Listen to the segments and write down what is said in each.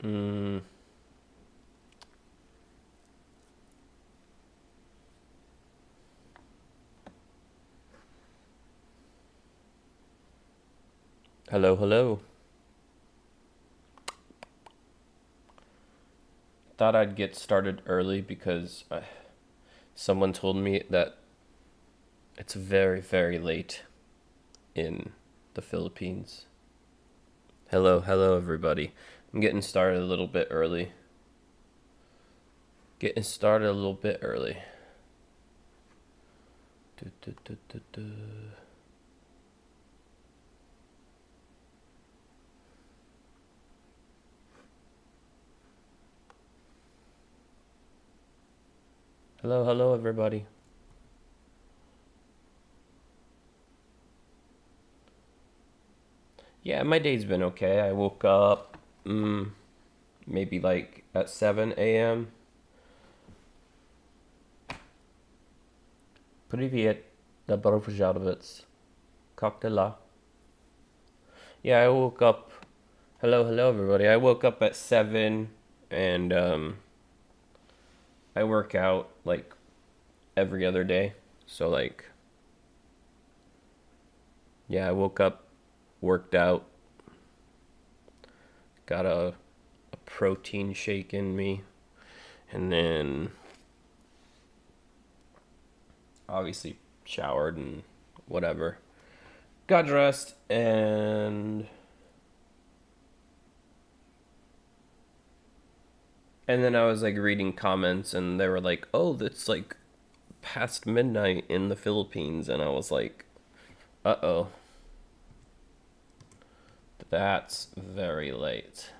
Mm. Hello, hello. Thought I'd get started early because someone told me that it's very, very late in the Philippines. Hello, hello, everybody. I'm getting started a little bit early. Getting started a little bit early. Du, du, du, du, du. Hello, hello, everybody. Yeah, my day's been okay. I woke up maybe like at 7 a.m. Привет, добро пожаловать. Как дела? Yeah, I woke up. Hello, hello, everybody. I woke up at 7 and I work out like every other day. So, like, yeah, I woke up, worked out, got a protein shake in me, and then obviously showered and whatever. Got dressed and then I was like reading comments and they were like, "Oh, that's like past midnight in the Philippines." And I was like, "Uh-oh. That's very late."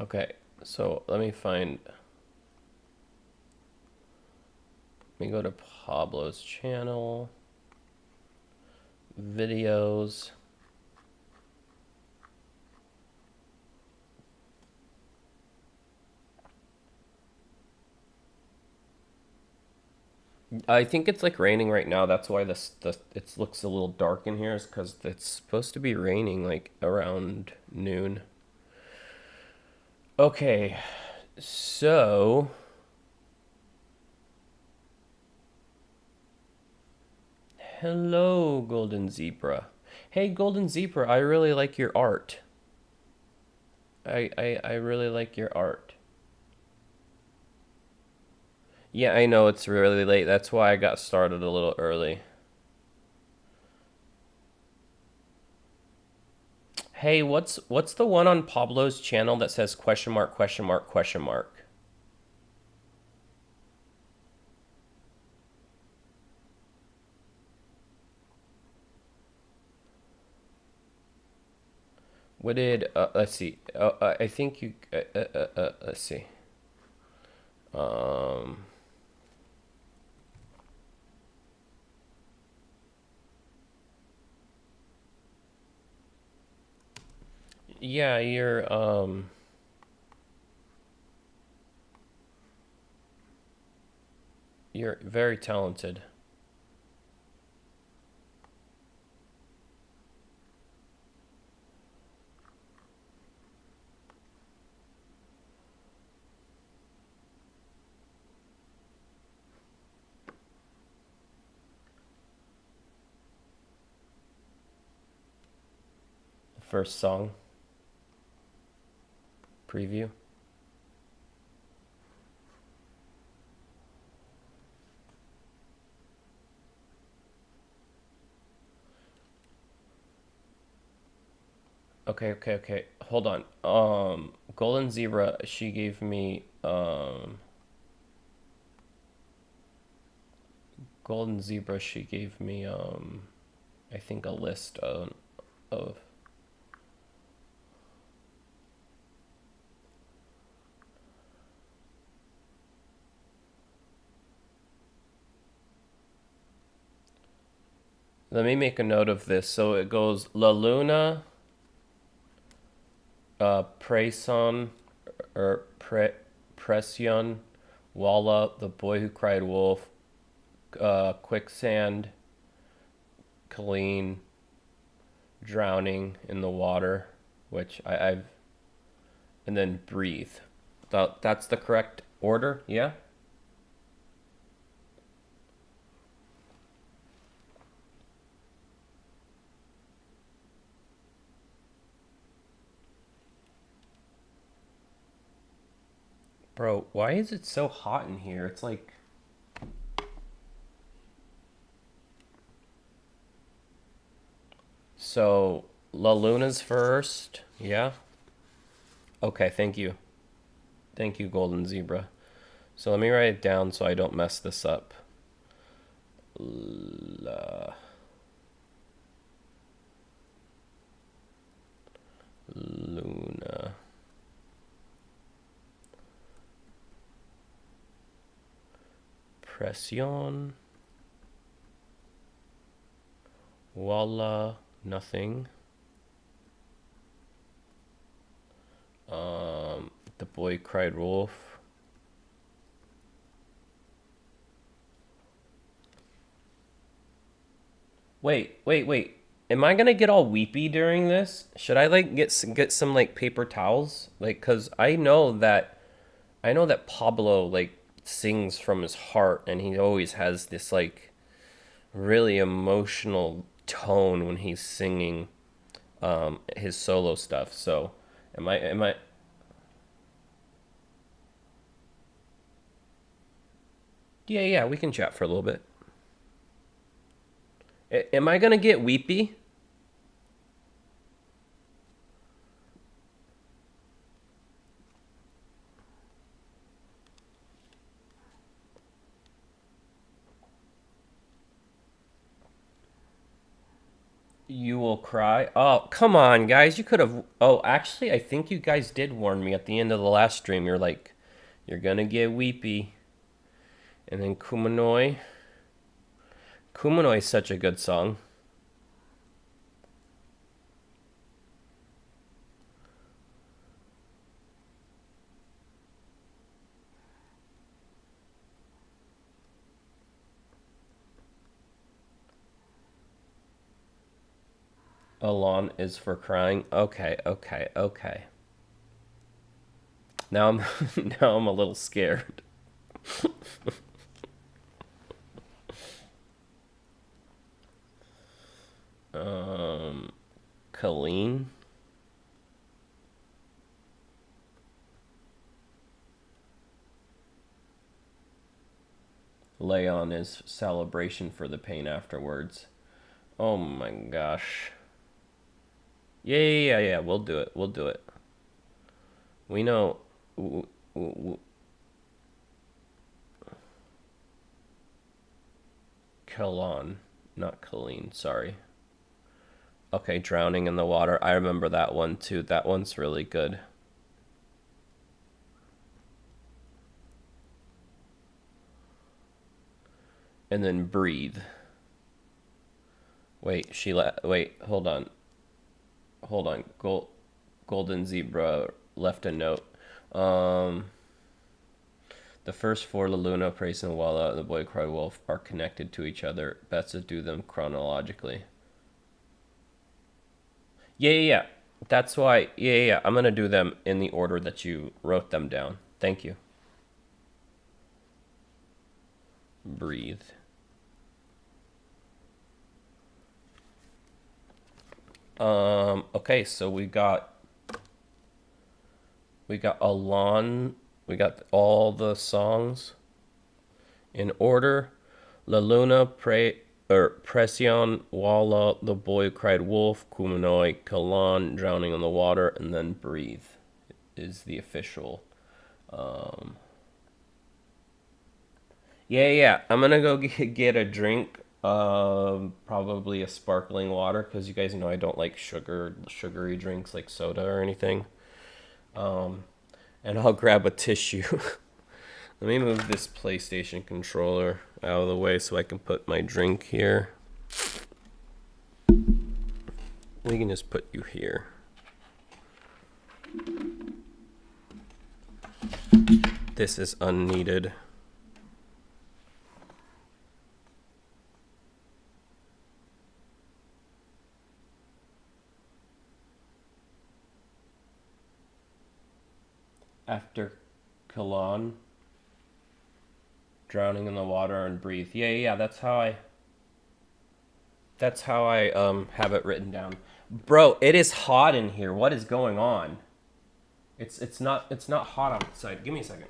Okay. So, let me go to Pablo's channel, videos. I think it's like raining right now. That's why it looks a little dark in here, is because it's supposed to be raining like around noon. Okay, so hello, Golden Zebra. Hey, Golden Zebra, I really like your art. I really like your art. Yeah, I know it's really late. That's why I got started a little early. Hey, what's the one on Pablo's channel that says question mark question mark question mark? What did let's see. I think you let's see. Um yeah, you're very talented. First song preview. Okay, okay, okay. Hold on. Golden Zebra, she gave me Golden Zebra, she gave me I think a list of let me make a note of this. So it goes La Luna, Presyon, or Presyon, Wallow, The Boy Who Cried Wolf, Quicksand, Colleen, drowning in the water, which I've, and then breathe. That's the correct order, yeah? Bro, why is it so hot in here? It's like... So, La Luna's first, yeah? Okay, thank you. Thank you, Golden Zebra. So let me write it down so I don't mess this up. La Luna. Presyon. Wallow, nothing. The boy cried wolf. Wait. Am I gonna get all weepy during this? Should I like get some like paper towels? Like, cause I know that Pablo like sings from his heart, and he always has this like really emotional tone when he's singing his solo stuff. So, am I? Yeah, we can chat for a little bit. Am I gonna get weepy? You will cry. Oh, come on, guys. You could have. Oh, actually, I think you guys did warn me at the end of the last stream. You're like, you're gonna get weepy. And then Kumanoi. Kumanoi is such a good song. Alain is for crying. Okay. Now I'm now I'm a little scared. Colleen. Leon is celebration for the pain afterwards. Oh my gosh. Yeah. We'll do it. We know. Colon, not Colleen. Sorry. Okay, drowning in the water. I remember that one too. That one's really good. And then breathe. Wait, hold on. Golden Zebra left a note. The first four, La Luna, Presyon, Wallow, and the boy cried wolf, are connected to each other. Best to do them chronologically. Yeah. That's why. Yeah. I'm gonna do them in the order that you wrote them down. Thank you. Breathe. Okay, so we got Alain. We got all the songs in order. La Luna, Presyon, Wallow, The Boy Cried Wolf, Kumanoi, Kalan, Drowning in the Water, and then Breathe is the official. Yeah. I'm gonna go get a drink. Probably a sparkling water, because you guys know I don't like sugary drinks like soda or anything. And I'll grab a tissue. Let me move this PlayStation controller out of the way so I can put my drink here. We can just put you here. This is unneeded. after Kalan, drowning in the water and breathe. Yeah, that's how I have it written down. Bro, it is hot in here. What is going on? It's not hot outside. Give me a second.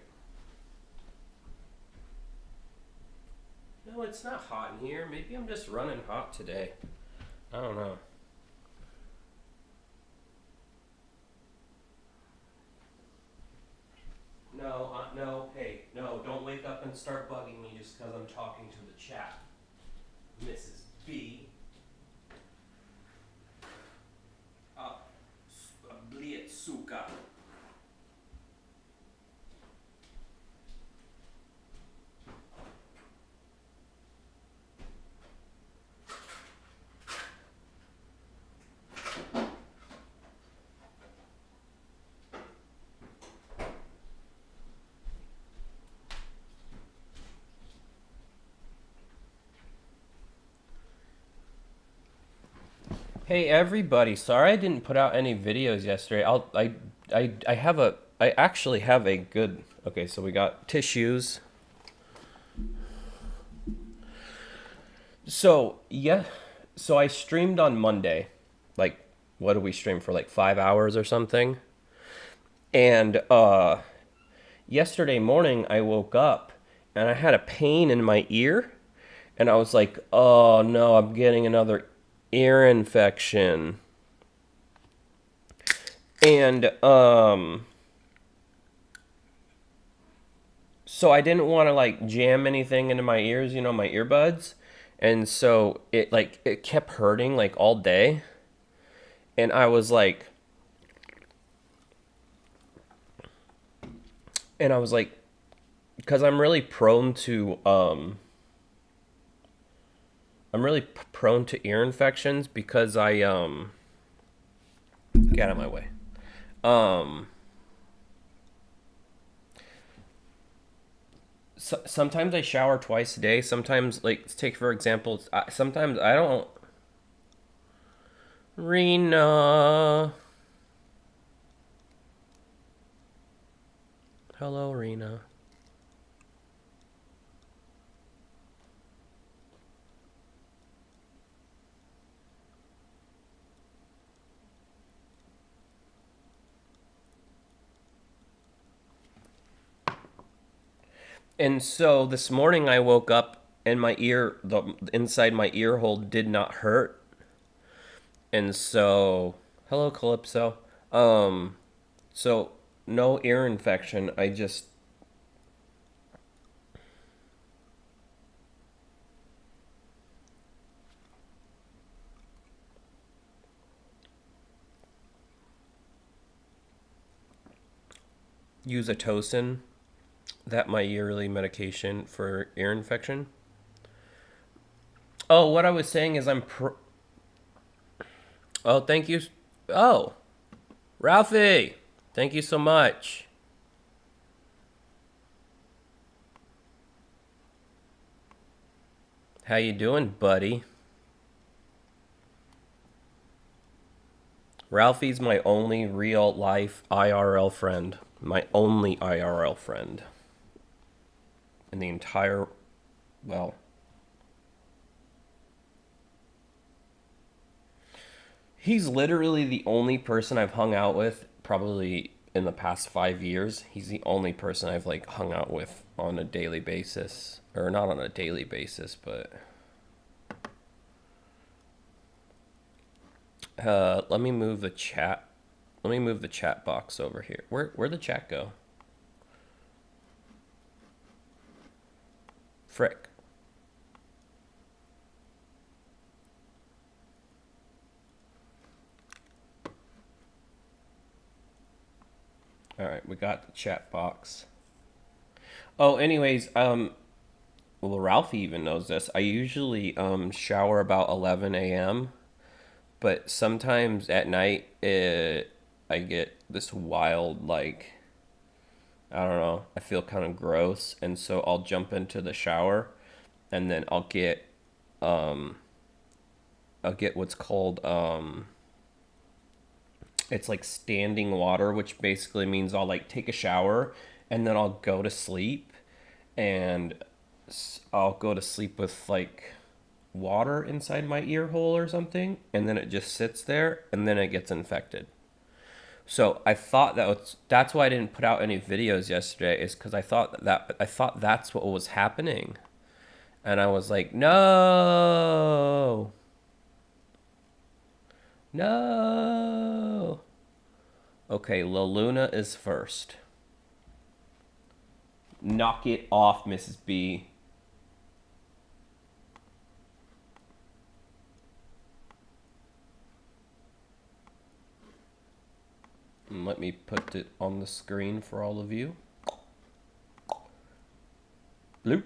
No, it's not hot in here. Maybe I'm just running hot today. I don't know. No, hey, no, don't wake up and start bugging me just because I'm talking to the chat. Mrs. B. Bliet suka. Hey everybody, sorry I didn't put out any videos yesterday. I actually have a good. Okay, so we got tissues. So, yeah, so I streamed on Monday. Like, what did we stream for, like 5 hours or something? And yesterday morning I woke up and I had a pain in my ear and I was like, "Oh no, I'm getting another ear infection." And so I didn't want to like jam anything into my ears, my earbuds. And so it kept hurting like all day. And I was like because I'm really prone to ear infections because get out of my way. Sometimes I shower twice a day. Sometimes, like, take for example, sometimes I don't. Rena. Hello, Rena. And so this morning I woke up and the inside my ear hole did not hurt. And so, hello, Calypso. So no ear infection. I just use a Tosin, that my yearly medication for ear infection. Oh, what I was saying is Oh, thank you. Oh, Ralphie, thank you so much. How you doing, buddy? Ralphie's my only real life IRL friend. My only IRL friend. In the entire, well, he's literally the only person I've hung out with probably in the past 5 years. He's the only person I've like hung out with on a daily basis. Or not on a daily basis, but let me move the chat. Let me move the chat box over here. Where'd the chat go? Frick. All right, we got the chat box. Oh, anyways, well, Ralphie even knows this. I usually shower about 11 a.m., but sometimes at night I get this wild, like, I don't know, I feel kind of gross, and so I'll jump into the shower, and then I'll get what's called It's like standing water, which basically means I'll like take a shower and then I'll go to sleep, and I'll go to sleep with like water inside my ear hole or something, and then it just sits there and then it gets infected. So I thought that's why I didn't put out any videos yesterday, is because I thought that's what was happening, and I was like, no, no. Okay, La Luna is first. Knock it off, Mrs. B. And let me put it on the screen for all of you. Bloop.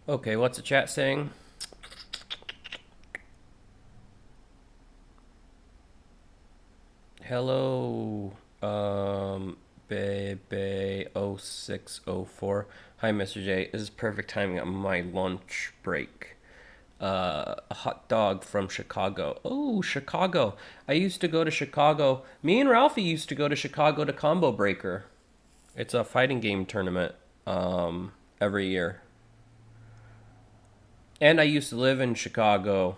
Okay, what's the chat saying? Hello, Bebe0604. Hi, Mr. J. This is perfect timing on my lunch break. A hot dog from Chicago. Oh, Chicago. I used to go to Chicago. Me and Ralphie used to go to Chicago to Combo Breaker. It's a fighting game tournament every year. And I used to live in Chicago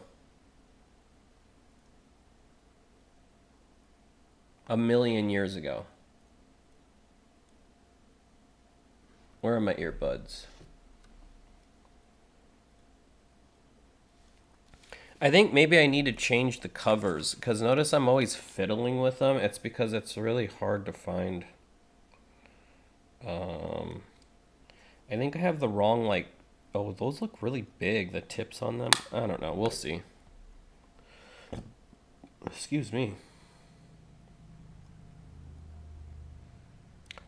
a million years ago. Where are my earbuds? I think maybe I need to change the covers, because notice I'm always fiddling with them. It's because it's really hard to find. I think I have the wrong, like, oh, those look really big, the tips on them. I don't know. We'll see. Excuse me.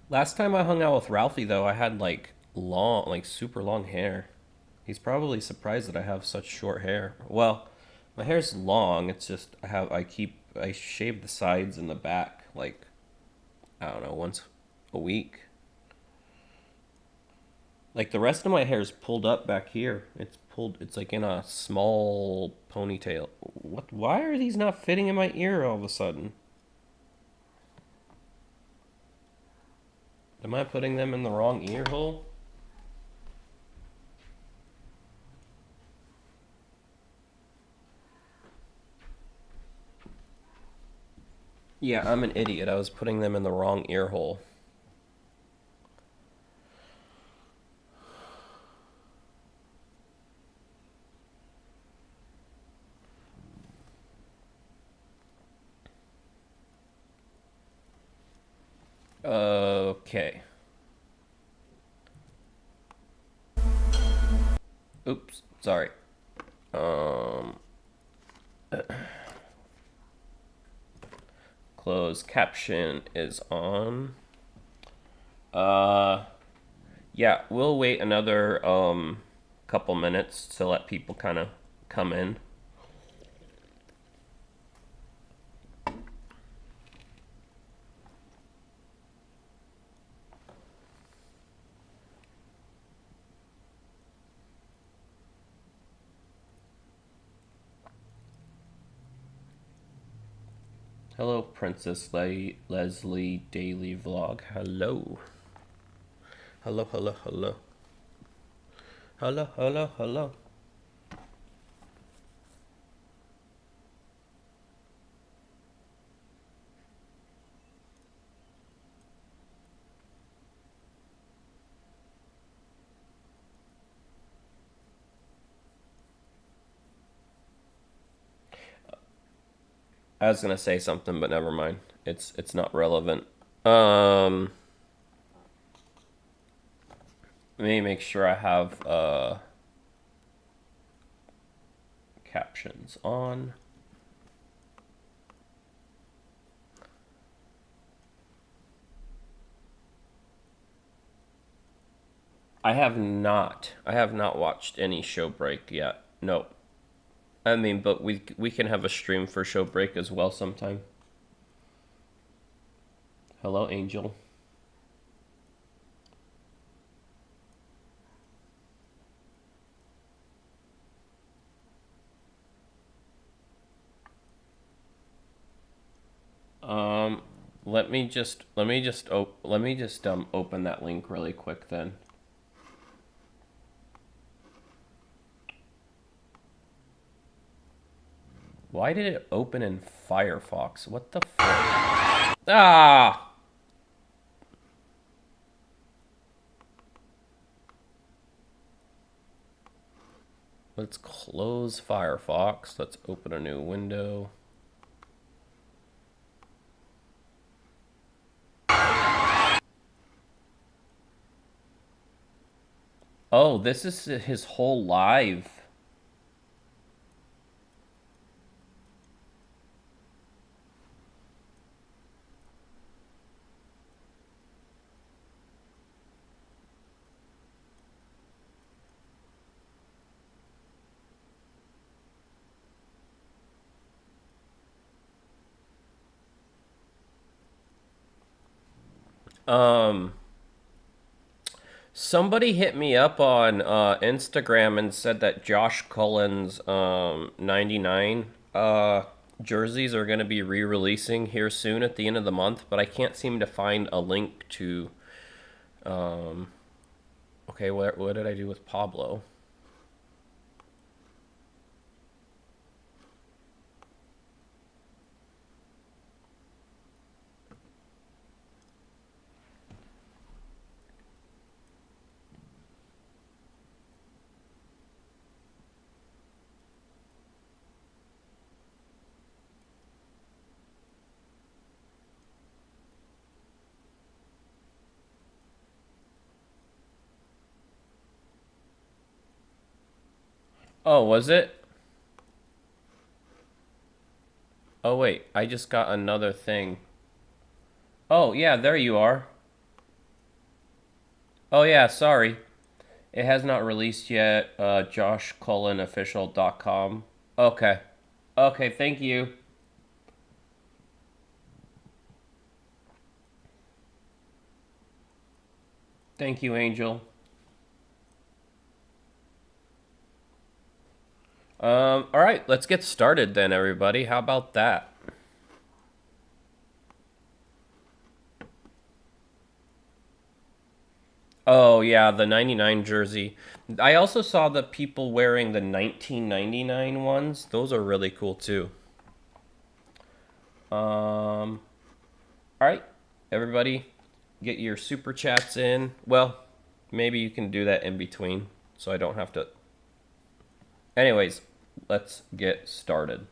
Last time I hung out with Ralphie, though, I had, like, long, like, super long hair. He's probably surprised that I have such short hair. Well, my hair's long. It's just I shave the sides and the back, like, I don't know, once a week. Like, the rest of my hair is pulled up back here. It's like in a small ponytail. What? Why are these not fitting in my ear all of a sudden? Am I putting them in the wrong ear hole? Yeah, I'm an idiot. I was putting them in the wrong ear hole. Okay. Oops, sorry. Closed caption is on. Yeah, we'll wait another couple minutes to let people kind of come in. Hello, Princess Leslie Daily Vlog. Hello. Hello, hello, hello. Hello, hello, hello. I was gonna say something, but never mind. It's not relevant. Let me make sure I have captions on. I have not watched any show break yet. No. I mean, but we can have a stream for show break as well sometime. Hello, Angel. let me just open that link really quick then. Why did it open in Firefox? What the fuck? Ah! Let's close Firefox. Let's open a new window. Oh, this is his whole live. Somebody hit me up on Instagram and said that Josh Cullen's 99 jerseys are going to be re-releasing here soon at the end of the month, but I can't seem to find a link to... okay, what did I do with Pablo? Oh, was it? Oh, wait. I just got another thing. Oh, yeah, there you are. Oh, yeah, sorry. It has not released yet. JoshCullenOfficial.com. Okay. Okay, thank you. Thank you, Angel. All right, let's get started then, everybody. How about that? Oh, yeah, the 99 jersey. I also saw the people wearing the 1999 ones. Those are really cool, too. All right, everybody, get your super chats in. Well, maybe you can do that in between, so I don't have to... Anyways, let's get started.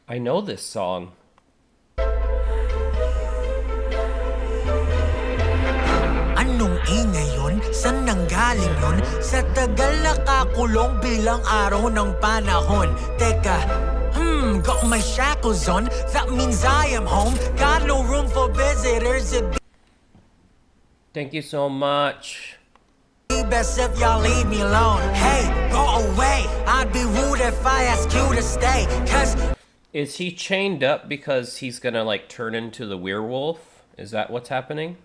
I know this song. Anong ingay yun? San nanggaling yun? Sa tagal nakakulong bilang araw ng panahon. Teka, got my shackles on. That means I am home. Got no room for visitors. Thank you so much. Best if y'all leave me alone. Hey, go away. I'd be rude if I ask you to stay. Cause is he chained up because he's gonna like turn into the werewolf? Is that what's happening?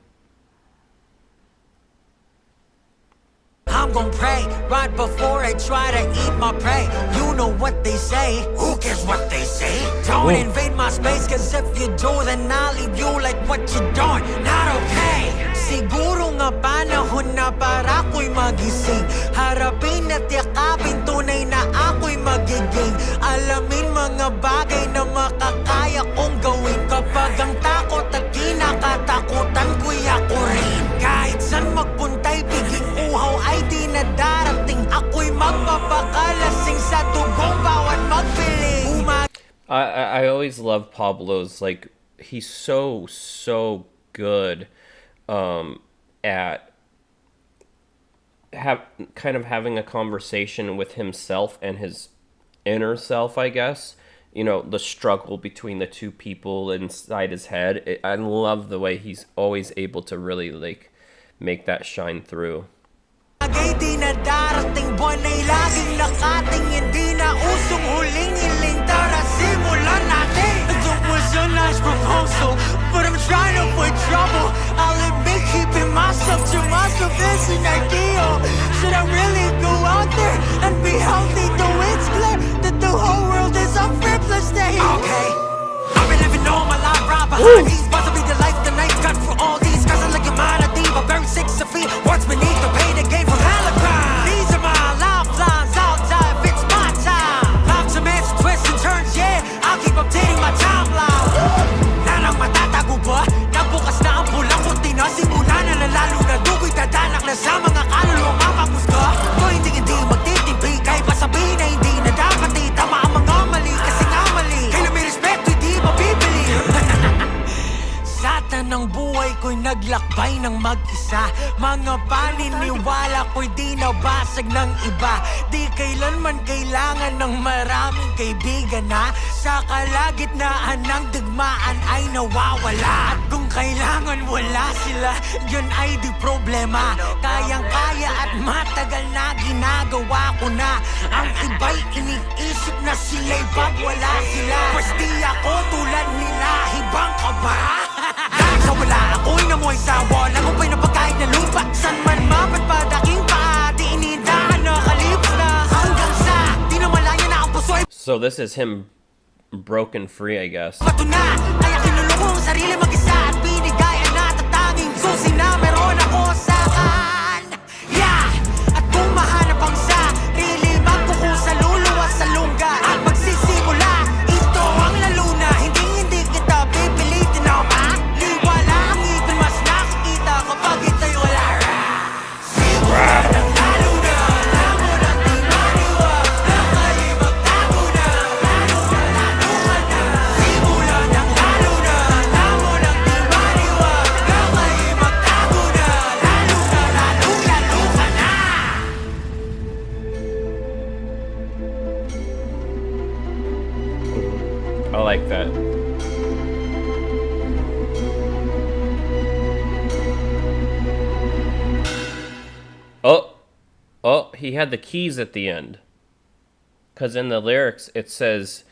I'm gon' pray right before I try to eat my prey. You know what they say. Who cares what they say? Don't invade my space, cause if you do, then I'll leave you like what you doing. Not okay. Siguro nga panahon na para ako'y magising. Harapin at yakapin, tunay na ako'y magiging. Alamin mga bagay na makakaya kong gawin. Kapag ang takot at kinakatakutan ko'y ako rin. Kahit saan magpunta'y piging uhaw ay di na darating. Ako'y magpapakalasing sa dugong bawat magpiling. I always love Pablo's, like, he's so good at kind of having a conversation with himself and his inner self, I guess. You know, the struggle between the two people inside his head. I love the way he's always able to really, like, make that shine through. Di na darating buwan ay laging in trouble. I'll admit keeping myself to myself is an ideal. Should I really go out there and be healthy? Though it's clear that the whole world is a frivolous day. Okay, I've been living all my life right behind these. About to be the life the night's got for all these. Cause I'm like a man, a thief, a very 6 feet. What's beneath the pain that came from Halifax? These are my lifelines out there if it's my time. Life's a mess, twists and turns, yeah. I'll keep updating my timeline. Nanang matatago ba? Nabukas na ang pulang kurtina. Simula na lalo na dugo'y tadanak na sa mga kaluluwang mapagusga. Kung hindi magtitimpi, kahit pa sabihin na hindi na dapat itama ang mga mali. Kasi nga mali, kailan may respeto, hindi mabibili. Sa tanang buhay ko'y naglakbay ng mag-isa. Mga paniniwala ko'y di nabasag ng iba. Di kailanman kailangan ng maraming kaibigan na sa kalagitnaan ng digmaan ay nawawala. At kung kailangan wala sila, yun ay di problema. Kayang-kaya at matagal na ginagawa ko na. Ang iba'y iniisip na sila'y pag wala sila. Pues di ako tulad nila, hibang ka ba? Sa wala ako'y namoy sa wall. Ako ba'y napagkahit na lupa? San man mapatpadaking pa? Di inidahan na kalips na hanggang sa di na malaya na ang puso'y So this is him broken free, I guess. bato na. Kaya kinulong ang sarili mag-isa at binigayan na tatanging susi na meron ako sa kan. Yeah! At kung mahanap ang sarili, magkukusa luluwas sa lungga at magsisimula. Ito ang lalo na hindi kita pipilitin na maliwala. Ang ipin mas nakikita kapag ito'y wala. Simula ng lalo na, alam mo nang di maniwala. Kayo magtago na, lalo ka na. Simula ng lalo na, alam mo nang di maniwala. Kayo magtago na, lalo ka na. I like that. Oh, he had the keys at the end. Because in the lyrics it says,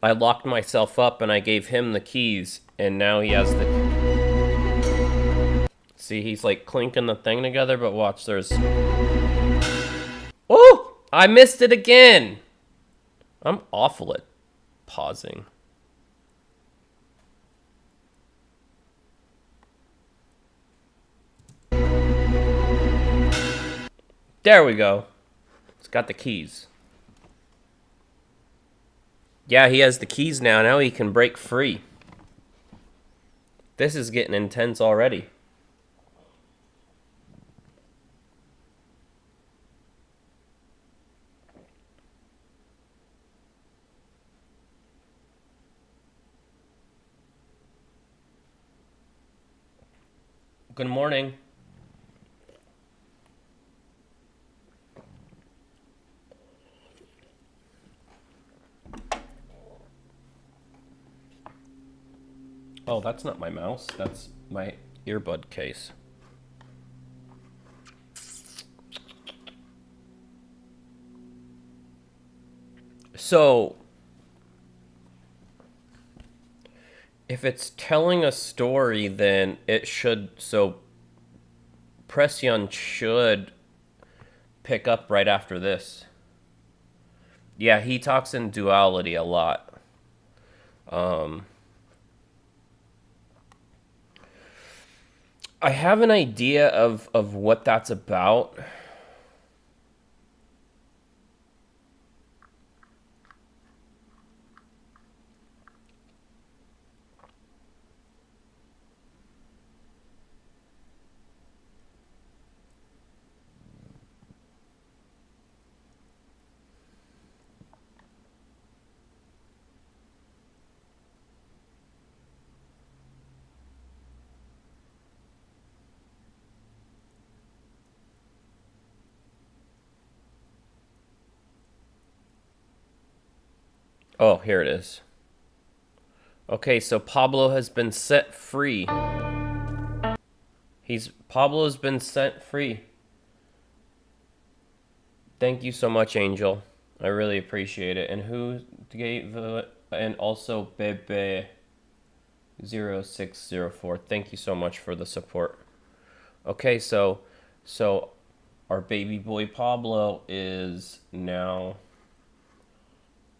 I locked myself up and I gave him the keys, and now he has the... See, he's like clinking the thing together, but watch, there's... Oh! I missed it again! I'm awful at pausing. There we go. It's got the keys. Yeah, he has the keys now. Now he can break free. This is getting intense already. Good morning. Oh, that's not my mouse. That's my earbud case. So, if it's telling a story, then it should... So, Presyon should pick up right after this. Yeah, he talks in duality a lot. I have an idea of what that's about. Oh, here it is. Okay, so Pablo has been set free. Pablo's been set free. Thank you so much, Angel. I really appreciate it. And who gave it? And also Bebe. 0604. Thank you so much for the support. Okay, so our baby boy Pablo is now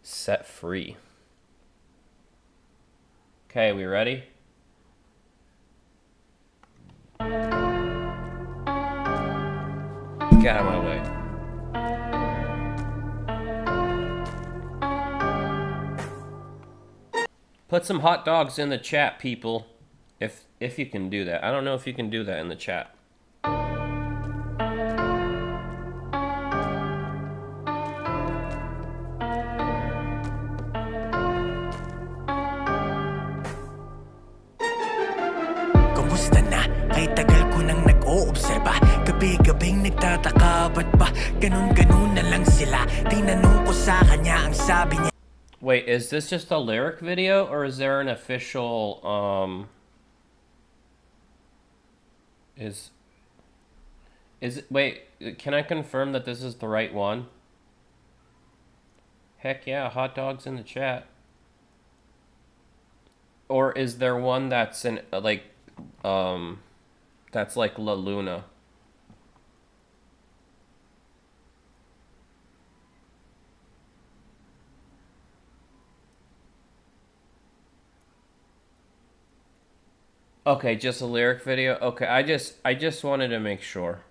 set free. Okay, we ready? Get out of my way. Put some hot dogs in the chat, people. If you can do that. I don't know if you can do that in the chat. Kumusta na? Kay tagal ko nang nag-oobserba. Gabi-gabing nagtataka, ba't ba ganun-ganun na lang sila? Tinanong ko sa kanya, ang sabi niya, Wait, is this just a lyric video or is there an official is it, wait, can I confirm that this is the right one? Heck yeah, hot dogs in the chat. Or is there one that's in that's like La Luna? Okay, just a lyric video. Okay, I just wanted to make sure.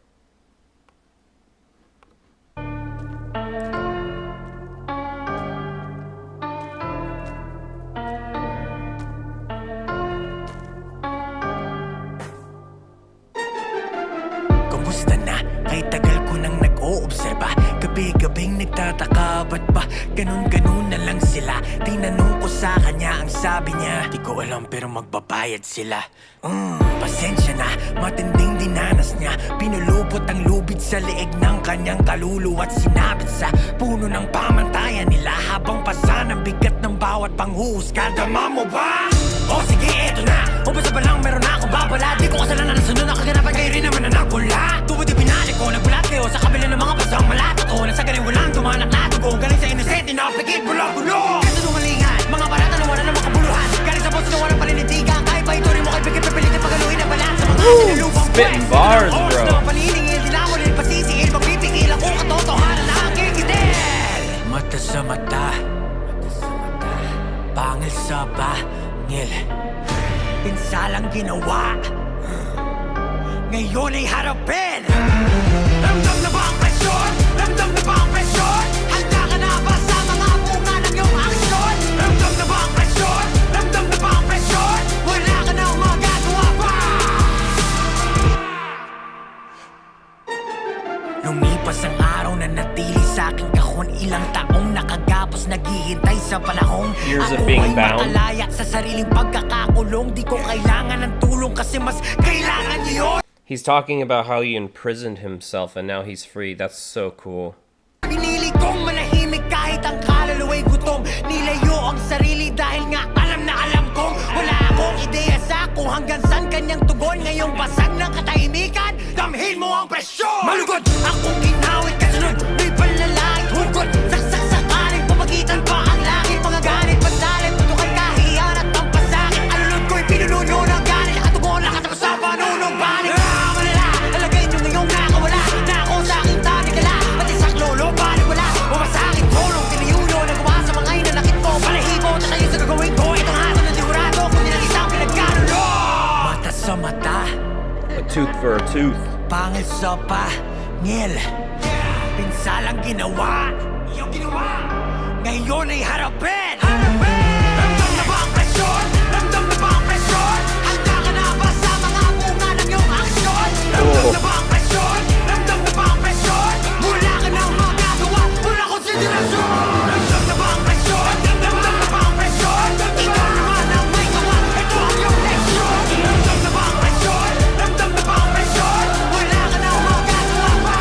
kumusta na? Kay tagal ko nang nag-oobserba. Gabi-gabing nagtataka, ba't ba ganun-ganun na lang sila? Tinanong ko sa kanya, ang sabi niya, di ko alam pero magbabayad sila. Pasensya na, matinding dinanas niya. Pinulupot ang lubid sa leeg ng kanyang kaluluwa at sinabit sa puno ng pamantayan nila. Habang pasa ng bigat ng bawat panghuhusga. Dama mo ba? O sige, eto na. Umpisa pa lang meron na akong babala. Di ko kasalanan na sunod na kaganapan, kayo rin naman na nagula. Tubod di pinalik ko, nagbulat kayo sa kabila ng mga pasang malato ko. Nasa galing walang tumanak na dugo. Galing sa inosente na pikit bulo-gulo. Kasi dumalingan, mga barata na wala na makabuluhan. Galing sa boss na walang paninitigan. Kahit pa ito rin mo kay pikit papilitin pagaluhin ang balat sa mga sinulubang Spitting bars, bro. Paniningil, di na ako rin pasisihil. Magpipigil ako katotohanan na ang kikidel. Mata sa mata, pangil sa bangil. Pinsalang ginawa, ngayon ay harapin. Ramdam na ba ang presyon? Ramdam na ba ang presyon? Handa ka na ba sa mga bunga ng iyong aksyon? Ramdam na ba ang presyon? Ramdam na ba ang presyon? Wala ka na magagawa pa. Lumipas ang araw na natili sa aking kahon. Ilang taong nakagapos naghihintay sa panahon. Years of Ako being ay bound. makalaya sa sariling pagkakakulong. Di ko kailangan ng tulong kasi mas kailangan niyo. He's talking about how he imprisoned himself and now he's free. That's so cool. Pinili kong manahimik kahit ang kaluluwa'y gutom. Nilayo ang sarili dahil nga alam na alam kong wala akong ideya sa kung hanggang saan kanyang tugon. Ngayong basag ng katahimikan, damhin mo ang presyon. Malugod akong ginawit kasunod, may palalait hugot. Saksak sa kanin, pamagitan pa ang langit. Mga ganit, pansalit, tutukan kahiyan at ang pasakit. Alulod ko'y pinununo ng ganit. Nakatugon, nakatapos sa panunong banik. Malala, alagay nyo ngayong nakawala. Na ako sa aking tanikala, pati sa lolo, banik wala. Bumasakit, tulong, tinayuno, nagawa sa mga inanakit ko. Palahibo, tatayo sa gagawin ko. Itong hatol ng diurado, kung nilang pinagkanulo. Mata sa mata, A tooth for a tooth. pangil sa pangil. Pinsalang ginawa, iyong ginawa, ngayon ay harapin. Ramdam na ba ang presyon? Ramdam na ba ang presyon? Handa ka na ba sa mga bunga ng iyong aksyon? Ramdam na ba ang presyon? Ramdam na ba ang presyon? Wala ka nang magagawa, wala konsiderasyon. Ramdam na ba ang presyon? Ramdam na ba ang presyon? Ikaw naman ang may gawa, ito ang iyong leksyon. Ramdam na ba ang presyon? Ramdam na ba ang presyon? Wala ka nang magagawa pa.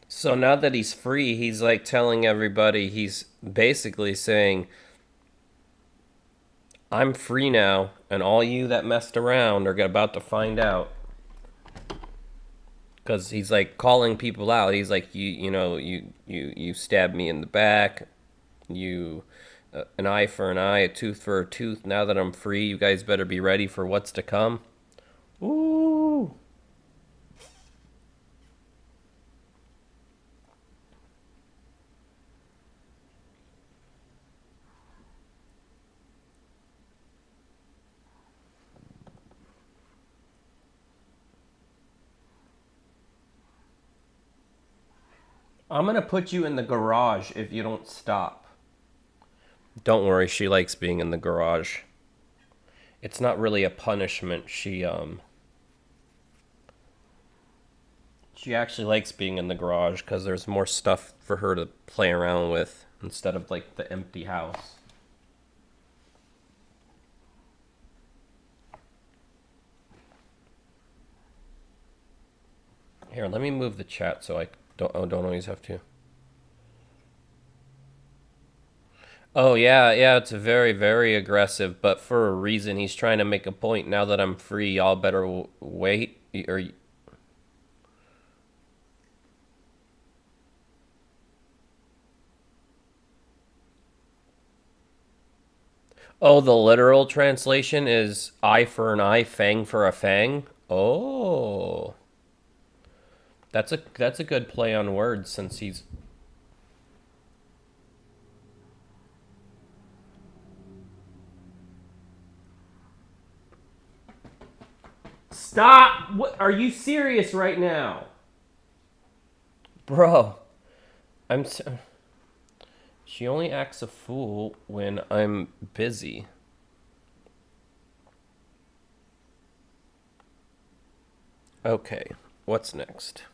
So now that he's free, he's like telling everybody, he's basically saying, I'm free now, and all you that messed around are about to find out. because he's like calling people out. He's like, you stabbed me in the back. You, an eye for an eye, a tooth for a tooth. Now that I'm free, you guys better be ready for what's to come. Ooh. I'm gonna put you in the garage if you don't stop. Don't worry, she likes being in the garage. It's not really a punishment. She actually likes being in the garage because there's more stuff for her to play around with instead of like the empty house. Here, let me move the chat so I don't always have to. Oh yeah, it's very, very aggressive, but for a reason. He's trying to make a point. Now that I'm free, y'all better wait. Or oh, the literal translation is eye for an eye, fang for a fang. Oh, that's a good play on words since he's. Stop! What are you serious right now? Bro, I'm so, she only acts a fool when I'm busy. Okay, what's next?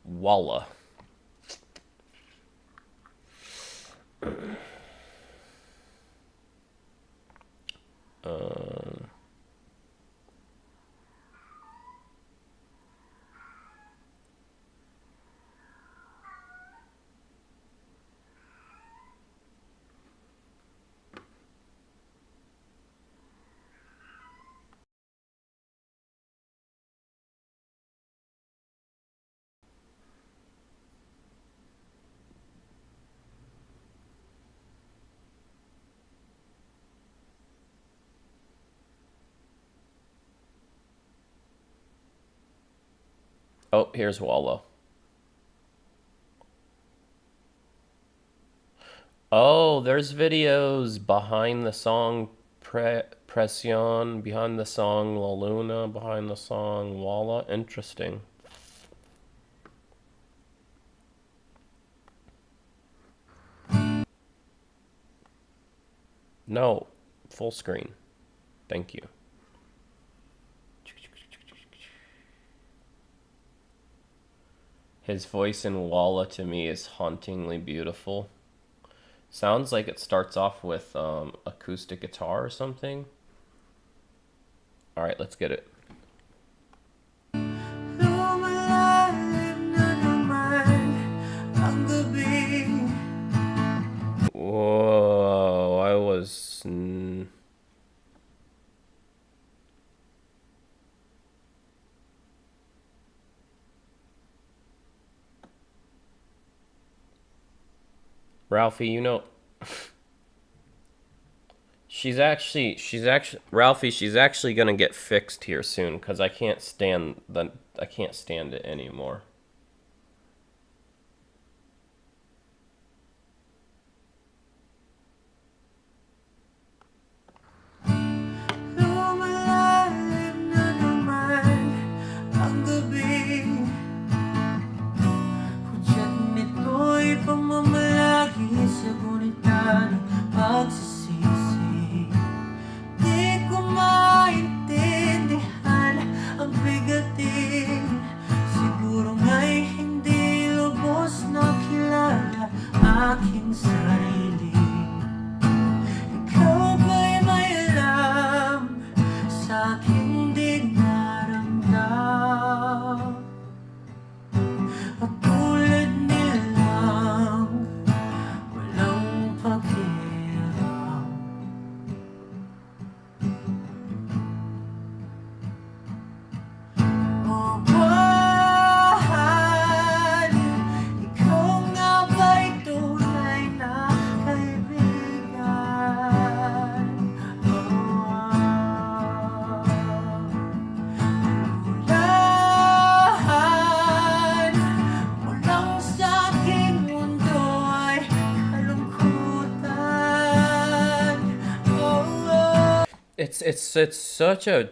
Wallow. Oh, here's Wallow. Oh, there's videos behind the song Presyon, behind the song La Luna, behind the song Wallow. Interesting. No, full screen. Thank you. His voice in Wallow to me is hauntingly beautiful. Sounds like it starts off with acoustic guitar or something. All right, let's get it. Whoa, I was... Ralphie, you know... Ralphie, she's actually gonna get fixed here soon because I can't stand it anymore. Siguro nga it's such a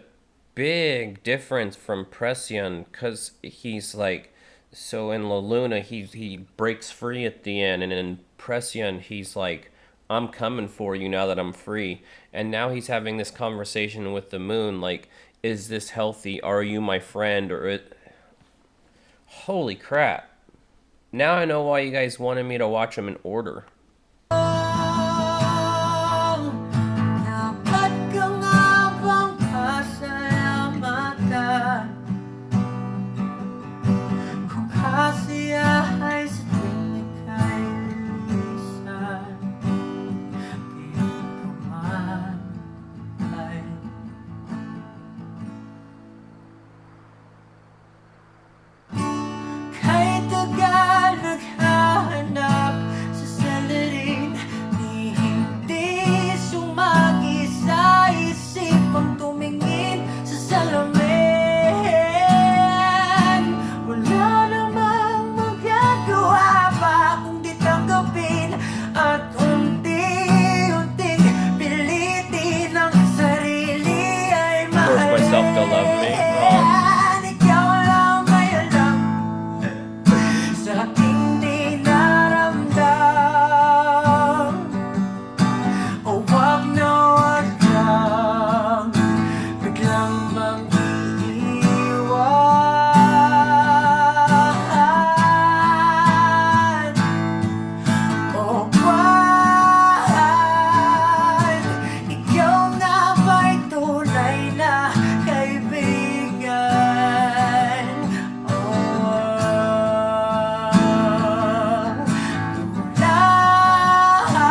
big difference from Presyon because he's like so in La Luna he breaks free at the end, and in Presyon he's like, I'm coming for you now that I'm free, and now he's having this conversation with the moon like, is this healthy? Are you my friend? Or it? Holy crap! Now I know why you guys wanted me to watch them in order. Dapat ka nga bang pasalamatan kung kasiyahay sa tuwing ika'y lumisan? Kaya paman ay kay tagal naghahanap sa salarin, di hindi sumagi sa isipang tumingin sa salamin. Wala namang magagawa pa kundi tanggapin at unti-unting pilitin ang sarili ay Force myself to love me. mahalin. Ikaw lang ay alam sa aking di naramdam. O wag na wag kang biglang mag-iwan. O bakit ikaw nga ba'y tunay na kaibigan?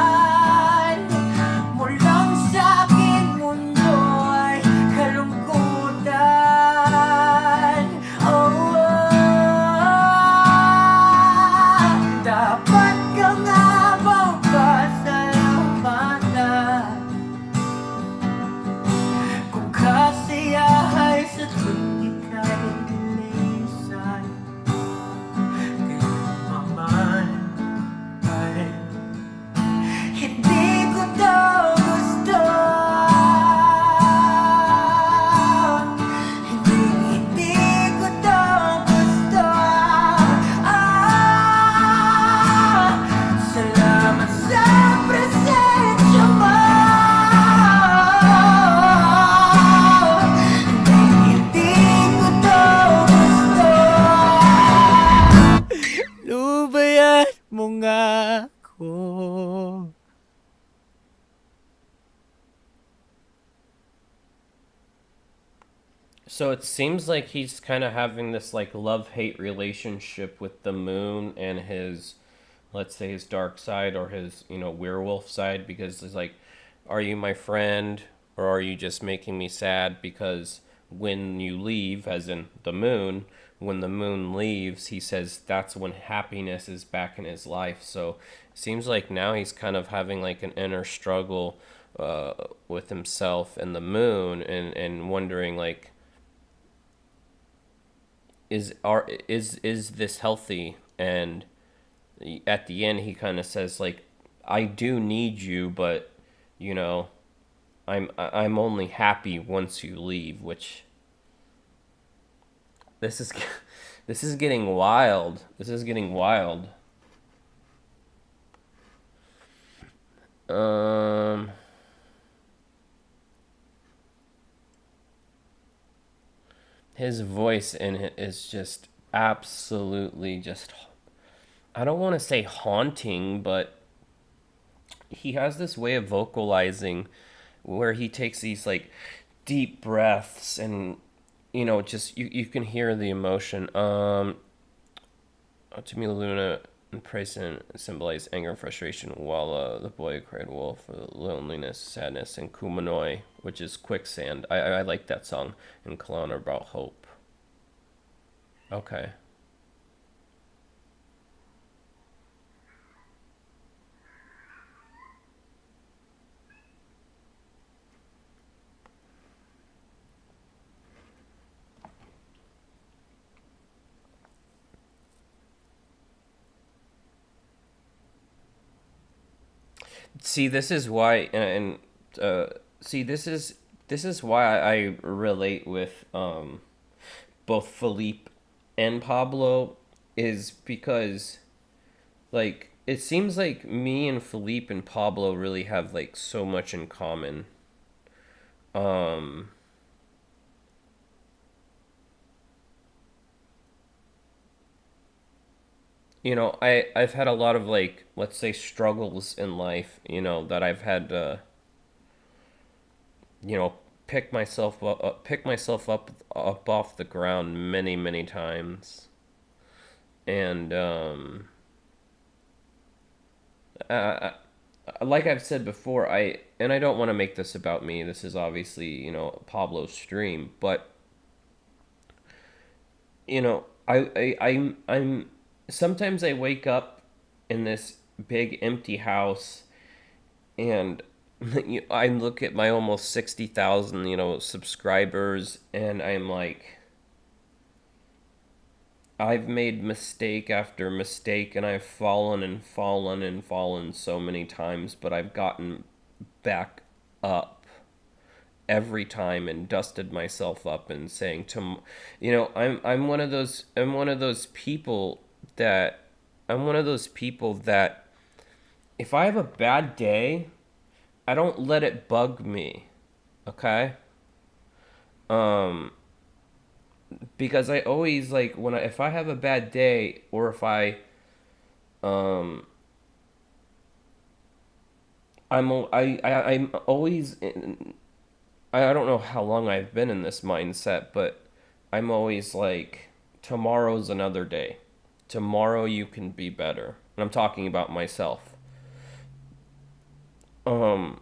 Lulan mo lang sa'kin, mundo ay kalungkutan. Dapat ka nga bang pasalamatan kung kasiyahay sa tuwing ika'y lilisan? Kaya paman ay hindi ko to gusto. Hindi ko to gusto. Salamat sa presensya mo. Hindi ko to gusto. Lubayan mo nga ako. So it seems like he's kind of having this like love-hate relationship with the moon and his, let's say, his dark side or his, werewolf side, because it's like, are you my friend or are you just making me sad? Because when you leave, as in the moon, when the moon leaves, he says that's when happiness is back in his life. So it seems like now he's kind of having like an inner struggle with himself and the moon, and wondering like, is this healthy? And at the end he kind of says like, I do need you, but I'm only happy once you leave, which this is this is getting wild. This is getting wild. His voice in it is just absolutely just, I don't want to say haunting, but he has this way of vocalizing where he takes these like deep breaths, and just you can hear the emotion. To me, Luna and Presyon symbolize anger and frustration. Wallow, the boy who cried wolf, loneliness, sadness, and Kumanoi, which is quicksand. I like that song. And Kalana are about hope. Okay. See, this is why, and see, this is This is why I relate with both Philippe and Pablo, is because like it seems like me and Philippe and Pablo really have like so much in common. Um I've had a lot of, like, let's say, struggles in life, that I've had to, you know, pick myself up off the ground many, many times. And uh, like I've said before, I don't want to make this about me. This is obviously, Pablo's stream, but I'm sometimes I wake up in this big empty house, and I look at my almost 60,000, subscribers, and I'm like, I've made mistake after mistake, and I've fallen and fallen and fallen so many times, but I've gotten back up every time and dusted myself up and saying to, I'm one of those people that I'm one of those people that if I have a bad day, I don't let it bug me. Okay? Um because I always, like, if I have a bad day, or if um I'm always I don't know how long I've been in this mindset, but I'm always like, tomorrow's another day. Tomorrow you can be better. And I'm talking about myself. Um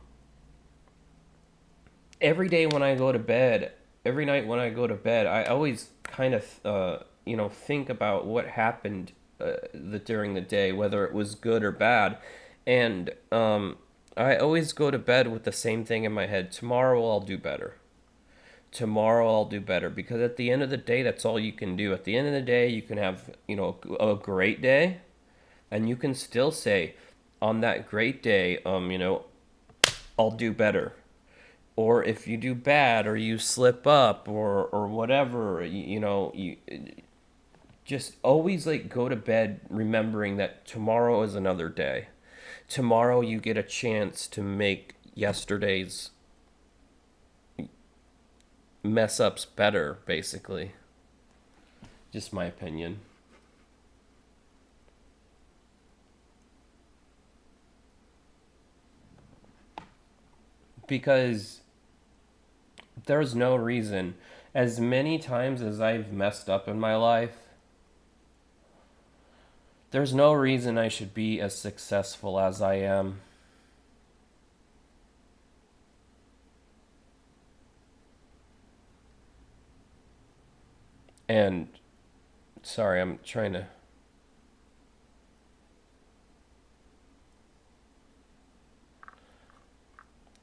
every day when I go to bed, every night when I go to bed, I always kind of, think about what happened during the day, whether it was good or bad, and I always go to bed with the same thing in my head: tomorrow I'll do better. Tomorrow I'll do better, because at the end of the day, that's all you can do. At the end of the day, you can have, a great day, and you can still say, on that great day, I'll do better. Or if you do bad, or you slip up, or whatever, you just always, like, go to bed remembering that tomorrow is another day. Tomorrow you get a chance to make yesterday's mess ups better, basically. Just my opinion. Because there's no reason, as many times as I've messed up in my life, there's no reason I should be as successful as I am. And sorry, I'm trying to.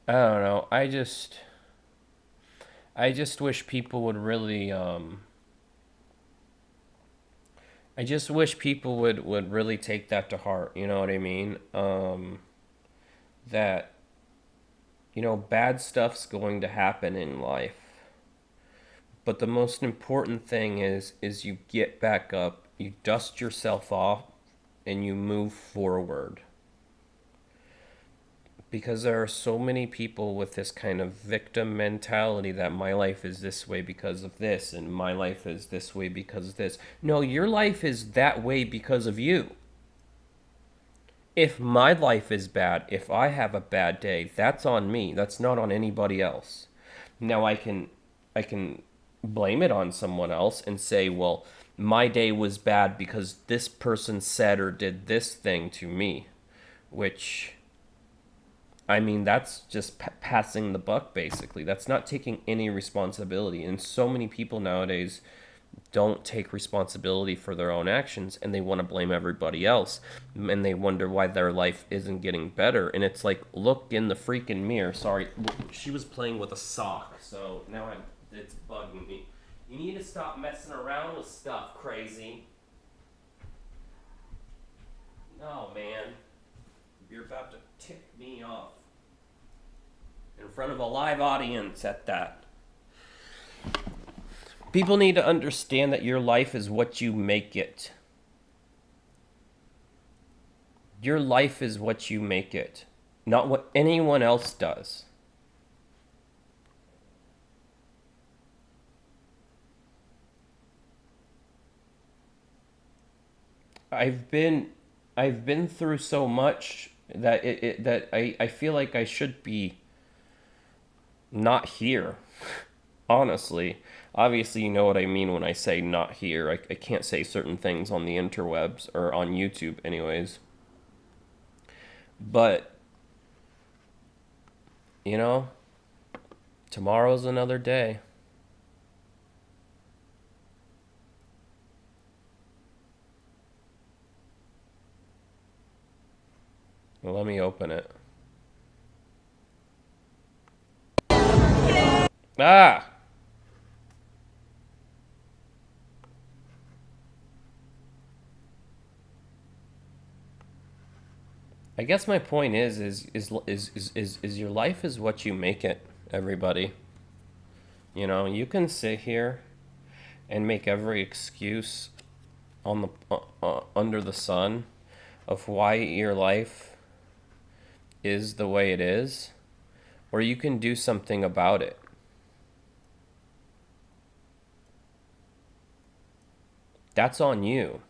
I don't know. I just wish people would really. I just wish people would really take that to heart. You know what I mean? That, bad stuff's going to happen in life. But the most important thing is you get back up, you dust yourself off, and you move forward. Because there are so many people with this kind of victim mentality, that my life is this way because of this, and my life is this way because of this. No, your life is that way because of you. If my life is bad, if I have a bad day, that's on me. That's not on anybody else. Now I can blame it on someone else and say, well, my day was bad because this person said or did this thing to me, which, I mean, that's just passing the buck, basically. That's not taking any responsibility. And so many people nowadays don't take responsibility for their own actions, and they want to blame everybody else, and they wonder why their life isn't getting better. And it's like, look in the freaking mirror. Sorry, she was playing with a sock, so now it's bugging me. You need to stop messing around with stuff, crazy. No, man. You're about to tick me off. In front of a live audience at that. People need to understand that your life is what you make it. Your life is what you make it, not what anyone else does. I've been through so much that I feel like I should be not here. Honestly. Obviously, you know what I mean when I say not here. I can't say certain things on the interwebs, or on YouTube anyways. But, you know, tomorrow's another day. Well, let me open it. Ah! I guess my point is your life is what you make it, everybody. You know, you can sit here and make every excuse on the under the sun of why your life is the way it is, or you can do something about it. That's on you.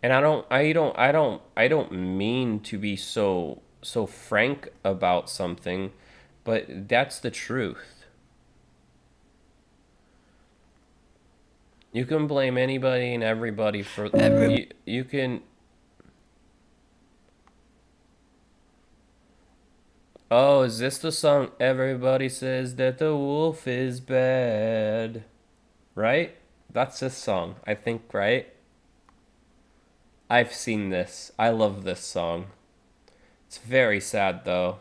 And I don't mean to be so frank about something, but that's the truth. You can blame anybody and everybody for you can. Oh, is this the song? Everybody says that the wolf is bad, right? That's this song, I think, right? I've seen this. I love this song. It's very sad, though.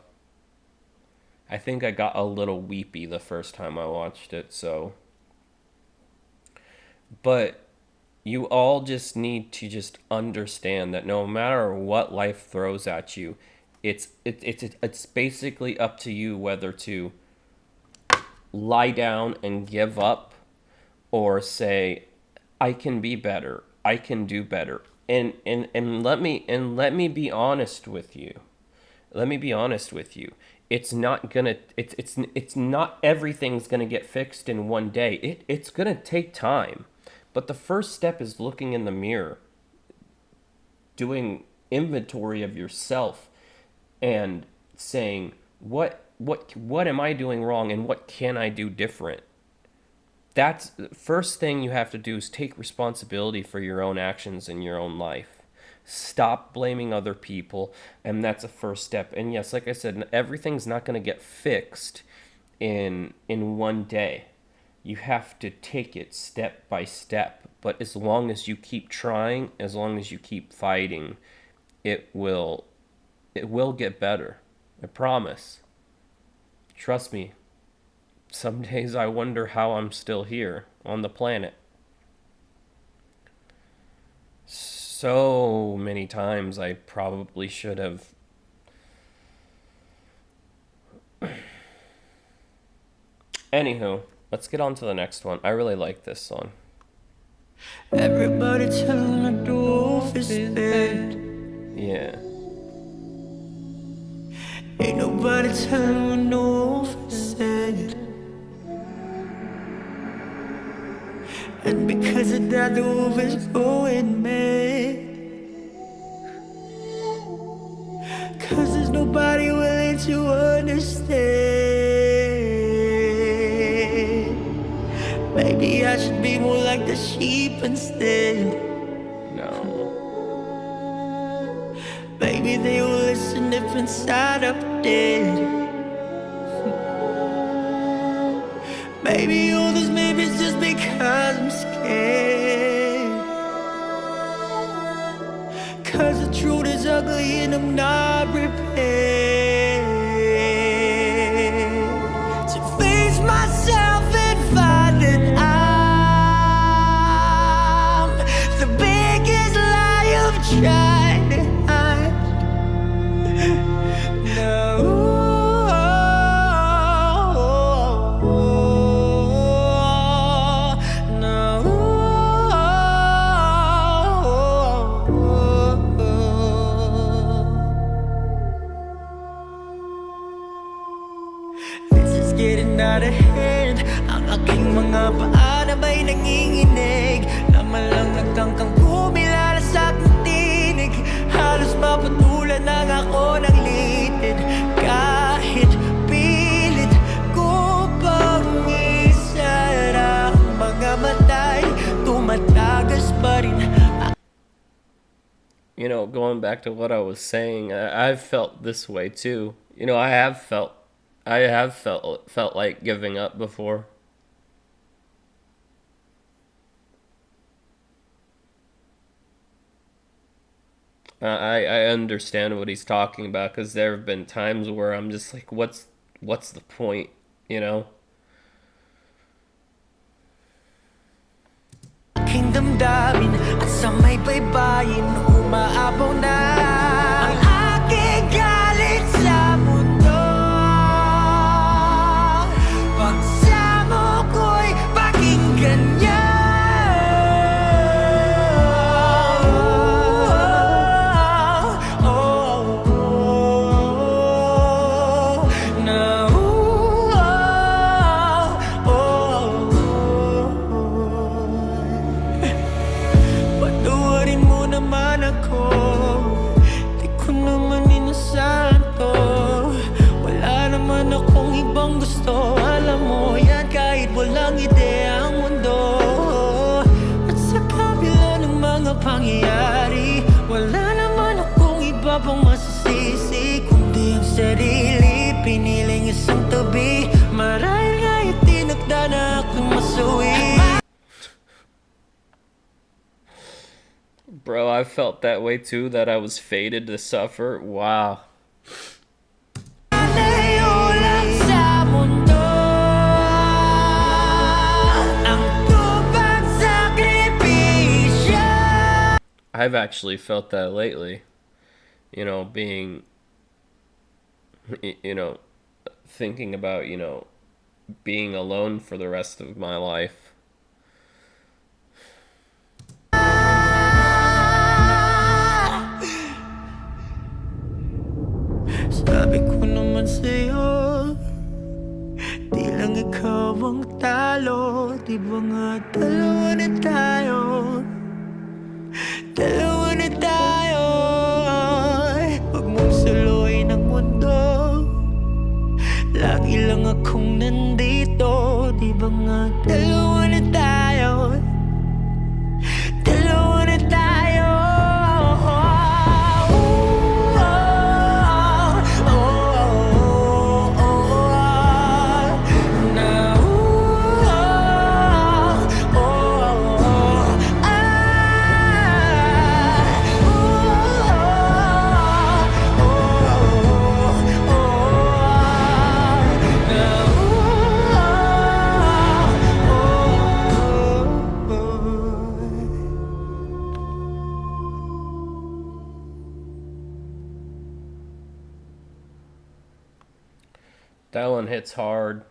I think I got a little weepy the first time I watched it, so. But you all just need to just understand that no matter what life throws at you, it's basically up to you whether to lie down and give up, or say, I can be better. I can do better. And let me be honest with you. Let me be honest with you. It's not not everything's gonna get fixed in one day. It's gonna take time. But the first step is looking in the mirror, doing inventory of yourself, and saying, what am I doing wrong, and what can I do different? That's the first thing you have to do, is take responsibility for your own actions in your own life. Stop blaming other people, and that's a first step. And yes, like I said, everything's not going to get fixed in one day. You have to take it step by step. But as long as you keep trying, as long as you keep fighting, it will get better. I promise. Trust me. Some days I wonder how I'm still here on the planet. So many times I probably should have. Anywho, let's get on to the next one. I really like this song. Everybody telling the wolf is dead. Yeah. Ain't nobody telling the wolf is dead. And because of that, the wolf is going mad. Cause there's nobody willing to understand. Maybe I should be more like the sheep instead. No. Maybe they will listen if inside I'm dead. Maybe all this maybe's just because I'm scared. Cause the truth is ugly and I'm not prepared to face myself and find that I'm the biggest lie of tried to hide. No. going back to what I was saying, I've felt this way too. I have felt like giving up before. I understand what he's talking about because there have been times where I'm just like, what's the point, you know? Kingdom damdamin at sa may baybayin umaapaw na ang aking galit sa mundo. Pagsamo ko'y pakinggan niya. Gusto, alam mo yan kahit walang ideya ang mundo. At sa kabila ng mga pangyayari, wala naman akong iba pang masasisi kundi ang sarili, piniling isang tabi. Marahil nga itinakda na aking masuwi. Bro, I felt that way too, that I was fated to suffer. Wow. I've actually felt that lately, being, thinking about, being alone for the rest of my life. Sabi ko naman sa'yo, di lang ikaw ang talo. Di ba nga dalawa na tayo? Dalawa na tayo. Huwag mong suluin ang mundo, lagi lang akong nandito. Di ba nga dalawa na tayo? Dalawa na tayo. That one hits hard.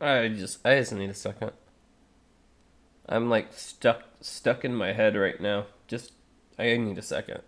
I just need a second. I'm like stuck in my head right now. I need a second.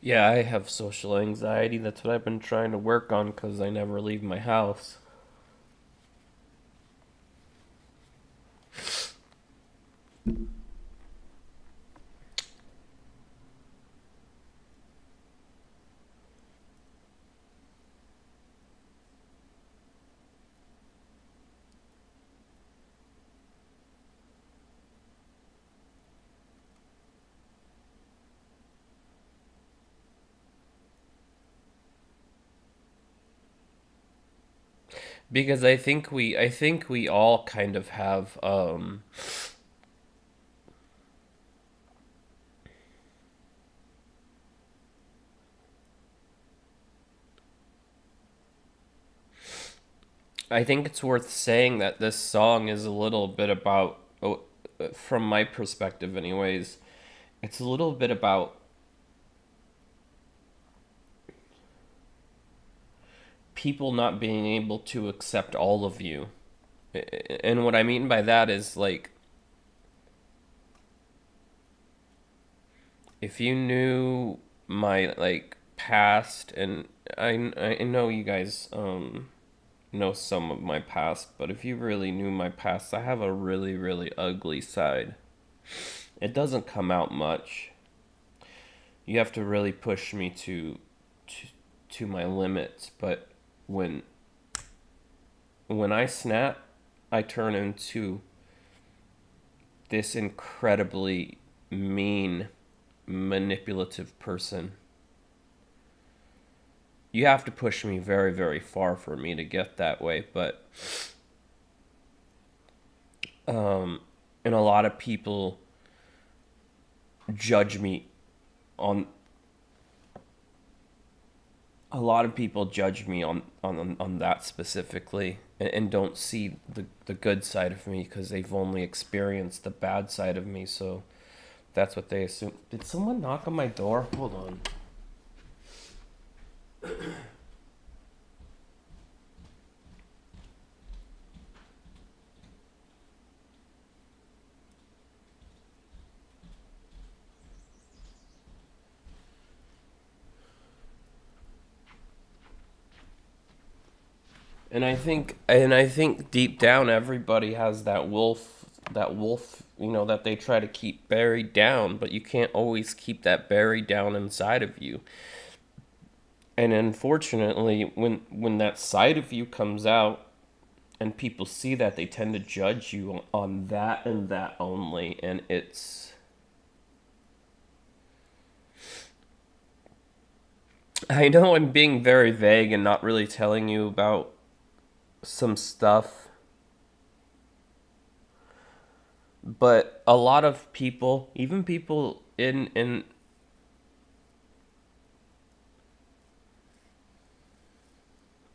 Yeah, I have social anxiety. That's what I've been trying to work on because I never leave my house. Because I think we all kind of have I think it's worth saying that this song is a little bit about, from my perspective anyways, it's a little bit about people not being able to accept all of you. And what I mean by that is like if you knew my like past, and I know you guys know some of my past, but if you really knew my past, I have a really really ugly side. It doesn't come out much. You have to really push me to to my limits, but when when I snap, I turn into this incredibly mean, manipulative person. You have to push me very, very far for me to get that way, but and a lot of people judge me on on that specifically, and don't see the good side of me because they've only experienced the bad side of me, so that's what they assume. Did someone knock on my door? Hold on. And I think deep down everybody has that wolf, that they try to keep buried down, but you can't always keep that buried down inside of you. And unfortunately, when that side of you comes out and people see that, they tend to judge you on that and that only, and it's I know I'm being very vague and not really telling you about some stuff, but a lot of people, even people in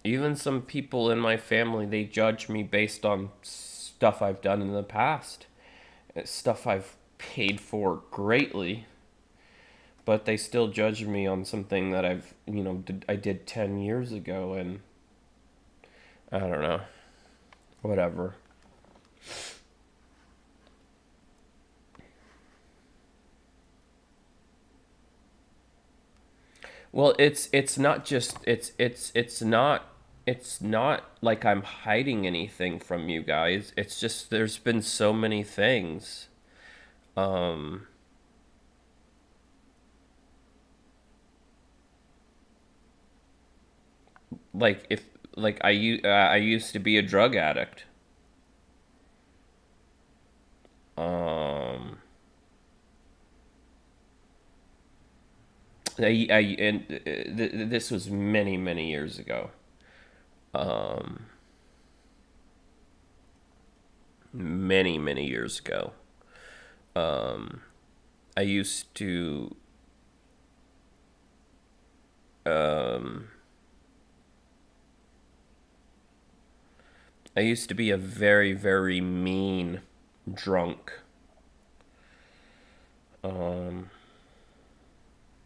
even some people in my family, they judge me based on stuff I've done in the past. It's stuff I've paid for greatly, but they still judge me on something that I did 10 years ago, and I don't know, whatever. Well, it's not just it's not like I'm hiding anything from you guys. It's just there's been so many things. Um like if like I used to be a drug addict. Um I and this was many many years ago. Um Many many years ago. Um I used to um I used to be a very very mean drunk. Um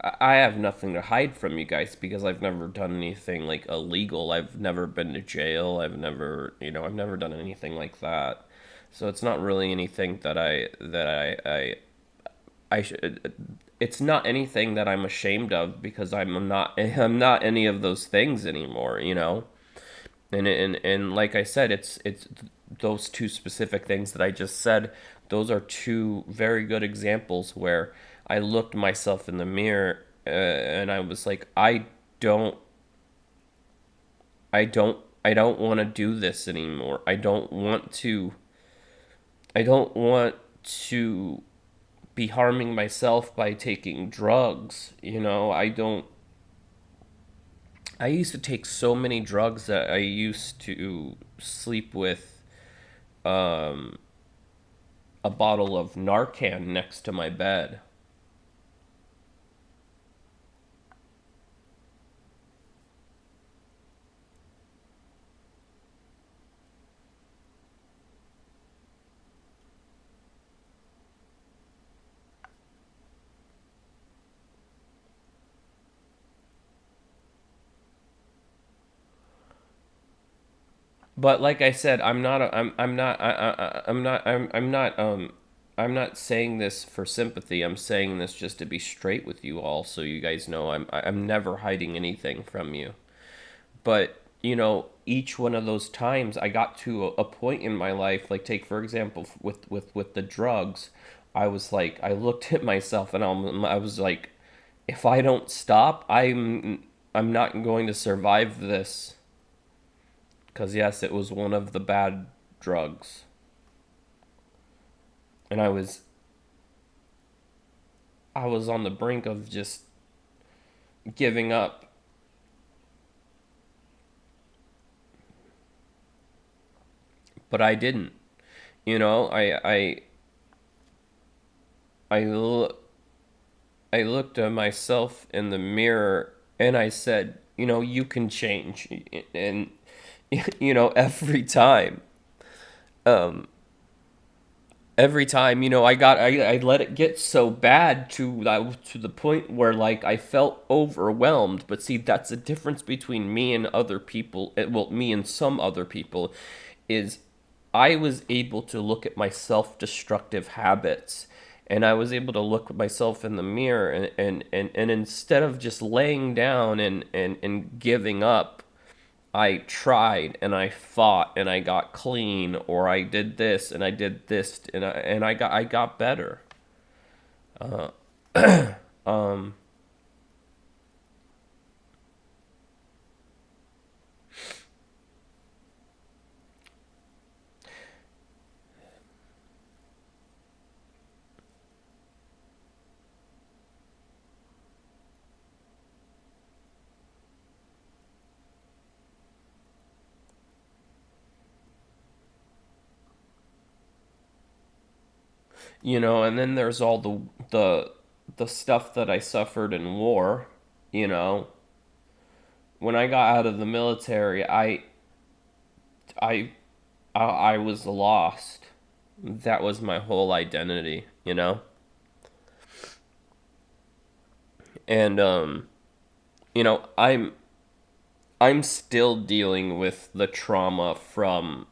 I have nothing to hide from you guys because I've never done anything like illegal. I've never been to jail. I've never done anything like that. So it's not really anything that I should. it's not anything that I'm ashamed of because I'm not any of those things anymore, you know. And like I said, it's those two specific things that I just said. Those are two very good examples where I looked myself in the mirror and I was like, don't, I don't want to do this anymore. I don't want to be harming myself by taking drugs. You know, I don't. I used to take so many drugs that I used to sleep with a bottle of Narcan next to my bed. But like I said, I'm not saying this for sympathy. I'm saying this just to be straight with you all, so you guys know I'm never hiding anything from you. But you know, each one of those times I got to a point in my life, like take for example with the drugs, I was like, I looked at myself and I was like, if I don't stop, I'm not going to survive this. Because yes, it was one of the bad drugs, and I was on the brink of just giving up. But I didn't. You know, I, lo- I looked at myself in the mirror and I said, you know, you can change. And, you know, every time, you know, I let it get so bad to the point where like I felt overwhelmed. But see, that's the difference between me and other people. Well, me and some other people is I was able to look at my self-destructive habits, and I was able to look at myself in the mirror and instead of just laying down and giving up, I tried and I fought and I got clean, or I did this and I did this and I got better. You know, and then there's all the stuff that I suffered in war, you know. When I got out of the military, I I was lost. That was my whole identity, you know? And you know, I'm still dealing with the trauma from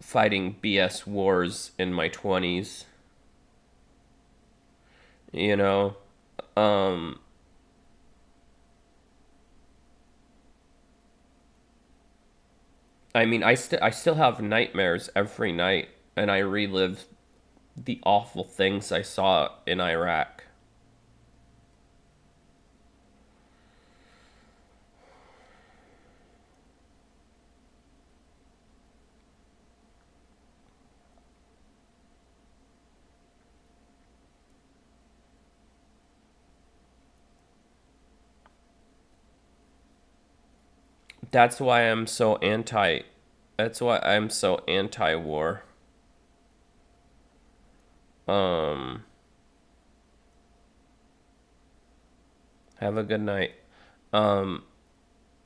fighting BS wars in my 20s, you know? Um I mean, I still have nightmares every night and I relive the awful things I saw in Iraq. That's why I'm so anti that's why I'm so anti-war. Um have a good night. Um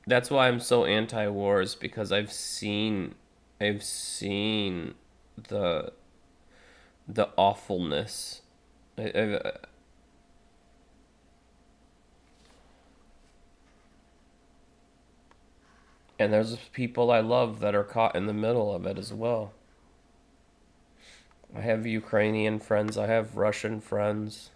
that's why I'm so anti-war is because I've seen the the awfulness. I, and there's people I love that are caught in the middle of it as well. I have Ukrainian friends. I have Russian friends.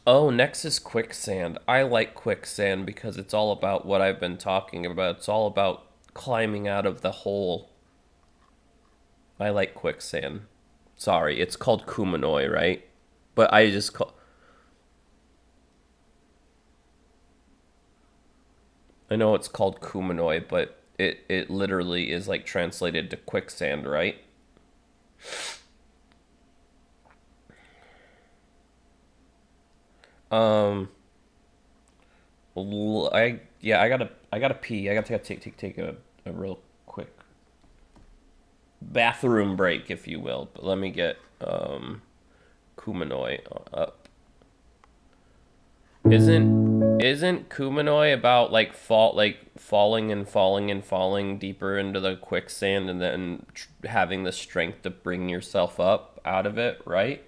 Oh, next is quicksand. I like quicksand because it's all about what I've been talking about. It's all about climbing out of the hole. I like quicksand. Sorry, it's called Kumanoi, right? But I just call. I know it's called Kumanoi, but it literally is like translated to quicksand, right? Um, I gotta pee. I gotta take a real quick bathroom break, if you will. But let me get Kumanoi up. Isn't Kumanoi about like falling and falling and falling deeper into the quicksand and then having the strength to bring yourself up out of it, right?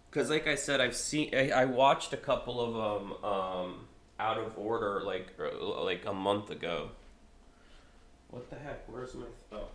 Because like I said, I watched a couple of out of order like a month ago. What the heck? Where's my oh?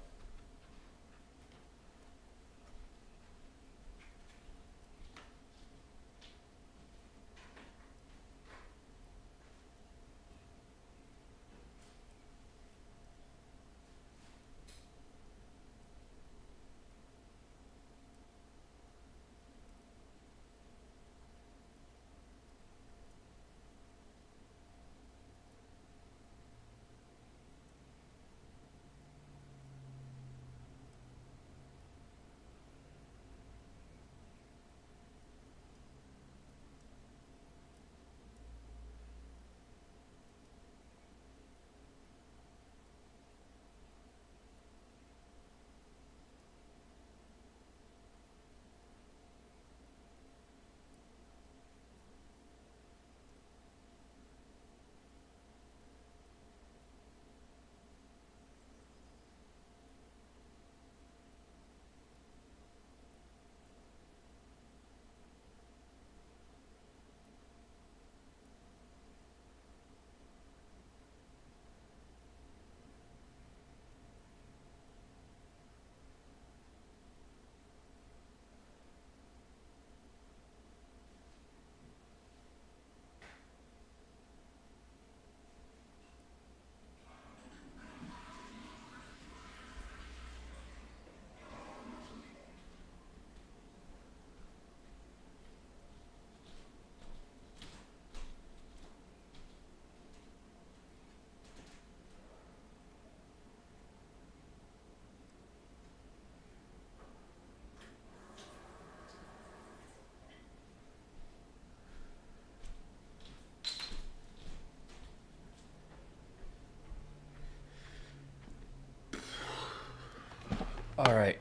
All right.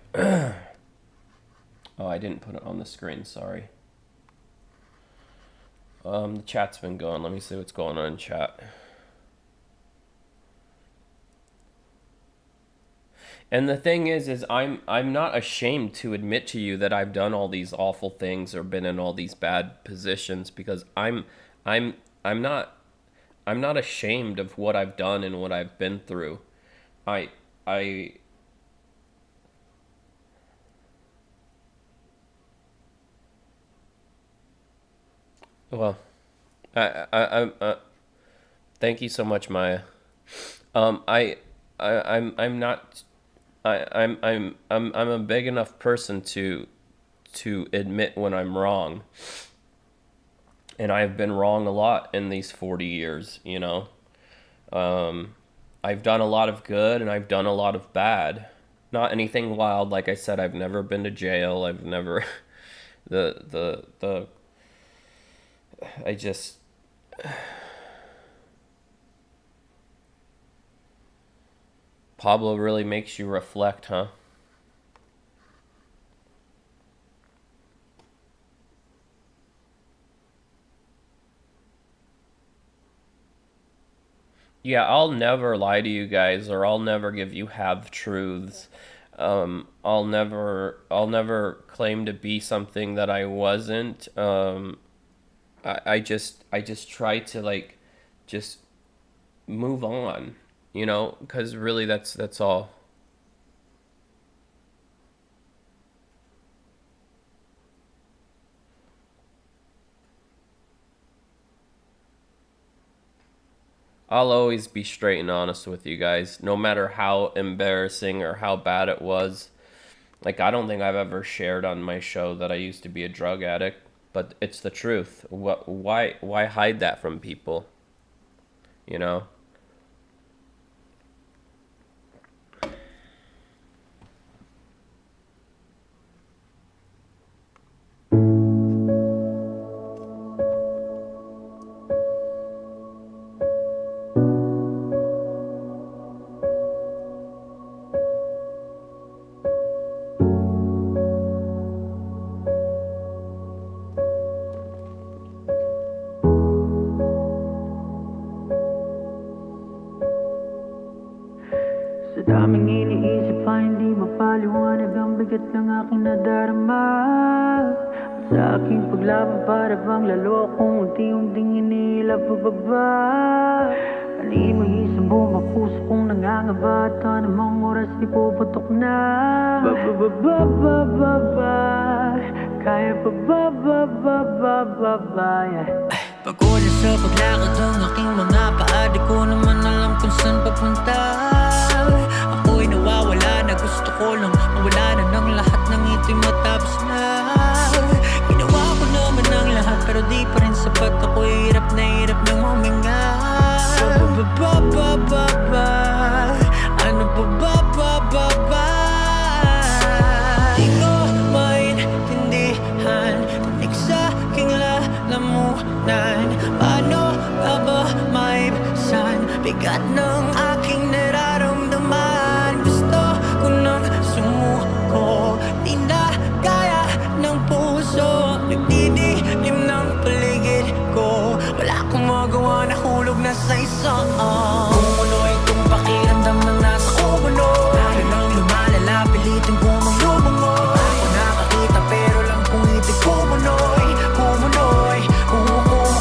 Oh, I didn't put it on the screen. Sorry. The chat's been going. Let me see what's going on in chat. And the thing is I'm not ashamed to admit to you that I've done all these awful things or been in all these bad positions because I'm I'm not I'm not ashamed of what I've done and what I've been through. I I well thank you so much, Maya. I I'm not I'm a big enough person to admit when I'm wrong, and I've been wrong a lot in these 40 years. I've done a lot of good and I've done a lot of bad. Not anything wild, like I said. I've never been to jail. I've never the I just Pablo really makes you reflect, huh? Yeah, I'll never lie to you guys, or I'll never give you half truths. I'll never claim to be something that I wasn't. I just try to like just move on, because really that's all. I'll always be straight and honest with you guys, no matter how embarrassing or how bad it was. Like, I don't think I've ever shared on my show that I used to be a drug addict, but it's the truth. Why hide that from people? You know? Sa daming iniisip pa hindi mapaliwanag ang bigat ng aking nadarama. At sa aking paglaban para bang lalo akong unti-unting inilap pababa. Aning mag-isang buong puso kong nangangaba at anumang oras ipuputok na. Ba-ba-ba-ba-ba-ba, kaya pa ba-ba-ba-ba-ba-ba, yeah. Pagod na sa paglakad ng aking mga paa, di ko naman alam kung saan papunta. Ako'y nawawala na, gusto ko lang mawala na ng lahat ng ito'y matapos na. Ginawa ko naman ang lahat pero di pa rin sapat. Ako'y hirap ng huminga. Ba-ba-ba-ba-ba, ano ba-ba-ba-ba-ba? Di ko maintindihan, tinig sa aking lalamunan. Paano ka ba maibsan bigat ng aking nararamdaman? Gusto ko nang sumuko, di na kaya ng puso. Nagdidilim ng paligid ko, wala akong magawa, nahulog na sa isang Kumanoi itong pakiramdam ng nasa Kumanoi. Lalo nang lumalala, pilitin ko mang lumangoy. Di ako nakakita pero lang kung ibig Kumanoi. Kumanoi, Kumanoi.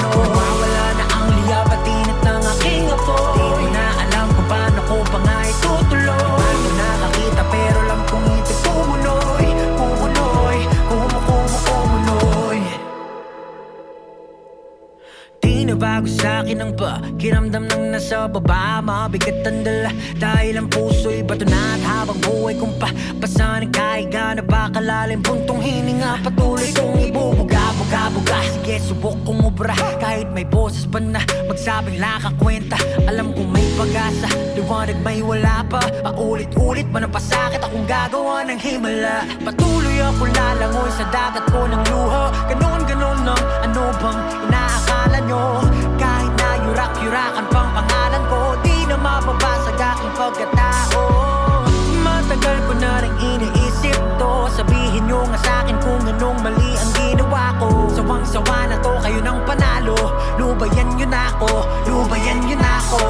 Nawawala na ang liya, patinit ng aking apo. Di ko na alam kung paano ko pa nga itutuloy. Di ako nakakita pero lang kung ibig Kumanoi. Kumanoi, Kumanoi. Di na bago sa'kin ang pakiramdam ng nasa baba. Mabigat ang dala dahil ang puso'y bato na. At habang buhay kong papasa ng kahiga na bakalalim, puntong hininga patuloy kong ibubuga-buga-buga. Sige, subok kong ubra kahit may boses pa na magsabing lakakwenta. Alam kong may pag-asa, liwanag may wala pa. Paulit-ulit man ang pasakit, akong gagawa ng himala. Patuloy ako lalangoy sa dagat ko ng luha. Ganon-ganon ng ano bang inaakala nyo? Kahit na yurak-yurakan pang pangalan ko, di na mababasag aking pagkatao. Matagal ko na rin iniisip to, sabihin nyo nga sa'kin kung anong mali ang ginawa ko. Sawang-sawa na to, kayo ng panalo. Lubayan nyo na ako, lubayan nyo na ako.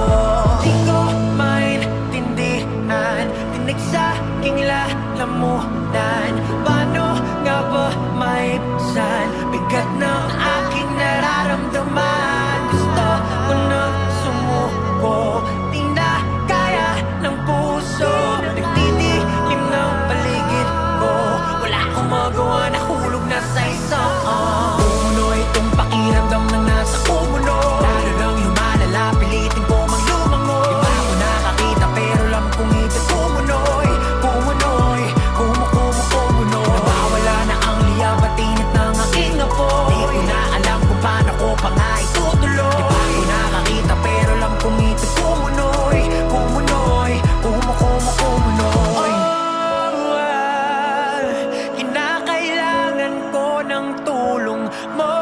Di ko maintindihan, tinig sa aking lalamunan. Paano nga ba maibsan bigat ng aking nararamdaman? Gusto ko nang sumuko, di na kaya ng puso. Nagdidilim ng paligid ko, wala akong magawa, nahulog na sa isang Kumanoi itong pakiramdam ng nasa Kumanoi. Lalo lang lumalala, pilitin ko mang lumangoy. Di ba ako nakakita pero alam kong ito'y Kumanoi. Kumanoi, Kumanoi. Nawawala na ang liya, patinit ng aking apoy. Di ko na alam kung paano ko pa nga itutuloy. Di ba ako nakakita pero alam kong ito'y Kumanoi. Kumanoi, Kumanoi. Kinakailangan ko ng tulong mo.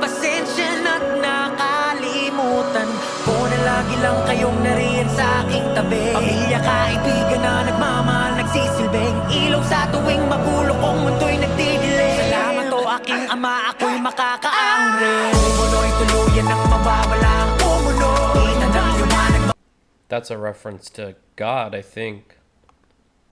Pasensya na't nakalimutan ko na lagi lang kayong nariyan sa aking tabi. Pamilya, kaibigan na nagmamahal, nagsisilbing ilaw sa tuwing magulo kong mundo'y nagdidilim. Salamat o aking ama, ako'y makakaangre. Kumanoi tuluyan ang mawawala ang Kumanoi. Kita ng liwanag. That's a reference to God, I think.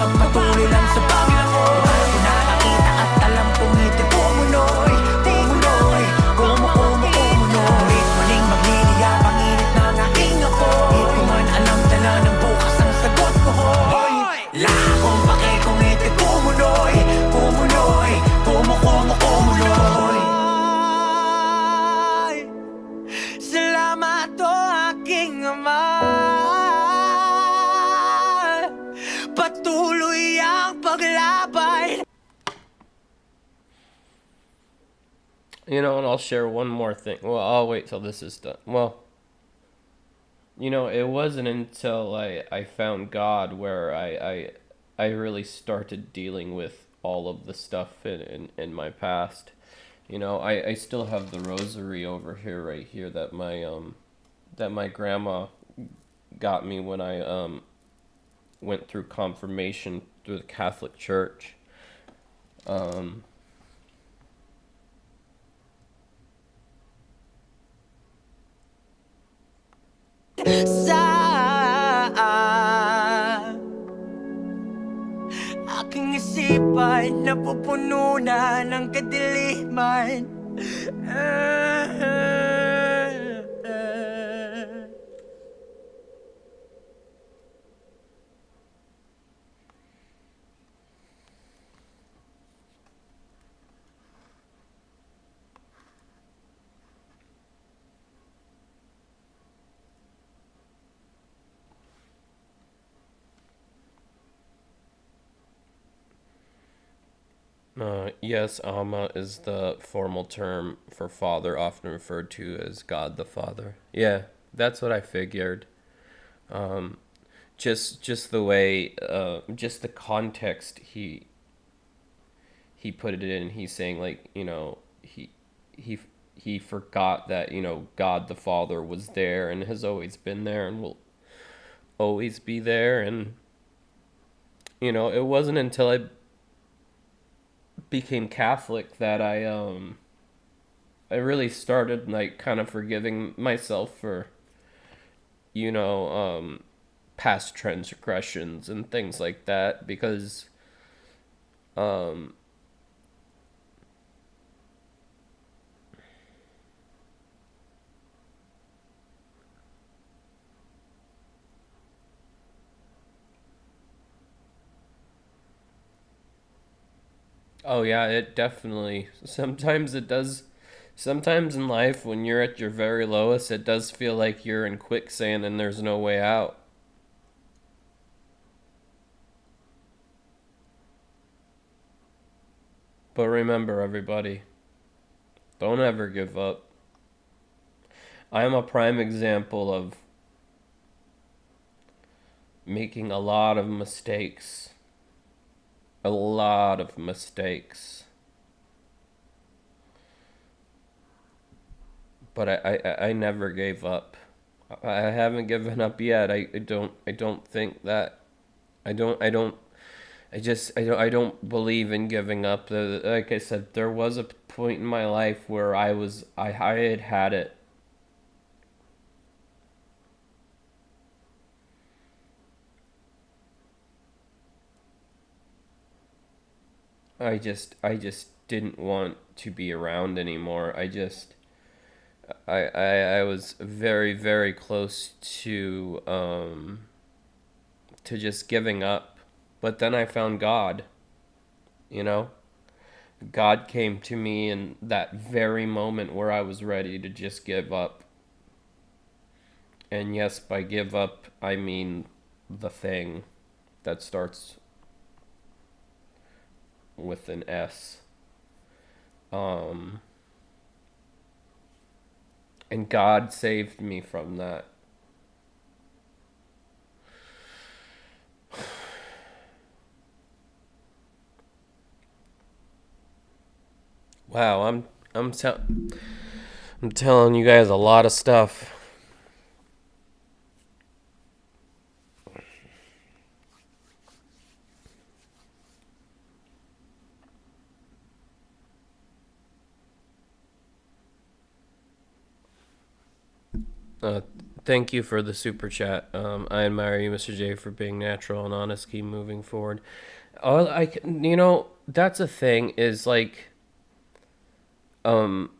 Patuloy lang sa Panginoon. Nakakita at alam kong ito Kumanoi, Kumanoi, Kumanoi. Muling magliliya, panginit ng aking apoy. Di ko man alam dala ng bukas ang sagot ko, hoy. Wala akong pake kung ito Kumanoi, Kumanoi, Kumanoi. Salamat o aking Ama. Patuloy ang paglabay. You know, and I'll share one more thing. Well, I'll wait till this is done. Well, you know, it wasn't until I found God where I really started dealing with all of the stuff in my past. You know, I still have the rosary over here, right here, that my grandma got me when I went through confirmation through the Catholic Church. Sa aking isipan napupuno na ng kadiliman. Yes, Ama is the formal term for father, often referred to as God the Father. Yeah, that's what I figured. Um, just the way, just the context he put it in. He's saying, like, you know, he he forgot that, you know, God the Father was there and has always been there and will always be there. And you know, it wasn't until I became Catholic that I really started, like, kind of forgiving myself for, you know, past transgressions and things like that, because um oh yeah, it definitely, sometimes it does, sometimes in life when you're at your very lowest, it does feel like you're in quicksand and there's no way out. But remember, everybody, don't ever give up. I am a prime example of making a lot of mistakes. A lot of mistakes. But I never gave up. I haven't given up yet. I don't think that I don't I don't believe in giving up. Like I said, there was a point in my life where I had it. I just didn't want to be around anymore. I was very, very close to just giving up. But then I found God, you know? God came to me in that very moment where I was ready to just give up. And yes, by give up, I mean the thing that starts with an S. Um, and God saved me from that. Wow, I'm telling you guys a lot of stuff. Uh, Thank you for the super chat. I admire you, Mr. J, for being natural and honest. Keep moving forward. All that's a thing. Is like, um,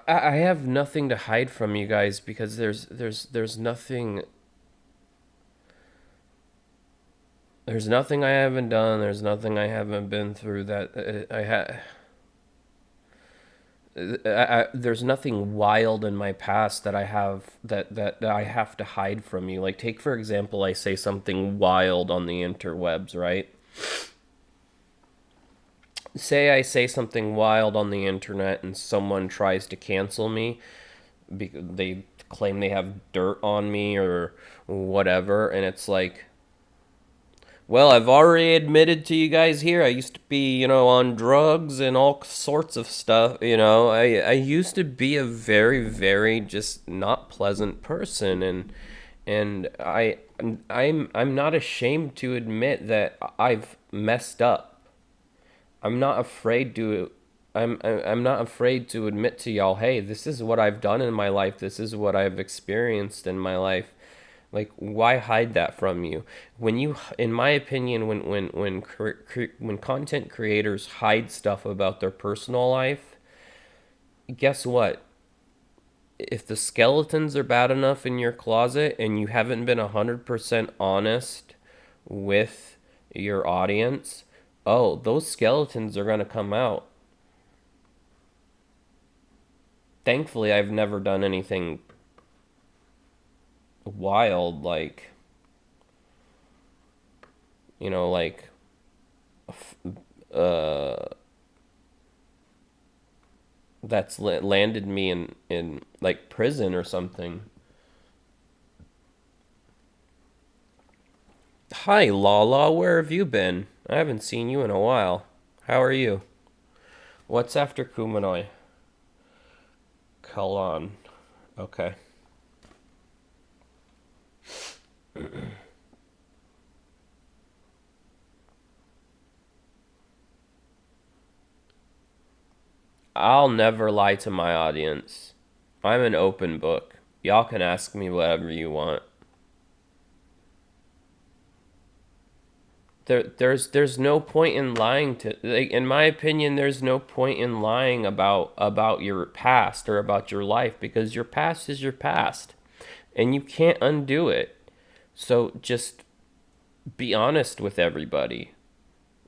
I have nothing to hide from you guys because there's nothing. There's nothing I haven't done. There's nothing I haven't been through that I had. There's nothing wild in my past that I have that I have to hide from you. Like, take for example, I say something wild on the interwebs, right? Say I say something wild on the internet and someone tries to cancel me because they claim they have dirt on me or whatever, and it's like, well, I've already admitted to you guys here. I used to be, on drugs and all sorts of stuff. I used to be a very, very just not pleasant person, and I'm not ashamed to admit that I've messed up. I'm not afraid to. I'm not afraid to admit to y'all, hey, this is what I've done in my life. This is what I've experienced in my life. Like, why hide that from you? When you, in my opinion, when content creators hide stuff about their personal life, guess what? If the skeletons are bad enough in your closet and you haven't been 100% honest with your audience, oh, those skeletons are going to come out. Thankfully, I've never done anything wild, like, like, uh, that's landed me in like prison or something. Hi, Lala, where have you been? I haven't seen you in a while. How are you? What's after Kumanoi? Kalan. Okay. I'll never lie to my audience. I'm an open book. Y'all can ask me whatever you want. There's no point in lying to, like, in my opinion, there's no point in lying about your past or about your life, because your past is your past and you can't undo it. So just be honest with everybody.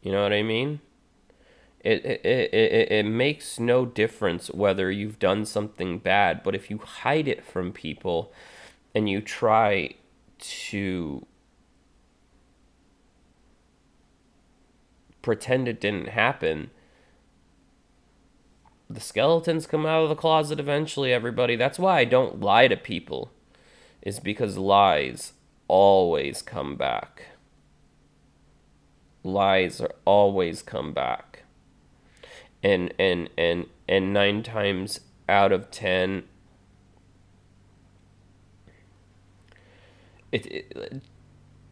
You know what I mean? It makes no difference whether you've done something bad, but if you hide it from people and you try to pretend it didn't happen, the skeletons come out of the closet eventually, everybody. That's why I don't lie to people, is because lies always come back. Lies are always come back. And 9 times out of 10, it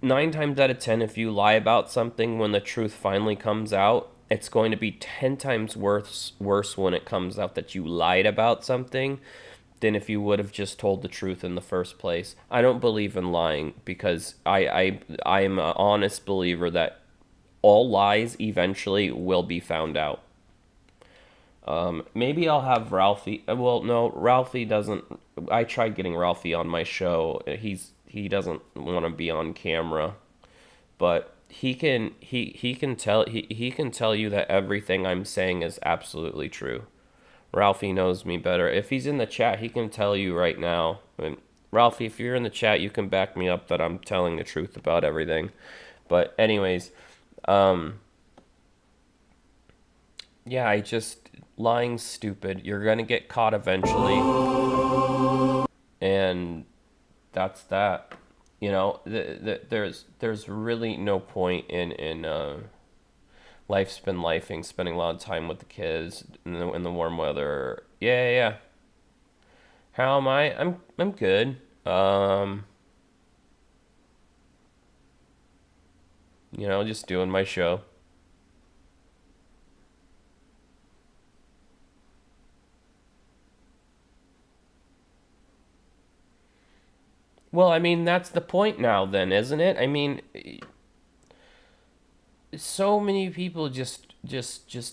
9 times out of 10, if you lie about something, when the truth finally comes out, it's going to be 10 times worse when it comes out that you lied about something than if you would have just told the truth in the first place. I don't believe in lying because I am an honest believer that all lies eventually will be found out. Maybe I'll have Ralphie. Well, no, Ralphie doesn't. I tried getting Ralphie on my show. He doesn't want to be on camera, but he can tell you that everything I'm saying is absolutely true. Ralphie knows me better. If he's in the chat, he can tell you right now. And Ralphie, if you're in the chat, you can back me up that I'm telling the truth about everything. But anyways, yeah, lying's stupid. You're gonna get caught eventually, and that's that. There's really no point in life's been lifing, spending a lot of time with the kids in the warm weather. Yeah. How am I? I'm good. Just doing my show. Well, I mean, that's the point now, then, isn't it? I mean, so many people just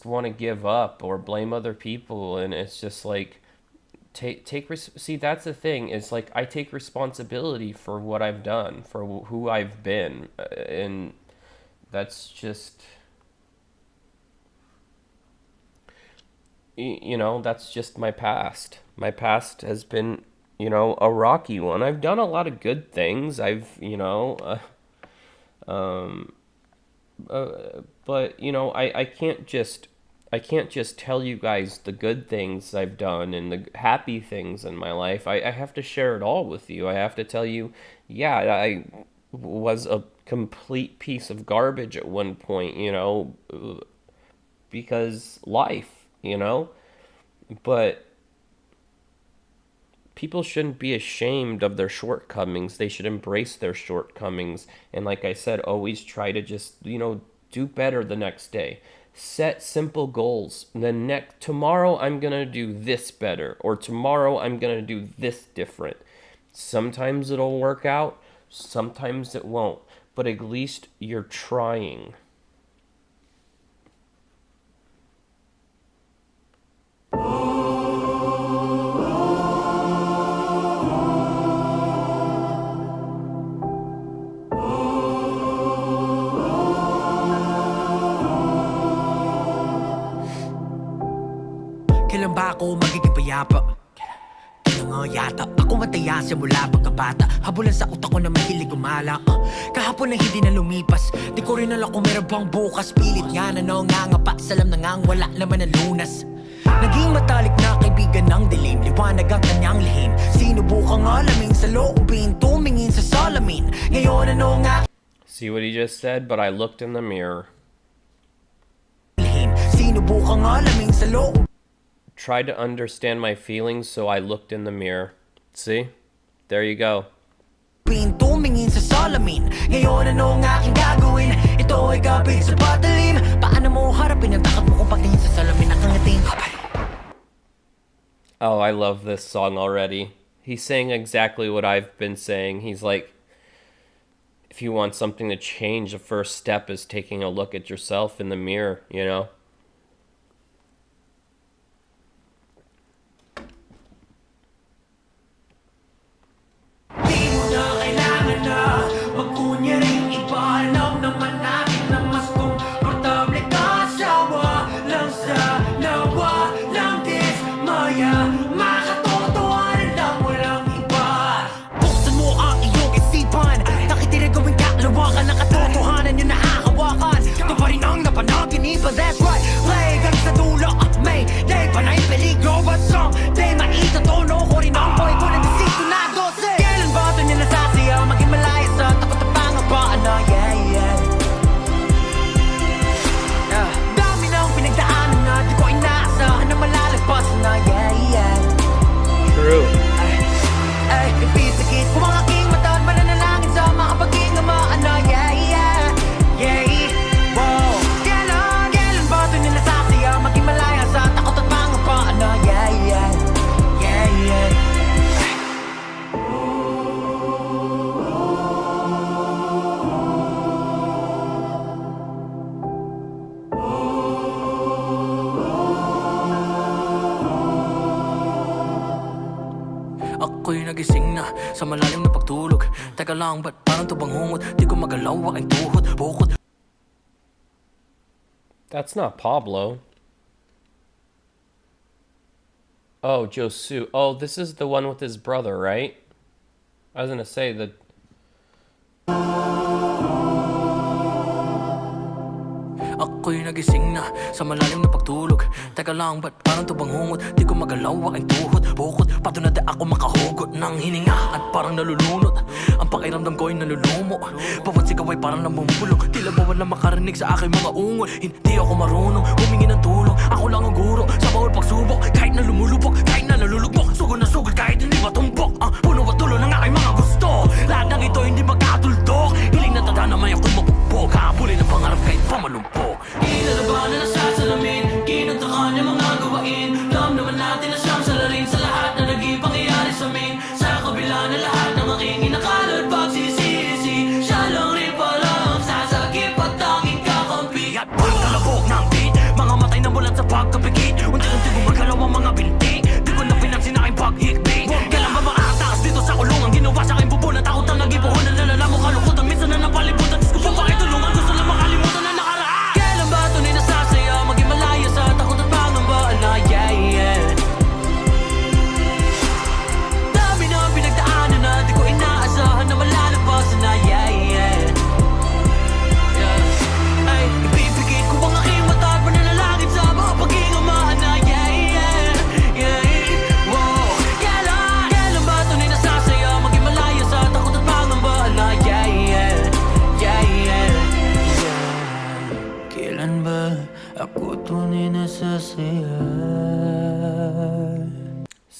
want to give up or blame other people, and it's just like see, that's the thing. It's like I take responsibility for what I've done, for who I've been, and that's just that's just my past. My past has been, a rocky one. I've done a lot of good things. But I can't just tell you guys the good things I've done and the happy things in my life. I have to share it all with you. I have to tell you, yeah, I was a complete piece of garbage at one point, because life. But people shouldn't be ashamed of their shortcomings. They should embrace their shortcomings. And like I said, always try to just, do better the next day. Set simple goals. Tomorrow I'm going to do this better, or tomorrow I'm going to do this different. Sometimes it'll work out, sometimes it won't, but at least you're trying. Kailan ba ako magiging payapa? Kailan nga yata ako mataya simula pagkabata. Habulan sa utak ko na mahilig gumala. Kahapon na hindi na lumipas, di ko rin alam kung meron bang bukas. Pilit nga na nangangapa, salam na ngang wala naman ang lunas. Naging matalik na kaibigan ng dilim, liwanag ang kanyang lihim. Sinubukang alamin sa loobin, tumingin sa salamin. Ngayon ano nga? See what he just said? But I looked in the mirror. Sinubukang alamin sa loobin. Tried to understand my feelings, so I looked in the mirror. See? There you go. Tumingin sa salamin. Ngayon ano ang aking gagawin? Ito ay kapit sa patalim. Paano mo harapin ang takot mo kung pagtingin sa salamin? Nakangating kapal. Oh, I love this song already. He's saying exactly what I've been saying. He's like, if you want something to change, the first step is taking a look at yourself in the mirror, That's right, play hanggang sa dulo at may day panay peligro. But someday maitatono ko rin ang boy ko na Determinado. Kailan ba ito niya nasasiyaw? Maging malaya sa takot at pangabaan na dami nang pinagdaanan na di ko inaasahan na malalagpas na True. Ay, ipisikit ko mga aking mata at mananalangin sa makapaging amaan na wow. Kailan ba ito niya nasasiyaw? Maging malaya sa takot at pangabaan na Ako'y nagising na sa malalim na pagtulog. Teka lang, ba't parang tubang hungot? Di ko magalaw aking tuhod, bukod. That's not Pablo. Oh, Josu. Oh, this is the one with his brother, right? I was gonna say that. Ako'y nagising na sa malalim na pagtulog. Teka lang, ba't parang tubang hungot? Di ko magalaw aking tuhod, bukod. Pato na di ako makahugot ng hininga at parang nalulunod. Ang pakiramdam ko'y nalulumo. Bawat sigaw ay parang namumulong. Tila ba wala makarinig sa aking mga ungol. Hindi ako marunong humingi ng tulong. Ako lang ang guro sa bawal pagsubok. Kahit na lumulubok, kahit na nalulubok. Sugod na sugod kahit hindi matumbok. Puno at tulo ng aking mga gusto. Lahat ng ito hindi magkatuldok. Hiling na tada na may ako'y mabugbog. Habulin ang pangarap kahit pa malumpok. Inalabanan na sa salamin, kinuntakan niya mga gawain. Alam naman natin na siyang salarin sa lahat na naging pangyayari sa amin. Sa kabila na lahat ng aking inakal.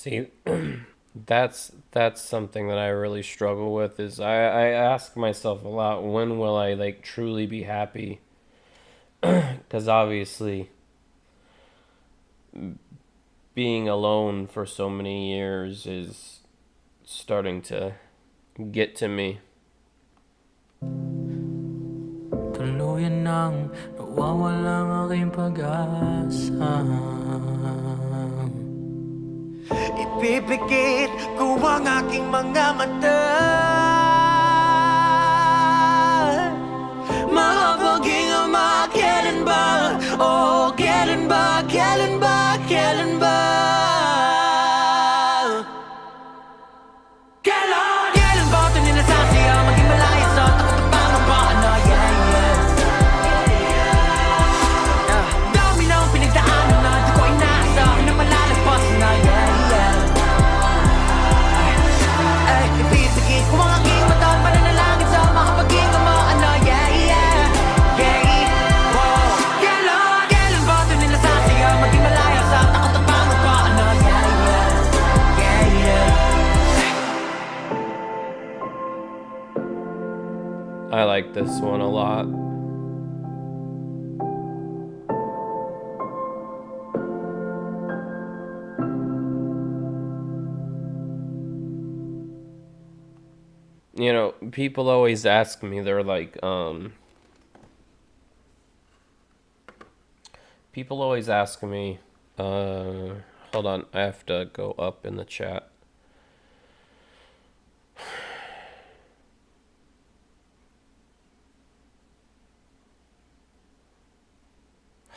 See, that's something that I really struggle with is I ask myself a lot, when will I like truly be happy? Because obviously being alone for so many years is starting to get to me. Tuluyan nang nawawala ang aking pag-asa. Ipipikit ko ang aking mga mata. Makapaghinga kailan ba? Oh, kailan ba? Kailan ba? Kailan ba? Kailan? Kailan ba ito ninasasaya? Maging malaya sa takot at pangabaan na dami na ang pinagdaanan na di ko inaasahan na malalagpas na ay, ipipigit ko ang aking mata at pananalangin sa makapaging kamaan na wow. Kailan ba ito ninasasaya? Maging malaya sa takot at pangabaan na I like this one a lot. You know, people always ask me, they're like, people always ask me, hold on, I have to go up in the chat.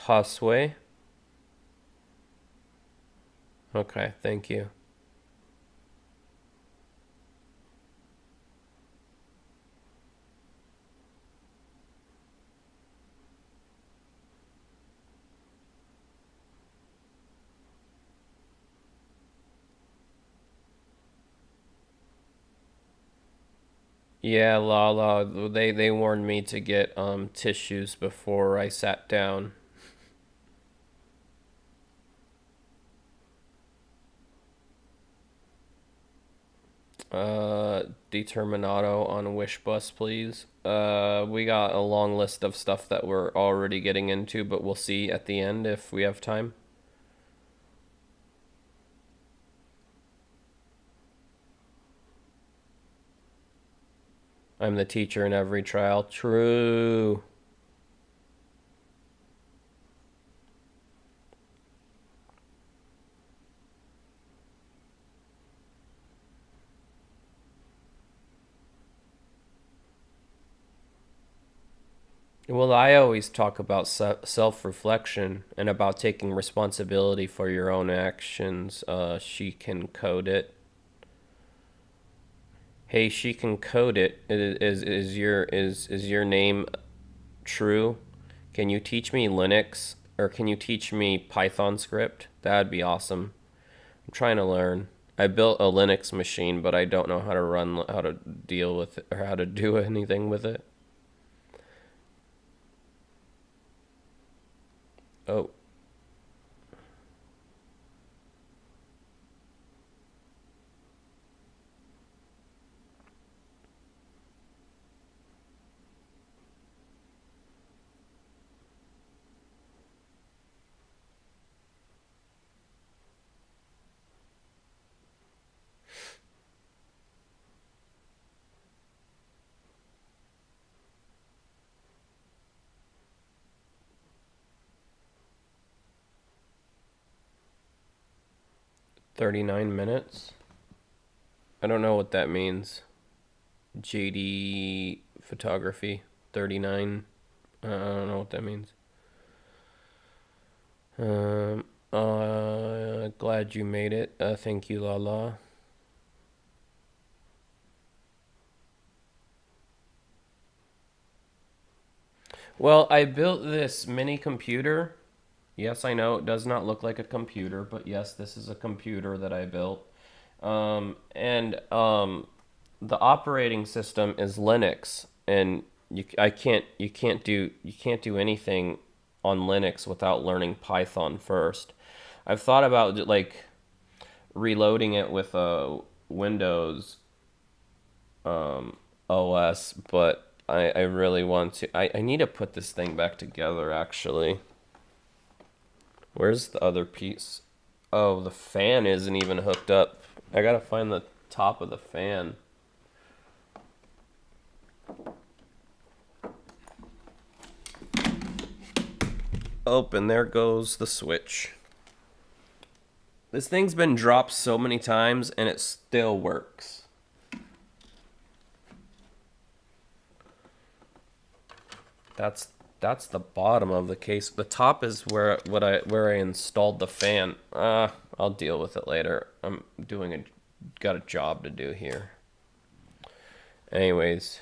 Haswe. Okay, thank you. Yeah, Lala, they warned me to get tissues before I sat down. Determinado on Wish Bus, please. We got a long list of stuff that we're already getting into, but we'll see at the end if we have time. I'm the teacher in every trial. True. Well, I always talk about self-reflection and about taking responsibility for your own actions. She can code it. Hey, she can code it. Is your name true? Can you teach me Linux, or can you teach me Python script? That'd be awesome. I'm trying to learn. I built a Linux machine, but I don't know how to deal with it, or how to do anything with it. Oh. $39. I don't know what that means. JD photography 39. I don't know what that means. Glad you made it. Thank you, Lala. Well, I built this mini computer. Yes, I know it does not look like a computer, but yes, this is a computer that I built. And the operating system is Linux, and you can't do anything on Linux without learning Python first. I've thought about like reloading it with a Windows OS, but I really want to. I need to put this thing back together, actually. Where's the other piece? Oh, the fan isn't even hooked up. I gotta find the top of the fan. Oh, and there goes the switch. This thing's been dropped so many times, and it still works. That's the bottom of the case. The top is where I installed the fan. I'll deal with it later. Got a job to do here. Anyways.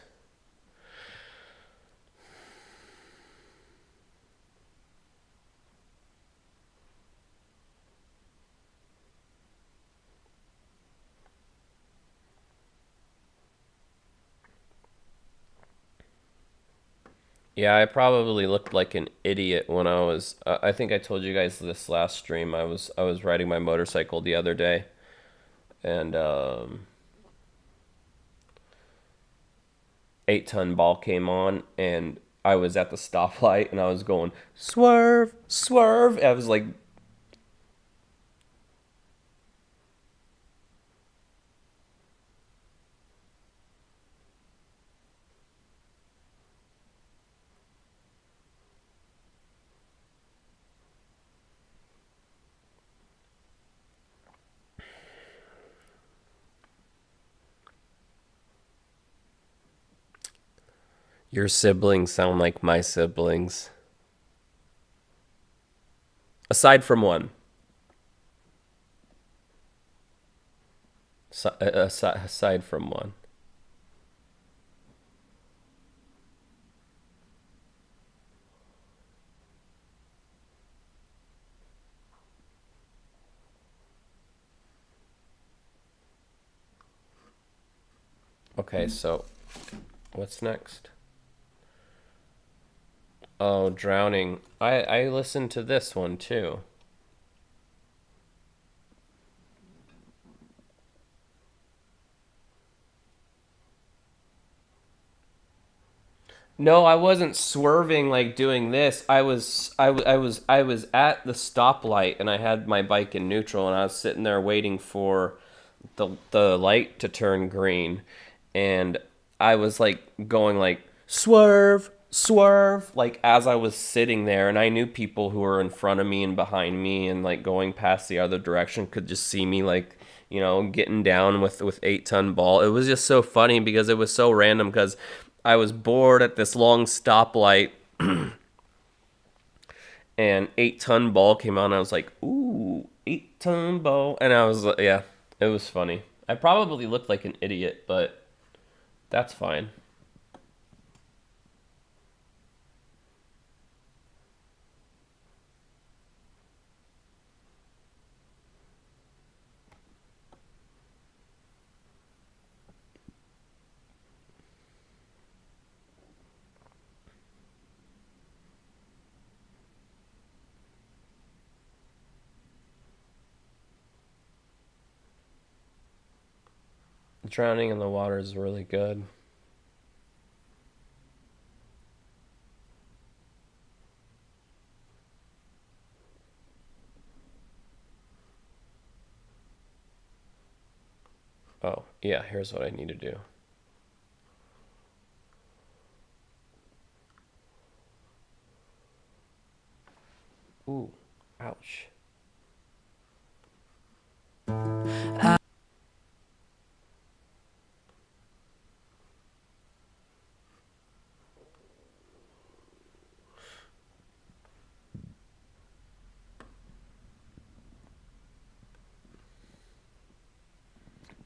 Yeah, I probably looked like an idiot when I was. I think I told you guys this last stream. I was riding my motorcycle the other day, and 8-ton ball came on, and I was at the stoplight, and I was going swerve, swerve. I was like, your siblings sound like my siblings, aside from one. Aside from one. Okay, so what's next? Oh, drowning. I listened to this one too. No, I wasn't swerving like doing this. I was at the stoplight, and I had my bike in neutral, and I was sitting there waiting for the light to turn green, and I was like going like swerve, swerve, like as I was sitting there, and I knew people who were in front of me and behind me and like going past the other direction could just see me like, getting down with 8-ton ball. It was just so funny because it was so random because I was bored at this long stoplight, and 8-ton ball came out, and I was like, ooh, 8-ton ball. And I was like, yeah, it was funny. I probably looked like an idiot, but that's fine. Drowning in the water is really good. Oh, yeah, here's what I need to do. Ooh, ouch.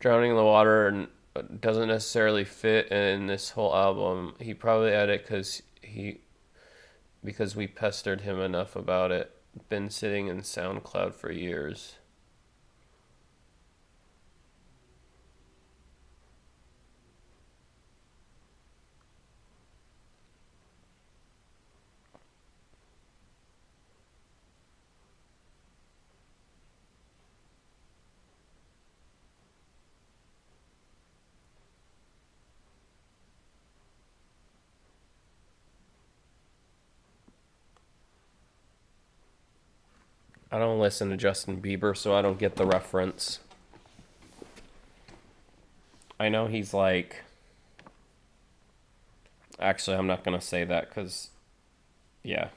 Drowning in the water doesn't necessarily fit in this whole album. He probably added it because we pestered him enough about it. Been sitting in SoundCloud for years. I don't listen to Justin Bieber, so I don't get the reference. I know he's like... Actually, I'm not going to say that because... Yeah.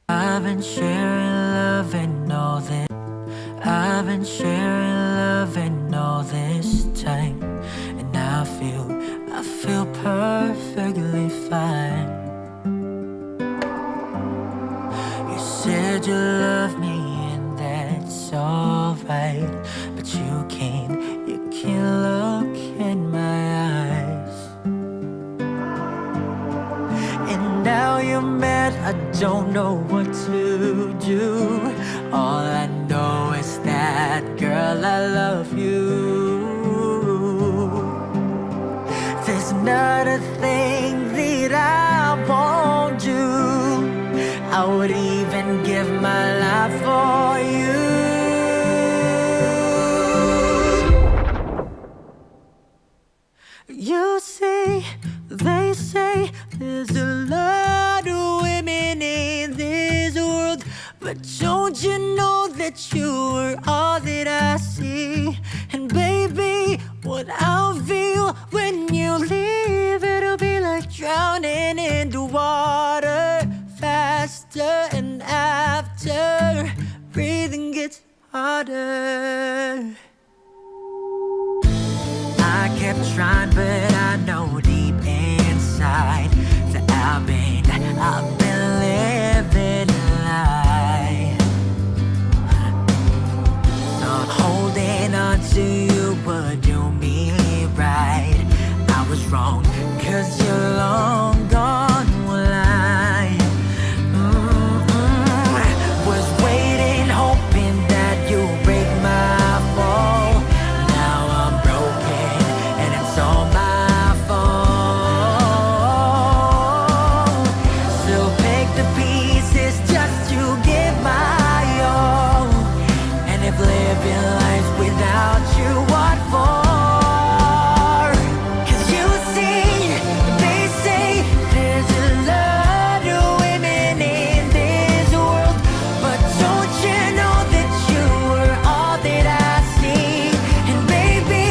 I've been sharing love and all this. I've been sharing love and all this time, and I feel perfectly fine. You said you love me and that's alright, but you can't look in my eyes. And now you're mad, I don't know what to do. All I know is that, girl, I love you. There's not a thing that I won't do. I would even give my life for you. You see, they say there's a lot of women in this world, but don't you know that you are all that I see? And baby, what I'll feel when you leave, it'll be like drowning in the water, faster, and after, breathing gets harder. I kept trying, but I know deep inside that I've been living a lie. Thought holding on to you would do me right. I was wrong, 'cause you're long gone, will I? Was waiting, hoping that you break my fall. Now I'm broken and it's all my fault. Still pick the pieces just to give my all. And if living life without you, what for? 'Cause you see, they say there's a lot of women in this world, but don't you know that you are all that I see? And baby,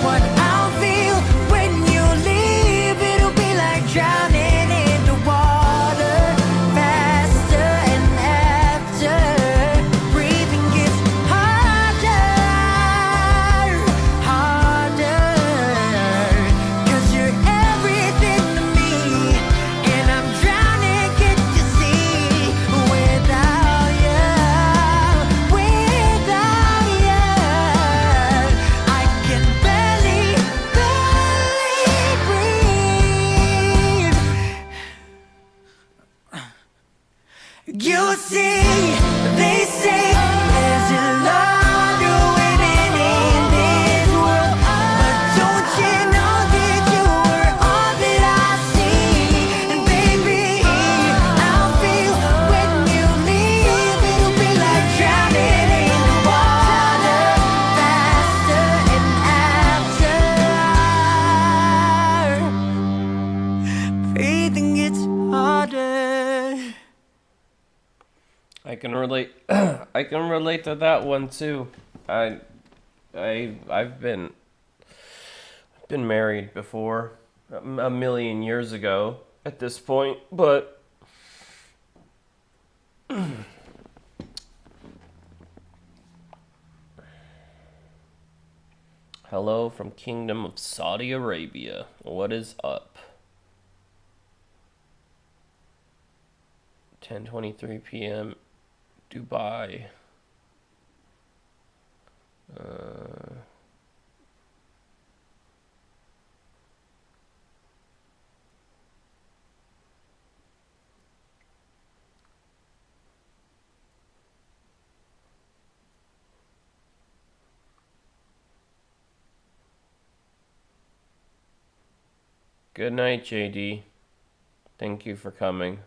what I'll feel when you leave, it'll be like drowning in the water, faster, and after, breathing gets harder, harder. 'Cause you're everything to me, and I'm drowning, get to see, without you, I can barely breathe. You see, they say there's a lot of women in this world, but don't you know that you are all that I see? And baby, I'll feel when you leave, it'll be like drowning in the water, faster, and after, breathing gets harder. I can relate. I can relate to that one too. I've been married before, a million years ago at this point, but hello from Kingdom of Saudi Arabia. What is up? 10:23 p.m. Dubai. Good night, JD. Thank you for coming.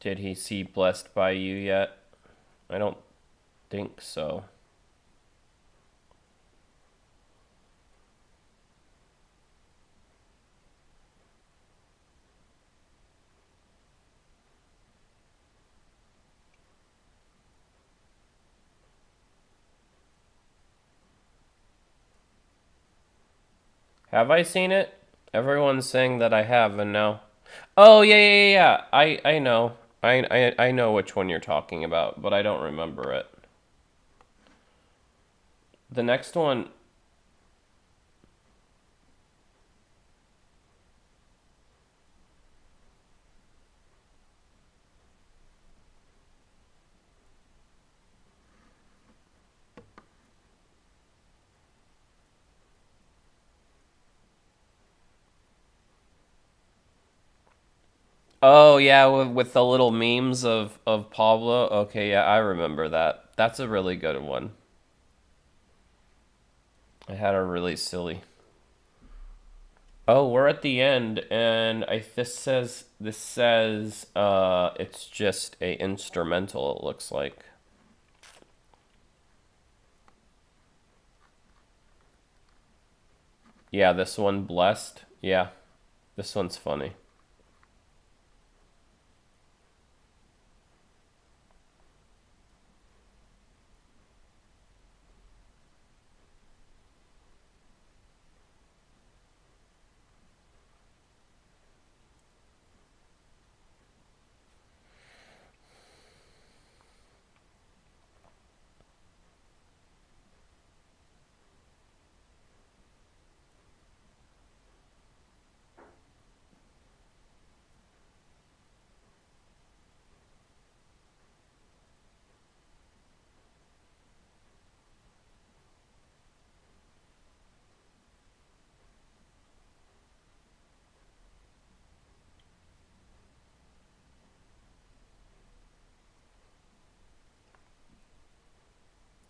Did he see Blessed by You yet? I don't think so. Have I seen it? Everyone's saying that I have, and now. Oh yeah. I know. I know which one you're talking about, but I don't remember it. The next one. Oh yeah, with the little memes of Pablo. Okay, yeah, I remember that. That's a really good one. I had a really silly. Oh, we're at the end, and this says it's just a instrumental. It looks like. Yeah, this one blessed. Yeah, this one's funny.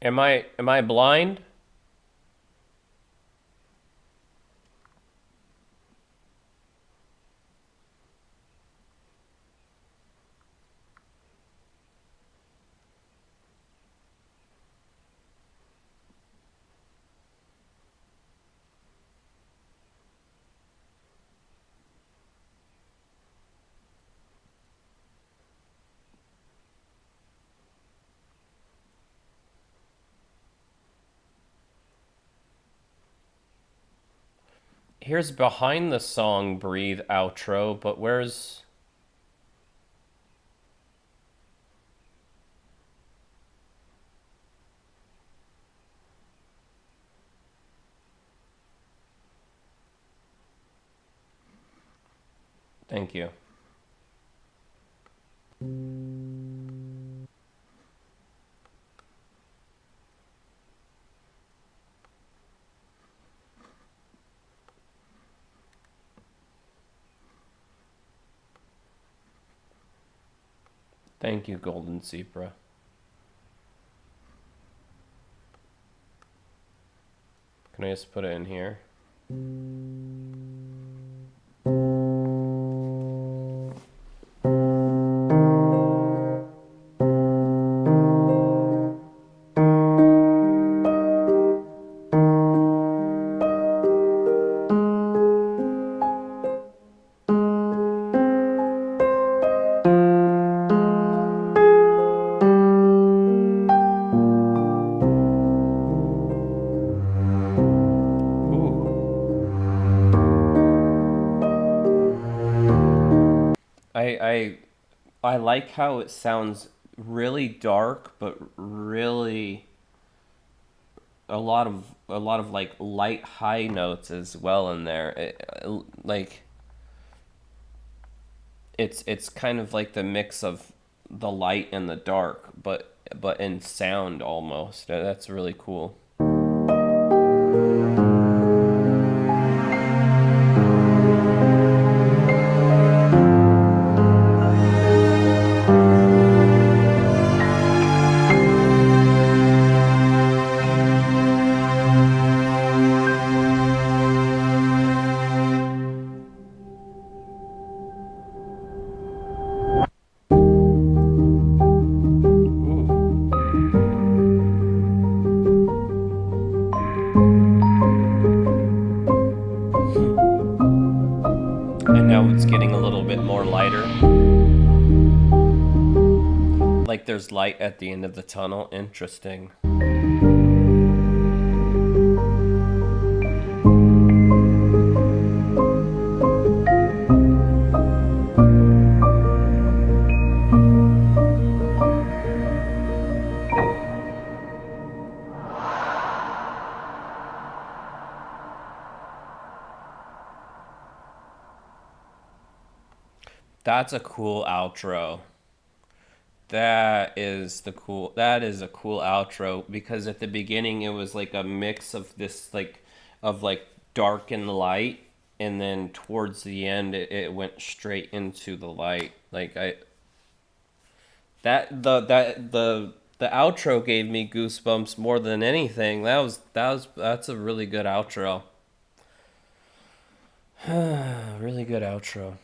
Am I blind? Here's behind the song "Breathe" outro, but where's? Thank you. Thank you, Golden Zebra. Can I just put it in here? I I like how it sounds really dark, but really a lot of like light high notes as well in there. Like it's kind of like the mix of the light and the dark, but in sound almost. That's really cool. And now it's getting a little bit more lighter. Like there's light at the end of the tunnel. Interesting. That's a cool outro. That is a cool outro because at the beginning it was like a mix of this like dark and light, and then towards the end it went straight into the light. Like I that the outro gave me goosebumps more than anything. That's a really good outro. Really good outro.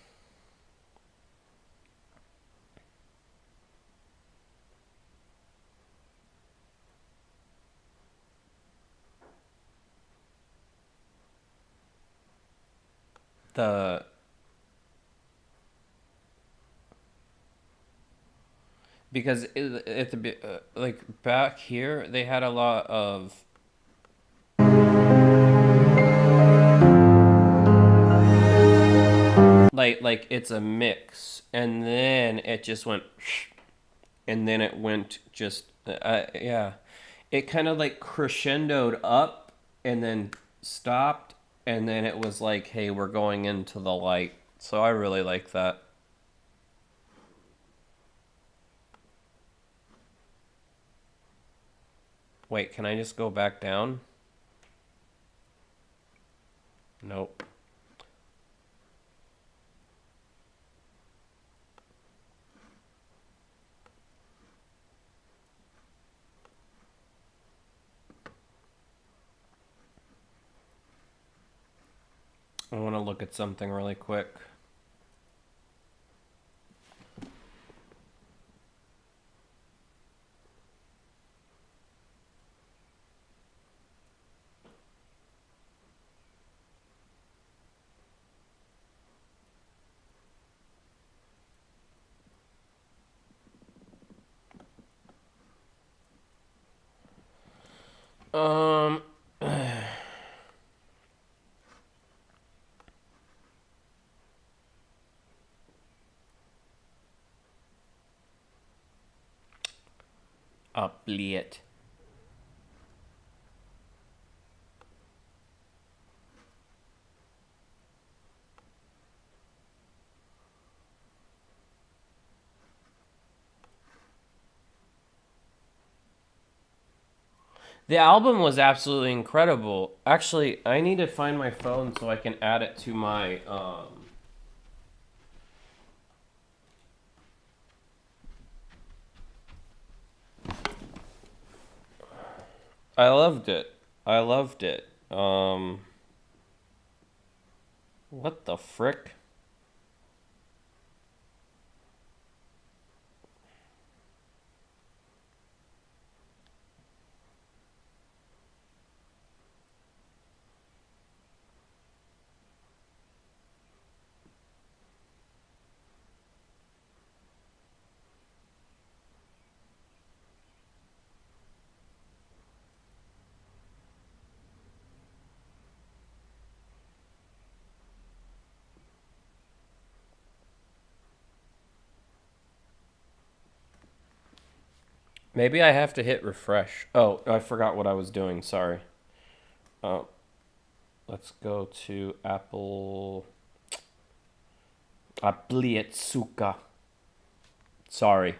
The because at the like back here they had a lot of like it's a mix, and then it just went and then it went just yeah, it kind of like crescendoed up and then stopped, and then it was like, hey, we're going into the light. So I really like that. Wait, can I just go back down? Nope. I want to look at something really quick. Um, Uplet. The album was absolutely incredible. Actually, I need to find my phone so I can add it to my I loved it. I loved it. What the frick? Maybe I have to hit refresh. Oh, I forgot what I was doing. Sorry. Oh, let's go to Apple. Aplietsuka. Sorry.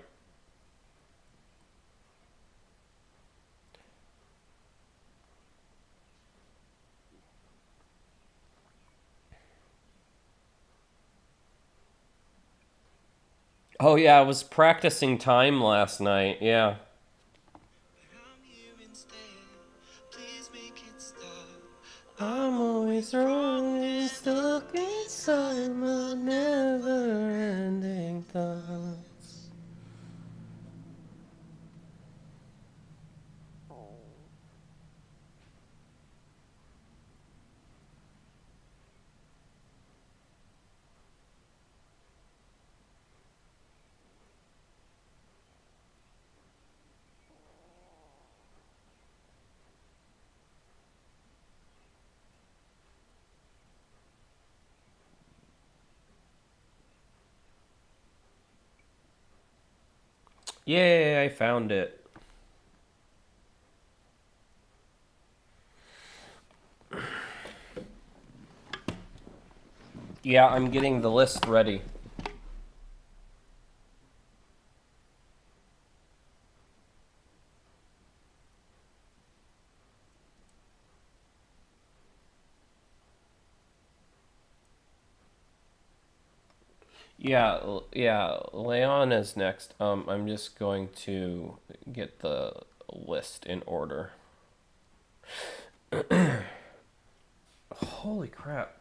Oh yeah, I was practicing time last night. Yeah. I'm always wrong and stuck inside my never-ending thoughts. Yay, I found it. Yeah, I'm getting the list ready. Yeah, Leon is next. I'm just going to get the list in order. Holy crap.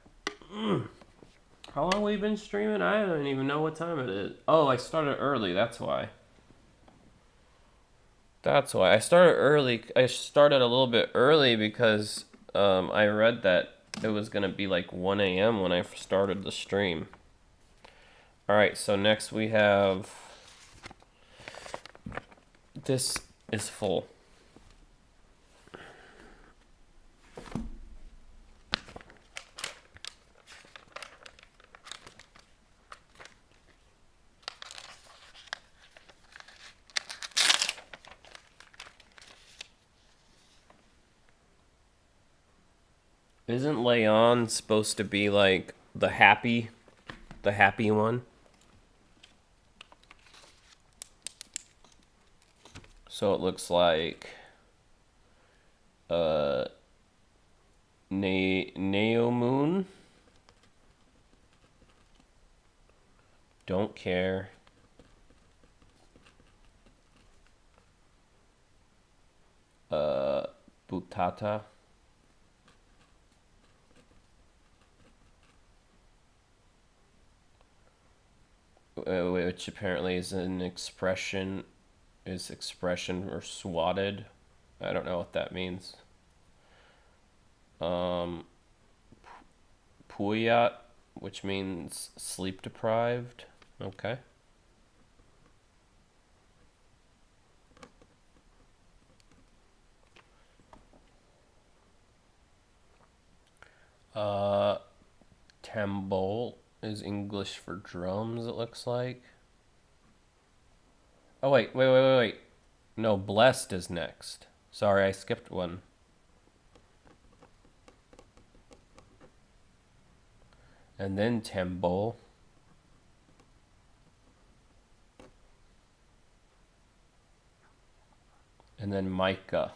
How long have we been streaming? I don't even know what time it is. Oh, I started early, that's why. That's why. I started early. I started a little bit early because I read that it was going to be like 1 a.m. when I started the stream. Alright, so next we have... This is full. Isn't Leon supposed to be like the happy one? So it looks like Neomoon. Don't care. Butata. Which apparently is an expression, or swatted. I don't know what that means. Puyat, which means sleep deprived. Okay. Tambol is English for drums, it looks like. Oh, wait. No, blessed is next. Sorry, I skipped one. And then Tambol. And then Micah.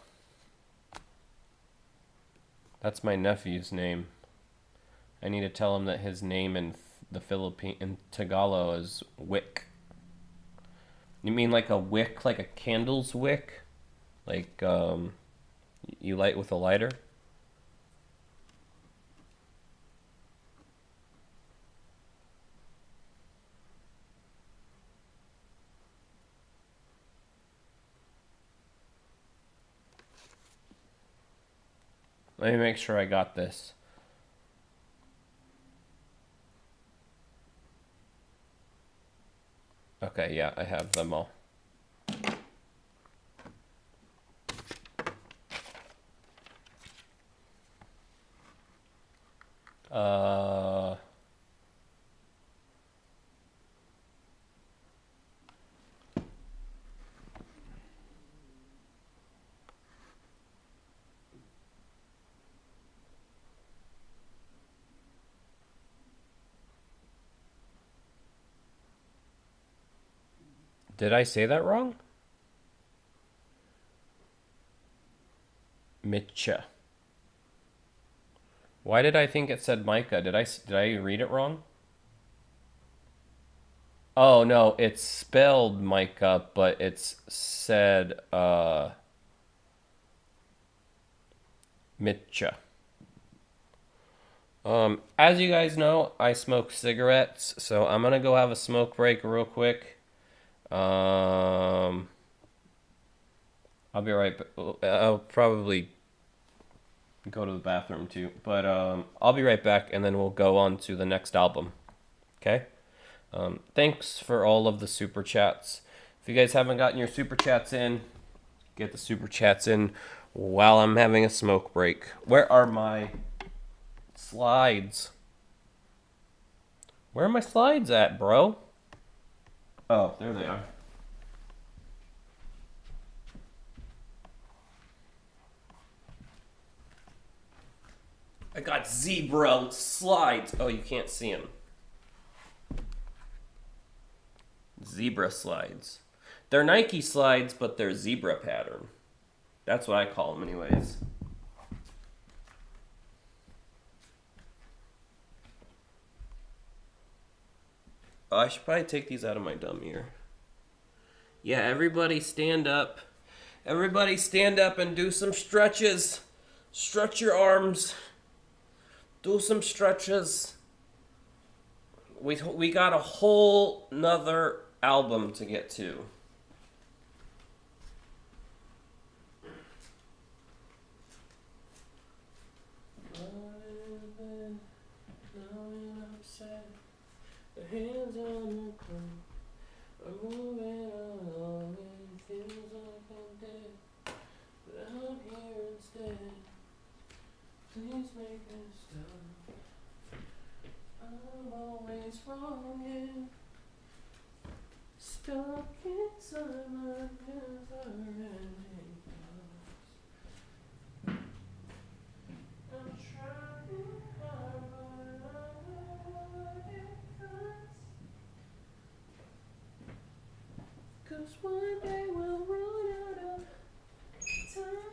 That's my nephew's name. I need to tell him that his name in the in Tagalog is wick. You mean like a wick, like a candle's wick? Like, you light with a lighter? Let me make sure I got this. Okay, yeah, I have them all. Did I say that wrong? Mitcha. Why did I think it said Micah? Did I read it wrong? Oh no, it's spelled Micah, but it's said Mitcha. As you guys know, I smoke cigarettes, so I'm gonna go have a smoke break real quick. I'll be right back. I'll probably go to the bathroom too, but I'll be right back, and then we'll go on to the next album. Okay? Thanks for all of the super chats. If you guys haven't gotten your super chats in, get the super chats in while I'm having a smoke break. Where are my slides? Where are my slides at, bro? Oh, there they are. I got zebra slides. Oh, you can't see them. Zebra slides. They're Nike slides, but they're zebra pattern. That's what I call them anyways. Oh, I should probably take these out of my dumb ear. Yeah, everybody stand up. Everybody stand up and do some stretches. Stretch your arms. Do some stretches. We got a whole nother album to get to. The hands on the clock are moving along. It feels like I'm dead, but I'm here instead. Please make me stop. I'm always wrong and stuck inside my never-ending thoughts. I'm trying hard, but I know it hurts. 'Cause one day we'll run out of time.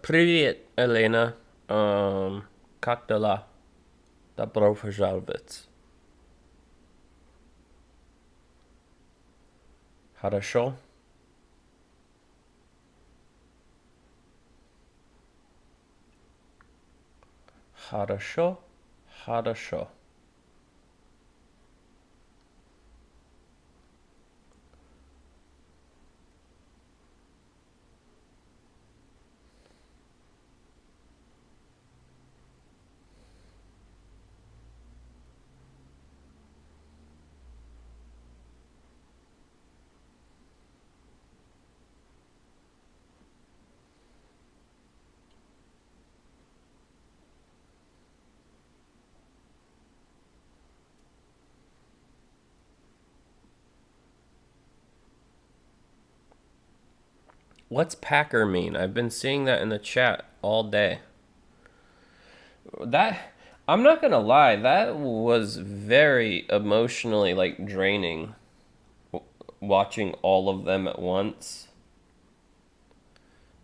Привет, Elena. Как дела? Добро пожаловать. Хорошо? Хорошо? Хорошо. What's Packer mean? I've been seeing that in the chat all day. That I'm not gonna lie, that was very emotionally like draining watching all of them at once.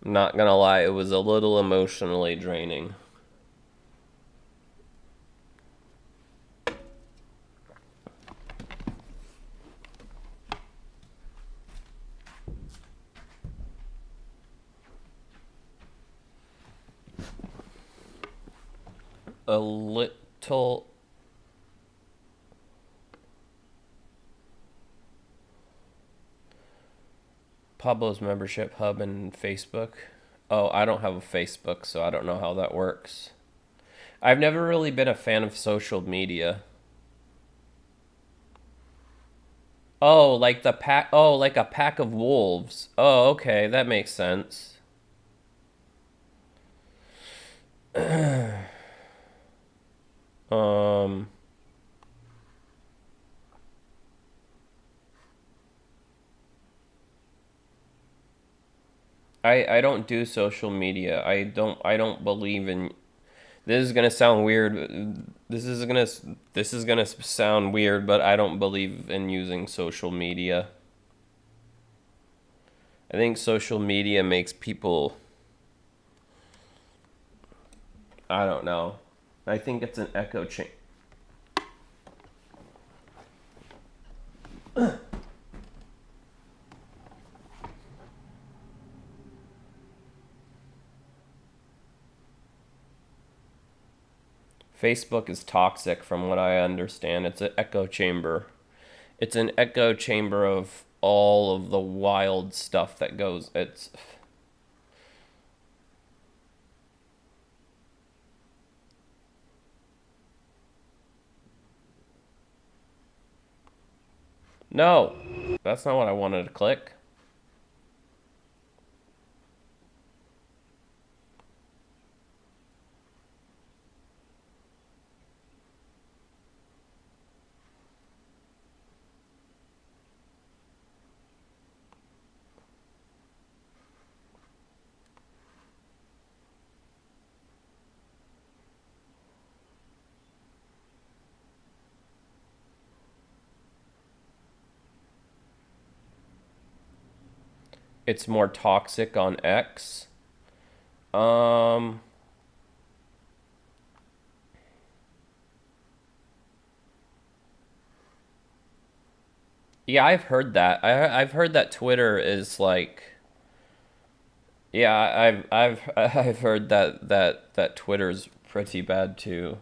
I'm not gonna lie, it was a little emotionally draining. A little. Pablo's membership hub and Facebook. Oh, I don't have a Facebook, so I don't know how that works. I've never really been a fan of social media. Oh, like the pack. Oh, like a pack of wolves. Oh, okay, that makes sense. um, I don't do social media. I don't believe in. This is gonna sound weird. This is gonna sound weird, but I don't believe in using social media. I think social media makes people. I don't know. I think it's an echo chamber. Facebook is toxic from what I understand. It's an echo chamber. It's an echo chamber of all of the wild stuff that goes. It's. No, that's not what I wanted to click. It's more toxic on X. Um, yeah, I've heard that. I've heard that Twitter is like. Yeah, I've heard that Twitter's pretty bad too.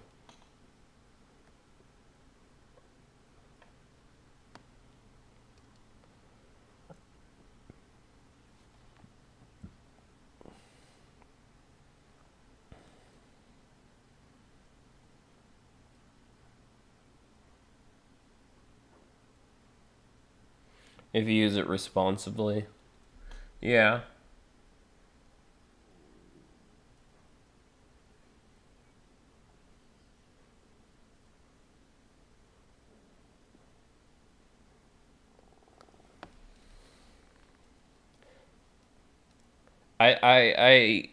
If you use it responsibly. Yeah. I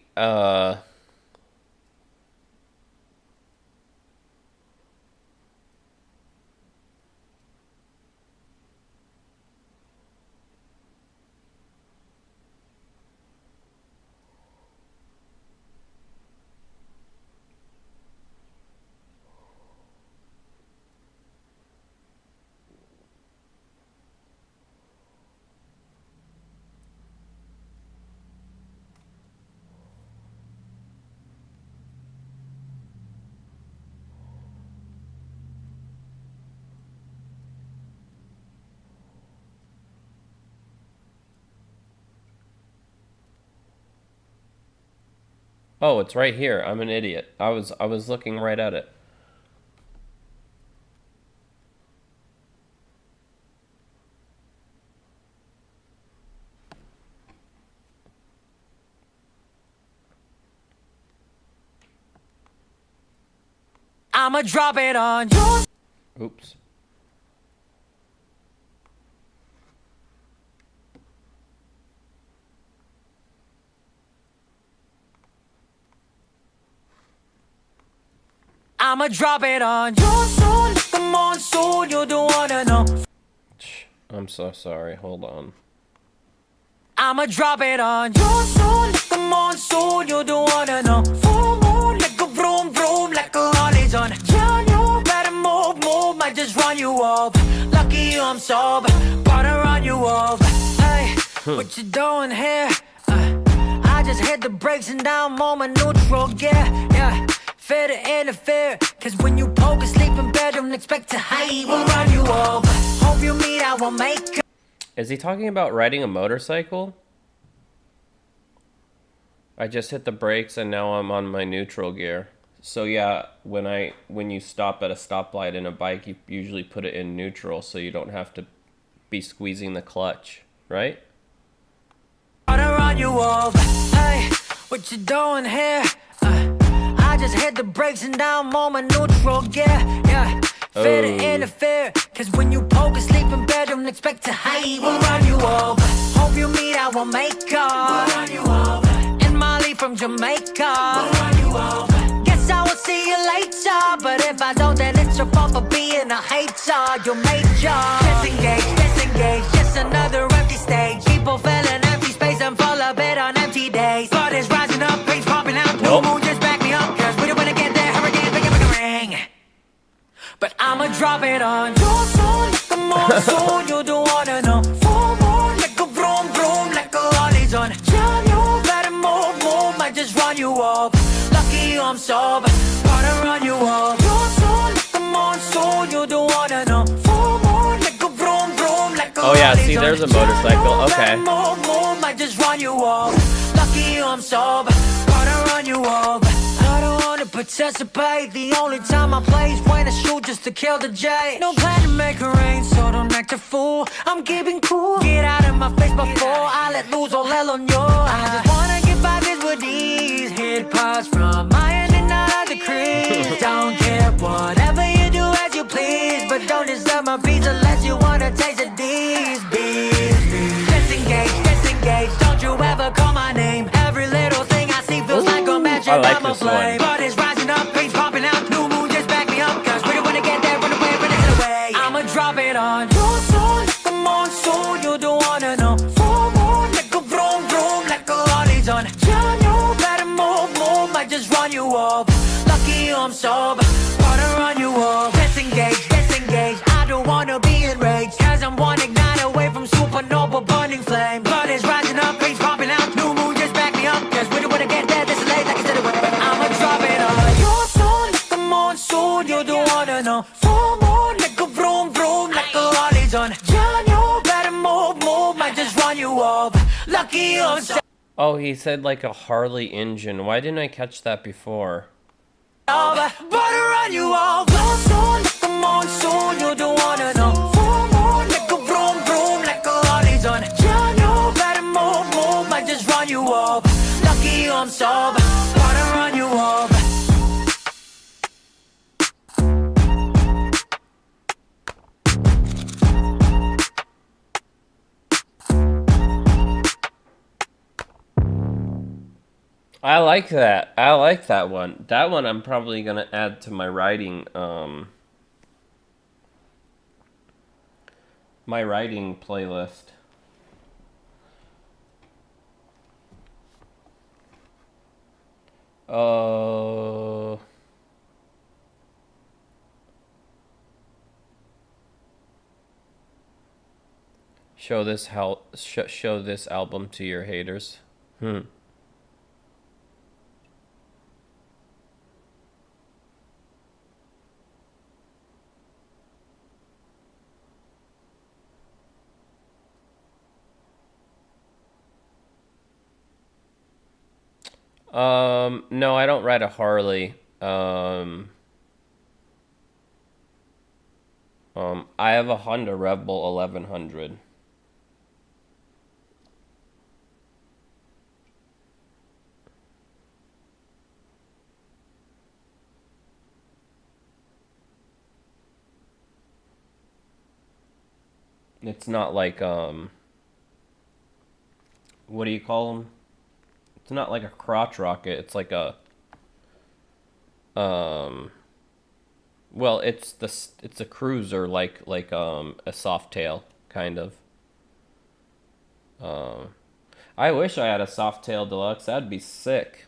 Oh, it's right here. I'm an idiot. I was looking right at it. I'ma drop it on you. Oops. I'ma drop it on you soon, like the monsoon. You don't wanna know. I'm so sorry. Hold on. I'ma drop it on you soon, like the monsoon. You don't wanna know. Full moon, like a vroom vroom, like a horizon. Yeah, you better move, move. Might just run you off. Lucky you, I'm sober. Gotta run you off. Hey, what you doing here? I just hit the brakes and now I'm on my neutral gear. Yeah, fair to interfere. Cause when you poke and sleep in bed, don't expect to hide. We'll run you over. Hope you meet our maker. Is he talking about riding a motorcycle? I just hit the brakes and now I'm on my neutral gear. So yeah, when you stop at a stoplight in a bike, you usually put it in neutral so you don't have to be squeezing the clutch, right? Gotta run you over. Hey, what you doing here? I just hit the brakes and now I'm on my neutral gear. Yeah, fair to interfere. Cause when you poke and sleep in bed, don't expect to hide. We'll run you over. Hope you meet our maker. We'll run you over. And Molly from Jamaica. We'll run you over. Guess I will see you later. But if I don't, then it's your fault for being a hater. You major. Disengage, disengage. Just another empty stage. People filling empty space and full of it on empty days. But it's rising up, pace popping out. New moon just back me up. Cause we don't wanna get there. Hurricane, pick up a ring. But I'ma drop it on you soon, like the monsoon. You don't wanna know. Full moon, like a vroom vroom, like a horizon. Yeah, you better move, move. Might just run you off. Lucky you, I'm sober. Gotta run you off. You soon, like the monsoon. You don't wanna know. Full moon, like a vroom vroom, like a Oh yeah, horizon. see, there's a motorcycle. Yeah, you Okay. better move, move. Might just run you off. Lucky you, I'm sober. Gotta run you off. I don't wanna participate. The only time I play is when I shoot just to kill the J. No plan to make it rain, so don't act a fool. I'm keeping cool. Get out of my face before I let loose all hell on you. I just wanna get by this with these. Hit pause from my end and out of the crease. Don't care, whatever you do as you please. But don't disturb my peace unless you wanna taste of these bees. Disengage, disengage. Don't you ever call my name. Every little thing I see feels like a magic. I like I'm a this one. flame. But it's rising up, pace popping out. New moon just back me up. Cause we don't wanna get there, run away, run it away. I'ma drop it on you soon, like the monsoon. You don't wanna know. Full moon, like a vroom vroom, like a horizon. Yeah, you better move, move. Might just run you off. Lucky you, I'm sober. Gotta run you off. Disengage, disengage. I don't wanna be enraged. Cause I'm one ignite away from supernova burning flame. But it's rising up, pace popping out. New moon just back me up. Cause we don't wanna get there, this is late, like I said away. I'ma drop it on you soon, like the monsoon. You don't wanna know. Full moon, like a vroom vroom, like a horizon. Yeah, you better move, move. Might just run you off. Lucky you, I'm sober. Oh, he said like a Harley engine. Why didn't I catch that before? But I run you off. You soon, like the monsoon. You don't wanna know. Full moon, like a vroom vroom, like a horizon. Yeah, you better move, move. Might just run you off. Lucky you, I'm sober. Gotta run you off. I like that. I like that one. That one I'm probably gonna add to my writing playlist. Show this album to your haters. No, I don't ride a Harley. I have a Honda Rebel 1100. It's not like, what do you call them? It's not like a crotch rocket. It's like a, Well, it's a cruiser like a soft tail kind of. Um, I wish I had a soft tail deluxe. That'd be sick.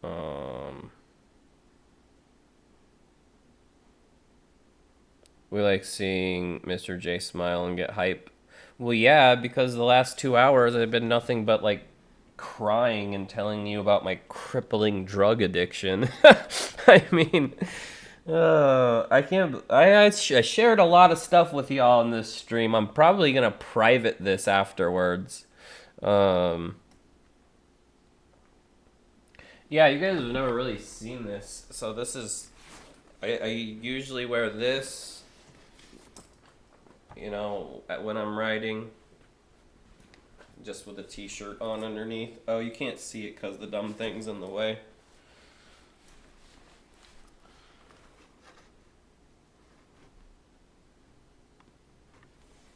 Um, we like seeing Mr. J smile and get hype. Well, yeah, because the last 2 hours I've been nothing but like crying and telling you about my crippling drug addiction. I mean, I can't. I shared a lot of stuff with y'all in this stream. I'm probably gonna private this afterwards. Um, yeah, you guys have never really seen this, so this is. I usually wear this, when I'm riding, just with a t-shirt on underneath. Oh, you can't see it because the dumb thing's in the way.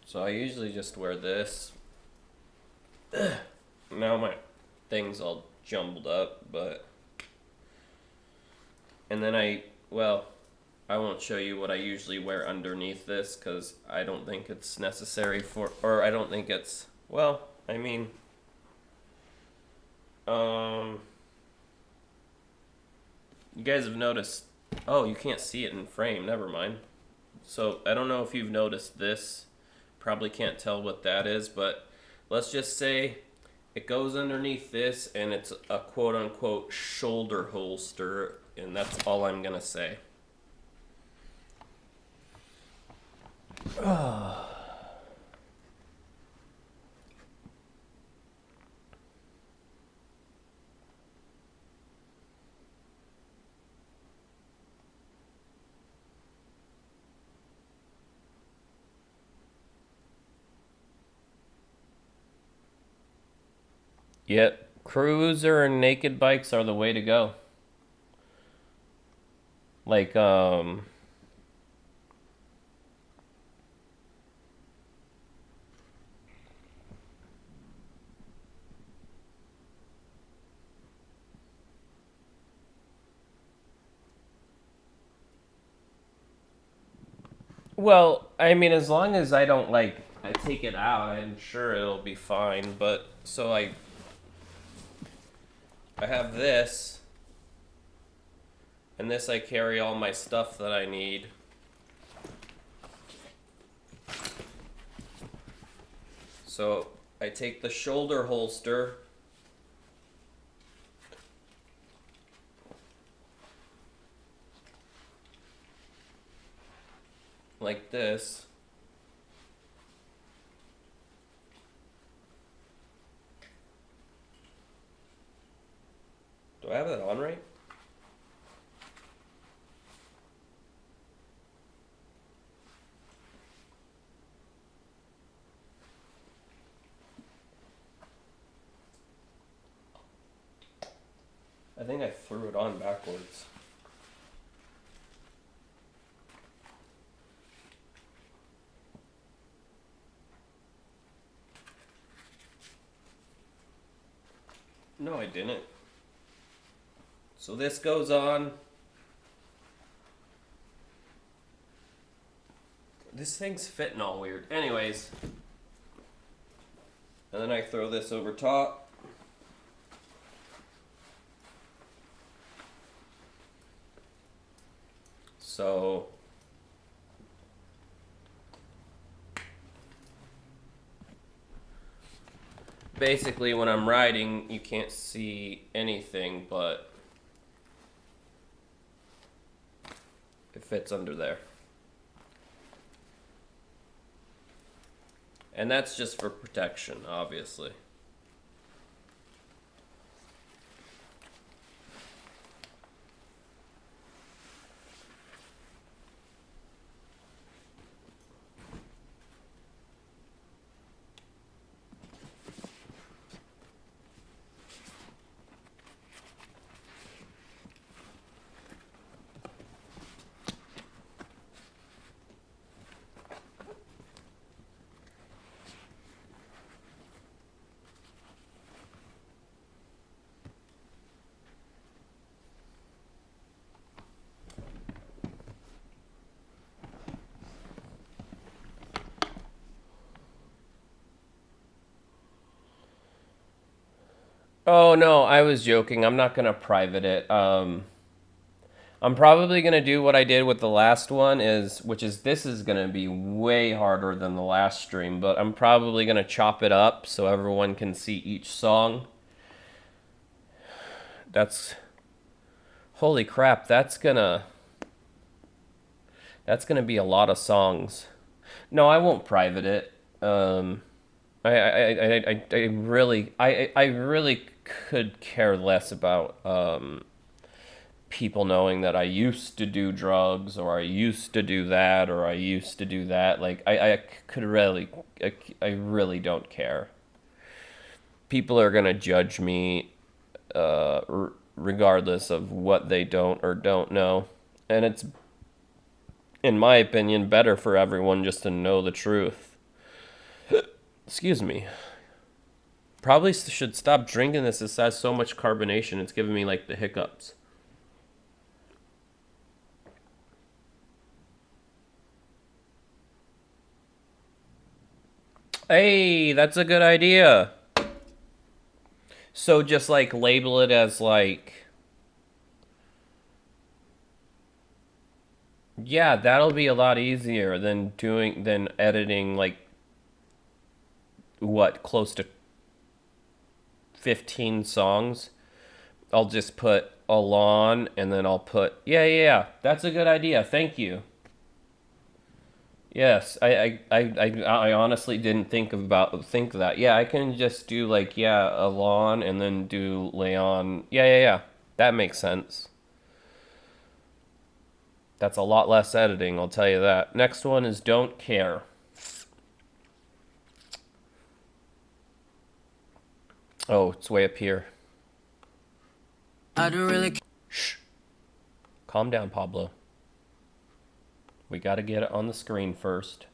So I usually just wear this. Now my thing's all jumbled up, but... And then I won't show you what I usually wear underneath this, because I don't think it's necessary or I don't think it's, I mean... You guys have noticed... Oh, you can't see it in frame, never mind. So, I don't know if you've noticed this. Probably can't tell what that is, but let's just say it goes underneath this and it's a quote-unquote shoulder holster, and that's all I'm gonna say. Yep, cruiser and naked bikes are the way to go. Like, well, I mean, as long as I don't, I take it out, I'm sure it'll be fine, but, so I have this, and this I carry all my stuff that I need. So I take the shoulder holster, like this. Do I have that on right? I think I threw it on backwards. No, I didn't. So this goes on. This thing's fitting all weird. Anyways. And then I throw this over top. So basically when I'm riding, you can't see anything, but it fits under there. And that's just for protection, obviously. Oh no, I was joking. I'm not gonna private it. I'm probably gonna do what I did with the last one which is this is gonna be way harder than the last stream, but I'm probably gonna chop it up so everyone can see each song. Holy crap, that's gonna be a lot of songs. No, I won't private it. I really could care less about people knowing that I used to do drugs or I used to do that or I used to do that. Like I really don't care. People are gonna judge me regardless of what they don't or don't know, and it's, in my opinion, better for everyone just to know the truth. Excuse me. Probably should stop drinking this. This has so much carbonation. It's giving me like the hiccups. Hey, that's a good idea. So just like label it as like, yeah, that'll be a lot easier than editing like what, close to 15 songs. I'll just put Alain and then I'll put yeah, that's a good idea. Thank you. Yes, I honestly didn't think that. Yeah, I can just do like, yeah, Alain and then do Leon. Yeah. That makes sense. That's a lot less editing, I'll tell you that. Next one is Don't Care. Oh, it's way up here. I don't really. Shh. Calm down, Pablo. We gotta get it on the screen first.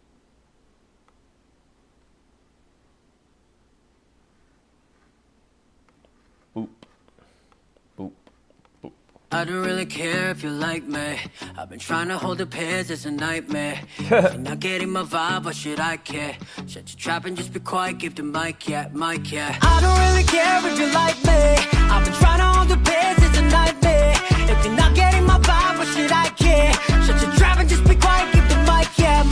Boop. Boop. Boop. I don't really care if you like me. I've been trying to hold the pairs, it's a nightmare. If you're not getting my vibe, why should I care? Shut your trap and just be quiet, give the mic, yeah. I don't really care if you like me. I've been trying to hold the pairs, it's a nightmare. If you're not getting my vibe, why should I care? Shut your trap and just be quiet, give the mic, yeah.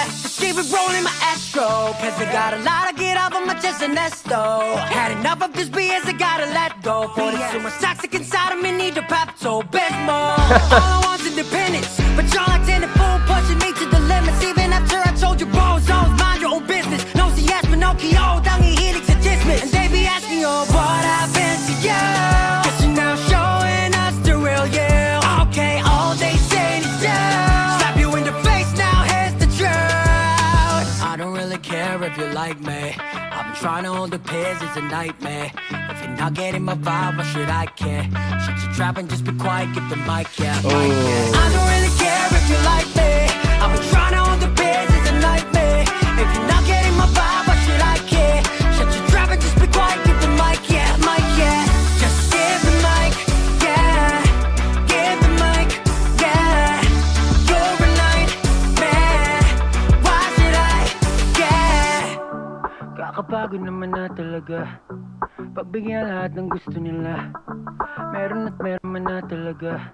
Just keep it rolling my astro, cause I got a lot to get off of my chest and that's though. Had enough of this BS, I gotta let go. For there's so much toxic inside of me, need to pop so best more. All I want's independence, but y'all acting a fool, pushing me to the limits. Even after I told you bozones, mind your own business. No CS, Pinocchio, 당이 hilig sa dismiss. And they be asking, oh, what happened to you? Guess you're now showing us the real you. Okay, all they say is do. Slap you in the face, now here's the truth. I don't really care if you like me. I've been trying to hold the pairs, it's a nightmare. If you're not getting my vibe, why should I care? Shut your trap and just be quiet, give the mic, yeah. I don't really care if you like me. I've been trying to hold the pairs, it's a nightmare. If you're not getting my vibe, why should I care? Shut your trap and just be quiet, give the mic, yeah. Just give the mic, yeah. Give the mic, yeah. You're a nightmare. Why should I care? Kakapagod naman na talaga. Pagbigyan lahat ng gusto nila. Meron at meron man na talaga.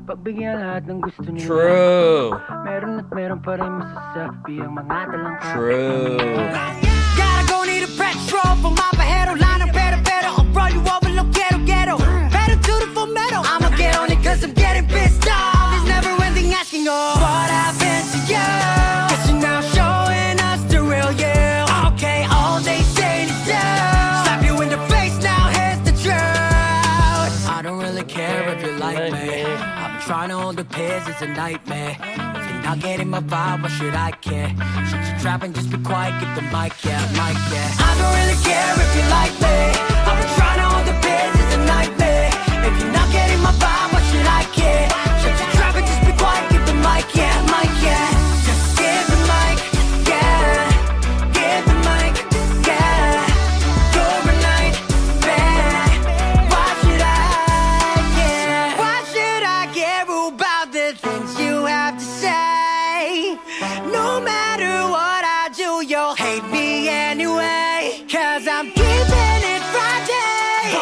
Pagbigyan lahat ng gusto nila. True. Meron at meron pa rin masasabi ang mga talangka. True. Gotta go need a petrol for my pajero. Line up better. I'll run you over, look ghetto. Better to the full metal. I'ma get on it cause I'm getting pissed off. There's never ending asking, oh, what happened to you? Guess you're now showing us the real you. Okay, all they say is do. Slap you in the face, now here's the truth. I don't really care if you like me. I've been trying to hold the pairs, it's a nightmare. If you're not getting my vibe, why should I care? Shut your trap and just be quiet, give the mic, yeah. I don't really care if you like me. I've been trying to hold the pairs, it's a nightmare. If you're not getting my vibe, why should I care? Shut your trap and just be quiet, give the mic, yeah. Just give the mic, yeah. Give the mic, yeah. You're a nightmare. Why should I care? Why should I care about the things you have to say? No matter what I do, you'll hate me anyway. Cause I'm keeping it Friday.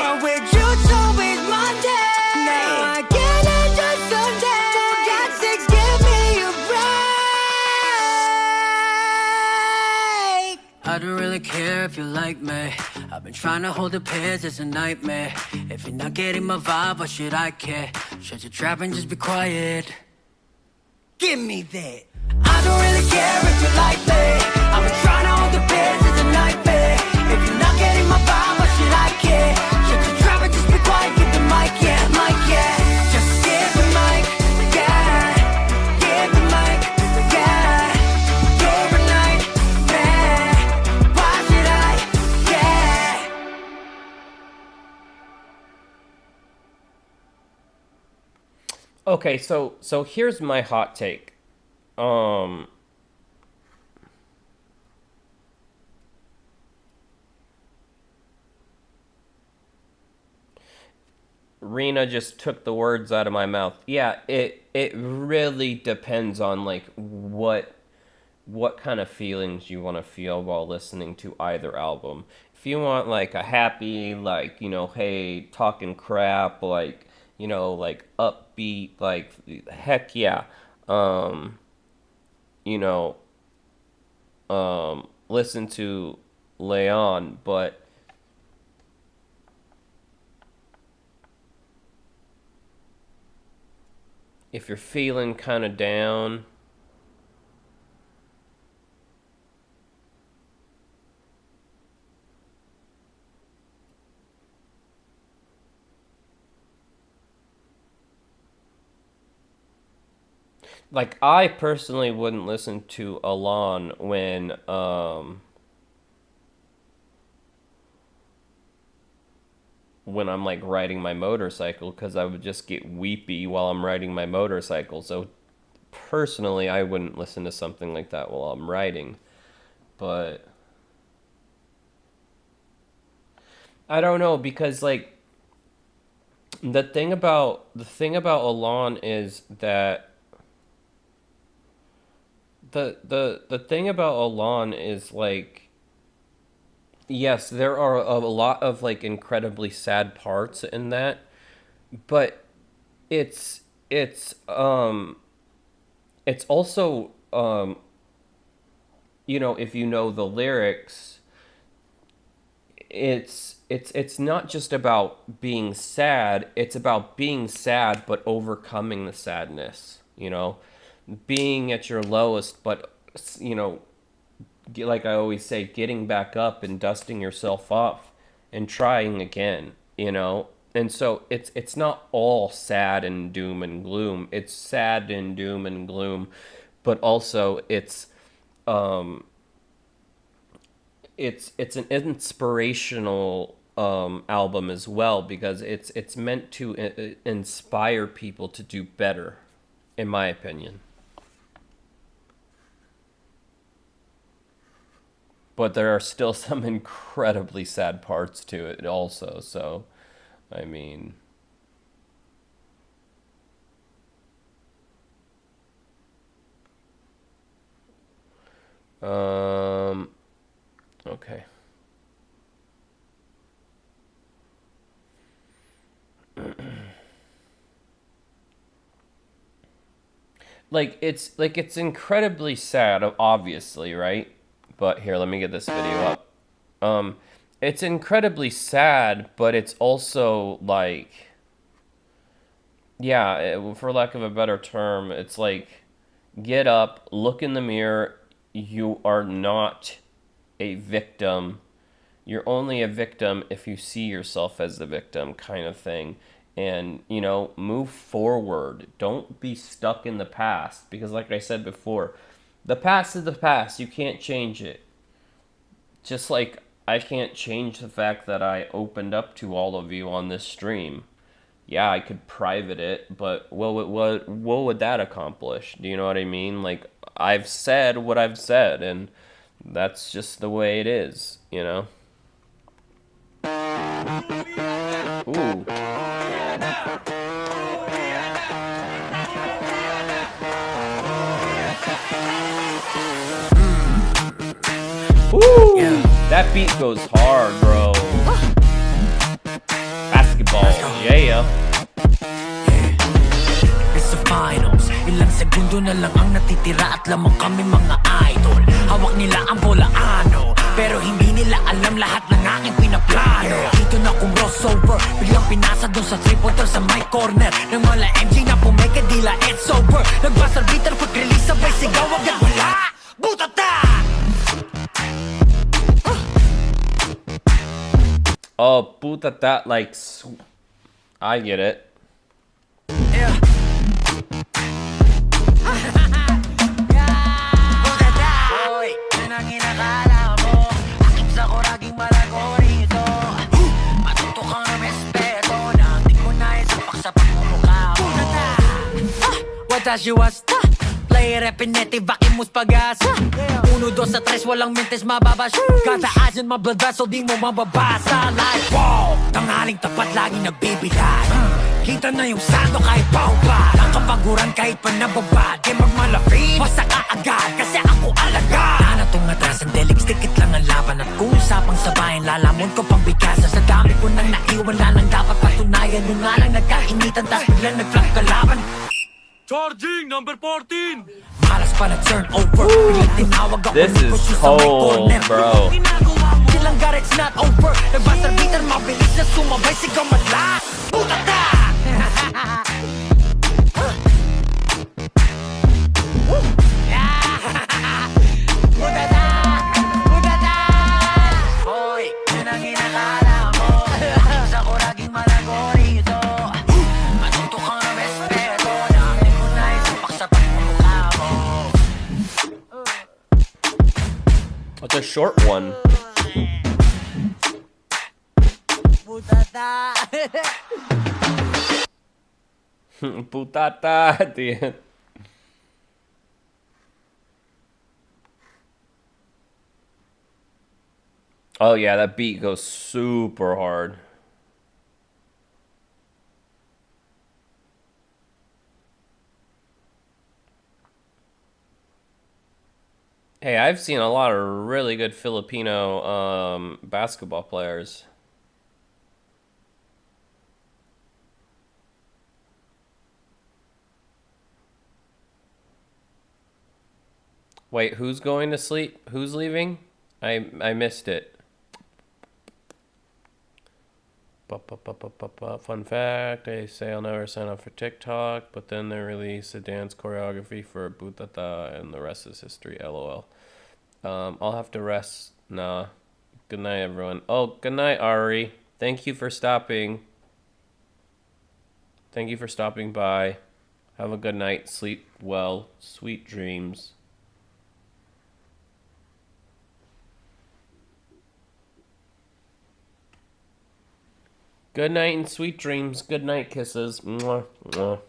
I don't really care if you like me. I've been trying to hold the pairs, it's a nightmare. If you're not getting my vibe, why should I care? Shut your trap and just be quiet. Give me that. I don't really care if you like me. I've been trying to hold the pairs, it's a nightmare. If you're not getting my vibe, why should I care? Shut your trap and just be quiet. Give the mic, yeah. Just give the mic, yeah. Give the mic, yeah. You're a nightmare. Why should I, yeah. Okay, so here's my hot take. Rena just took the words out of my mouth. Yeah, it really depends on like what kind of feelings you want to feel while listening to either album. If you want like a happy, like, you know, hey, talking crap, like, you know, like upbeat, like heck yeah. You know, listen to Leon, but if you're feeling kind of down, like I personally wouldn't listen to Alain when I'm like riding my motorcycle, because I would just get weepy while I'm riding my motorcycle. So personally, I wouldn't listen to something like that while I'm riding. But I don't know, because like the thing about Alain is that the thing about Alain is like, yes, there are a lot of like incredibly sad parts in that, but it's also you know, if you know the lyrics, it's not just about being sad, it's about being sad but overcoming the sadness, you know, being at your lowest, but you know, like I always say, getting back up and dusting yourself off and trying again, you know? And so it's not all sad and doom and gloom. It's sad and doom and gloom, but also it's an inspirational album as well, because it's meant to inspire people to do better, in my opinion. But there are still some incredibly sad parts to it also, so, I mean... okay. It's incredibly sad, obviously, right? But here, let me get this video up. It's incredibly sad, but it's also like, yeah, for lack of a better term, it's like, get up, look in the mirror. You are not a victim. You're only a victim if you see yourself as the victim, kind of thing. And, you know, move forward. Don't be stuck in the past, because like I said before, the past is the past. You can't change it. Just like I can't change the fact that I opened up to all of you on this stream. Yeah, I could private it, but what would that accomplish? Do you know what I mean? Like, I've said what I've said, and that's just the way it is, you know? Ooh. Woo! Yeah. That beat goes hard, bro. Basketball, yeah. It's the finals. Ilang segundo na lang ang natitira at lamang kami mga idol. Hawak nila ang bola, ano? Pero hindi nila alam lahat ng aking pinaplano. Dito na kung crossover, biglang pinasa dun sa three-pointer sa my corner. Nang mala MJ na pumeke, dila it's over. Nagbasar bitter, quick release, sabay sigaw agad wala. Butata! Oh, putata, like, I get it. Yeah. Butata! Hoy, yun ang inakala mo. Akip sa kuraging malagori ito. Matuto kang respeto na hindi ko na isapak sa pagmumukha mo. Butata! Watashi wasta. Play repetitive, vakimus pag-asa. 1, 2, 3, walang mintes mababas. Kataasan ma-blood vessel, di mo mababasa. Like wow, tanghaling tapat lagi nagbibilad. Kita na yung sando kahit paubad. Ang kapaguran kahit pa nababad. Kaya magmalapit, basta ka agad. Kasi ako alagad. Nanatong atrasan, delig stikit lang ang laban. At kung usapang sabayan, lalamon ko pang bigasa. Sa dami ko nang naiwan na lang dapat patunayan. Nung nga lang nagkainitan, tas biglang nag-flank kalaban. Charging number 14. Malas pa na turn over. Biglang tinawag ako. This is cold, bro. Silang gar, it's not over. Nagbasar bitter, mabilis na sumabay. Sigaw madla. Putata! Putata! Putata! Hoy, yun ang inakala mo. Sa kuraging malagori ito. Matuto kang respeto na hindi ko na isapak sa pagmumukha mo. It's a short one. Putata! Putata at the end. Oh yeah, that beat goes super hard. Hey, I've seen a lot of really good Filipino basketball players. Wait, who's going to sleep? Who's leaving? I missed it. Fun fact, they say I'll never sign up for TikTok, but then they release a dance choreography for Butata and the rest is history, lol. I'll have to rest. Nah. Good night, everyone. Oh, good night, Ari. Thank you for stopping. Thank you for stopping by. Have a good night. Sleep well. Sweet dreams. Good night and sweet dreams. Good night kisses. Mwah, mwah.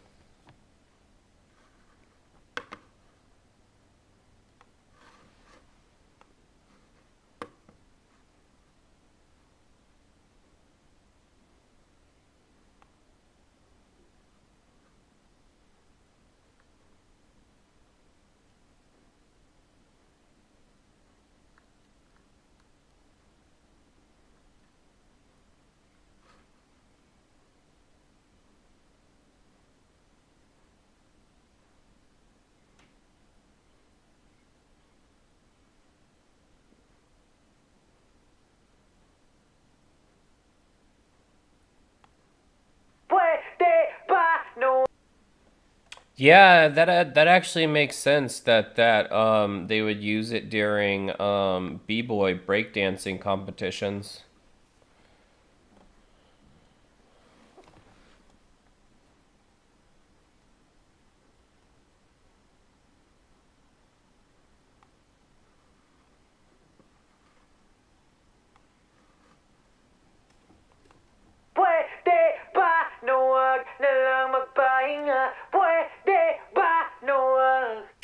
Yeah, that actually makes sense that they would use it during b-boy breakdancing competitions.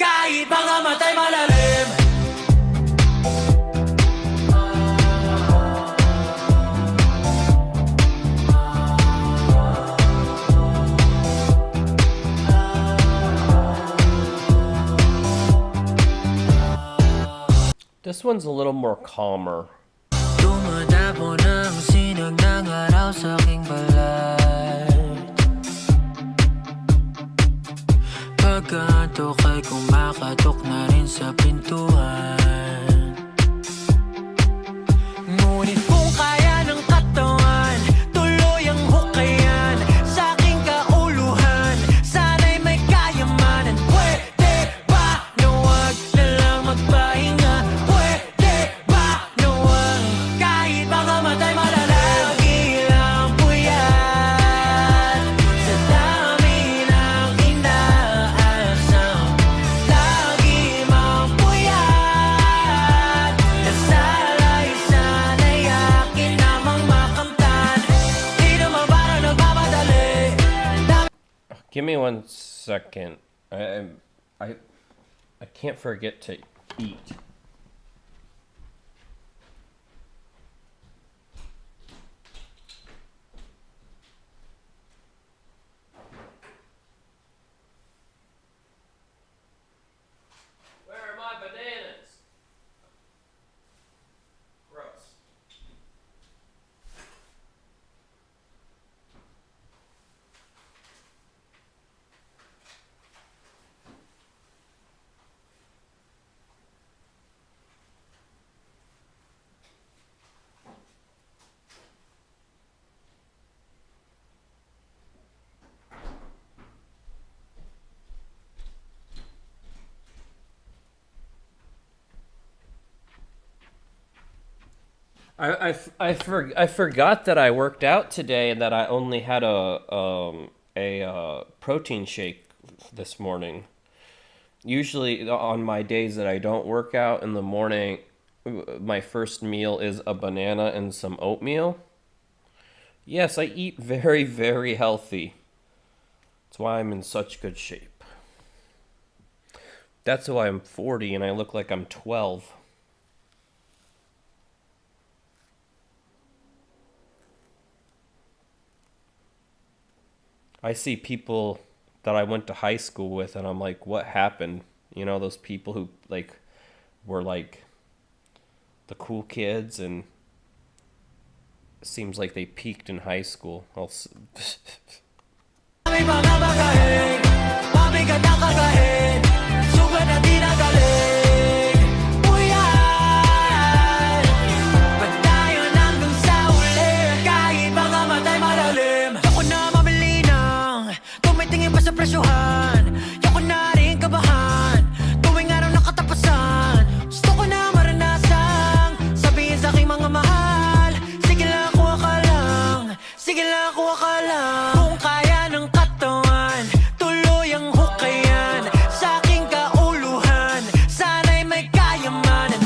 Kahit mga matay malalim. This one's a little more calmer. Tumatapo ng sinag ng araw sa aking balat. Pagkantok ay kumakatok na rin sa pintuan. Give me 1 second. I I can't forget to eat. Where are my bananas? Gross. I forgot that I worked out today and that I only had a protein shake this morning. Usually on my days that I don't work out in the morning, my first meal is a banana and some oatmeal. Yes, I eat very, very healthy. That's why I'm in such good shape. That's why I'm 40 and I look like I'm 12. I see people that I went to high school with and I'm like, what happened? You know, those people who like were like the cool kids and it seems like they peaked in high school. Presyohan, yoko na rin kabahan. Tuwing araw ng katapasan, gusto ko na maranasang sabihin sa aking mga mahal, sige lang kuha ka lang, sige lang kuha ka lang. Kung kaya ng katawan, tuloy ang hukayan sa aking kauluhan, sana'y may kayamanan.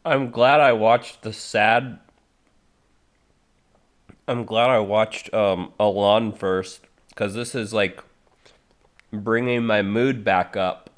I'm glad I watched Alain first. Because this is like bringing my mood back up.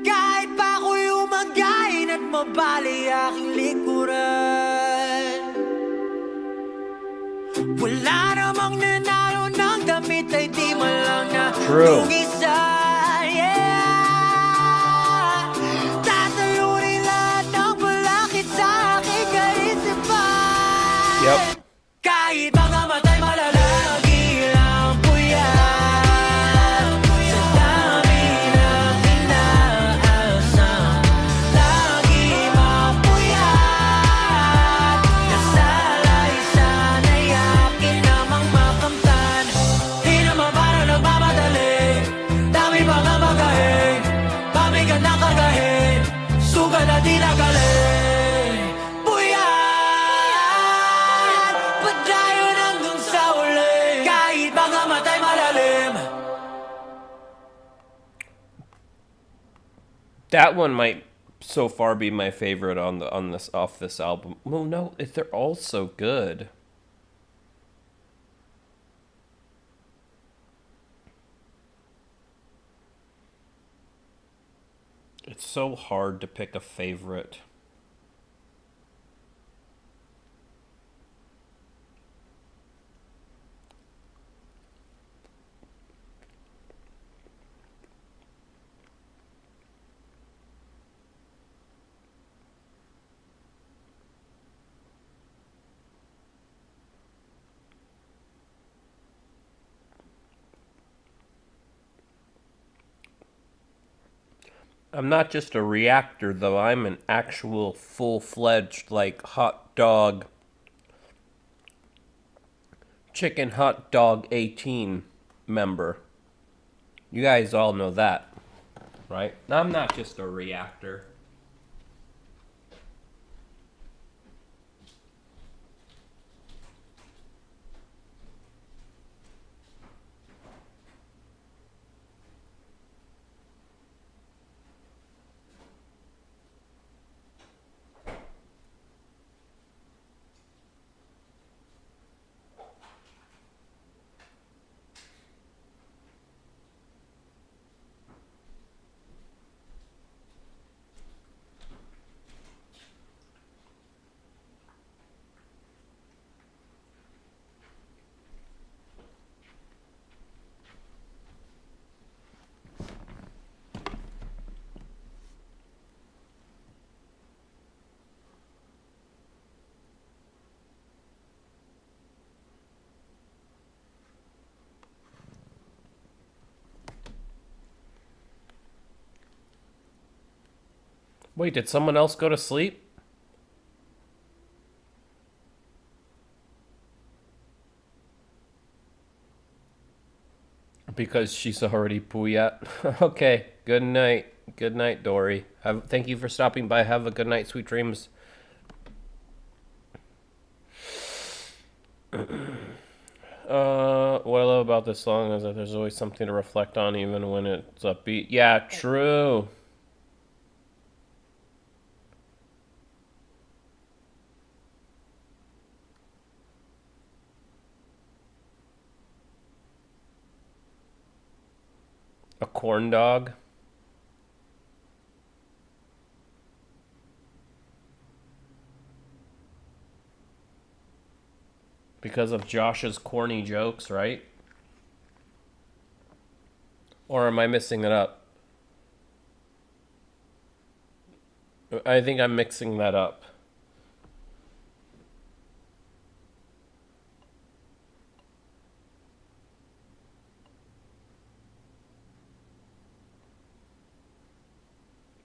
Kahit pa ako'y umagayin at mabali aking likuran, wala namang nanalo ng damit ay di man lang na lugisa. Yeah, tatalunin lahat ng balakid sa aking kaisipan. Yep. Kahit mga matay malala. That one might so far be my favorite off this album. Well, no, they're all so good. It's so hard to pick a favorite. I'm not just a reactor, though. I'm an actual full-fledged, like, hot dog, chicken hot dog 18 member. You guys all know that, right? I'm not just a reactor. Wait, did someone else go to sleep? Because she's already puyat. Okay, good night. Good night, Dory. Thank you for stopping by. Have a good night, sweet dreams. What I love about this song is that there's always something to reflect on even when it's upbeat. Yeah, true. A corn dog. Because of Josh's corny jokes, right? Or am I mixing it up? I think I'm mixing that up.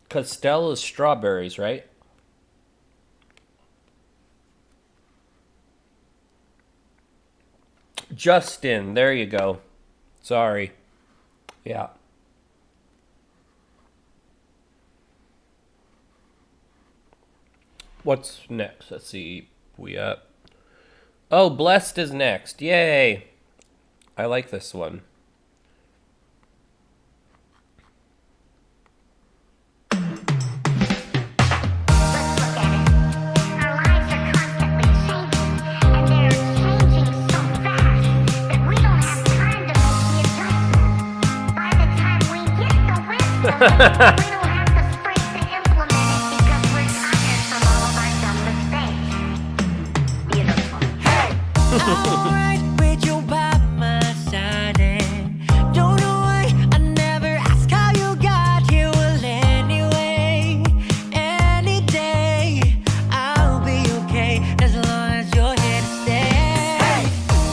Castell is strawberries, right? Justin, there you go. Sorry. Yeah. What's next? Let's see. Oh, Blessed is next. Yay. I like this one. We don't have the strength to implement it because we're tired from all of our dumb mistakes. Beautiful. Hey! Alright, with you by my side and don't know why I never asked how you got here. Well, anyway, any day I'll be okay as long as you're here to stay. Hey!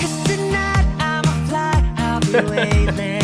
'Cause tonight I'ma fly, I'll be weightless.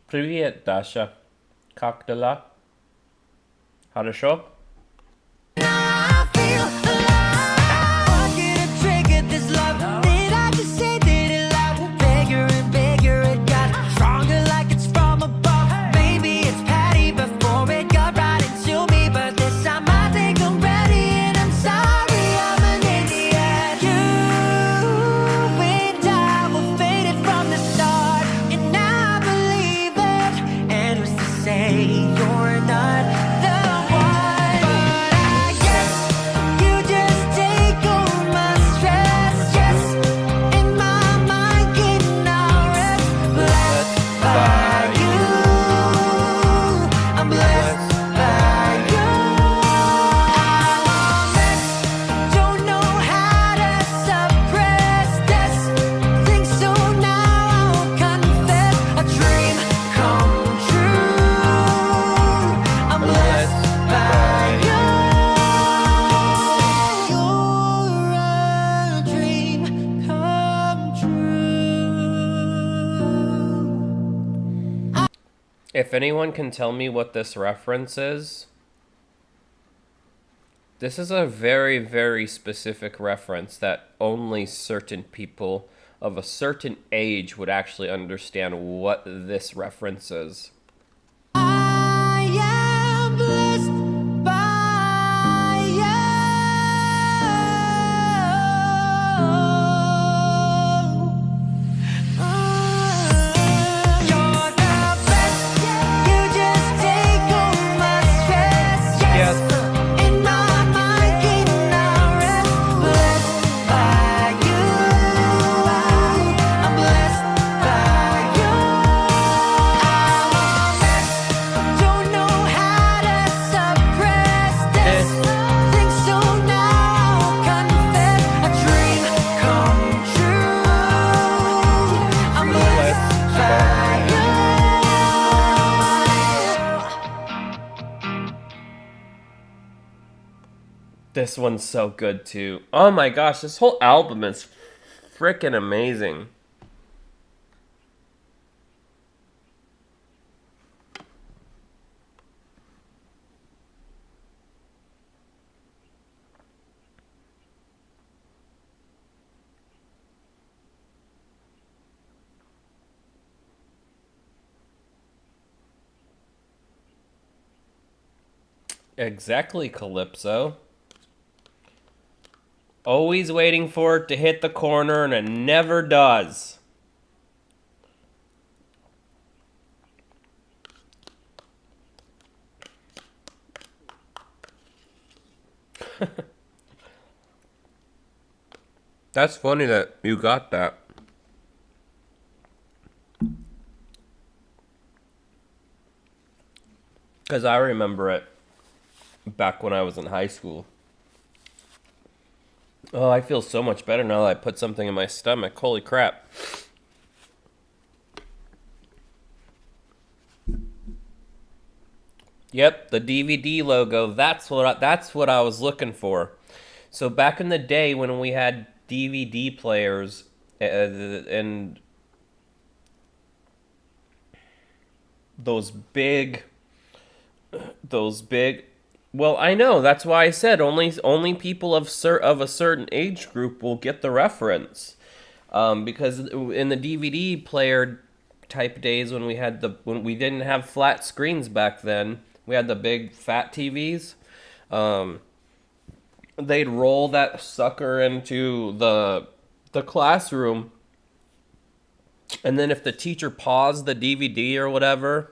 Привет, Даша. Как дела? Хорошо? I feel If anyone can tell me what this reference is, this is a very, very specific reference that only certain people of a certain age would actually understand what this reference is. I am blessed by you. You're the best. You just take all my stress. Yes. In my mind, can I rest? Blessed by you. I'm blessed by you. I'm a mess. Don't know how to suppress this. Think so now. Confess a dream come true. I'm blessed by you. This one's so good too. Oh my gosh, this whole album is freaking amazing. Exactly, Calypso. Always waiting for it to hit the corner, and it never does. That's funny that you got that. Because I remember it back when I was in high school. Oh, I feel so much better now that I put something in my stomach. Holy crap. Yep, the DVD logo. That's what I was looking for. So back in the day when we had DVD players and those big well, I know, that's why I said only people of a certain age group will get the reference. Because in the DVD player type days when we didn't have flat screens back then, we had the big fat TVs. They'd roll that sucker into the classroom, and then if the teacher paused the DVD or whatever,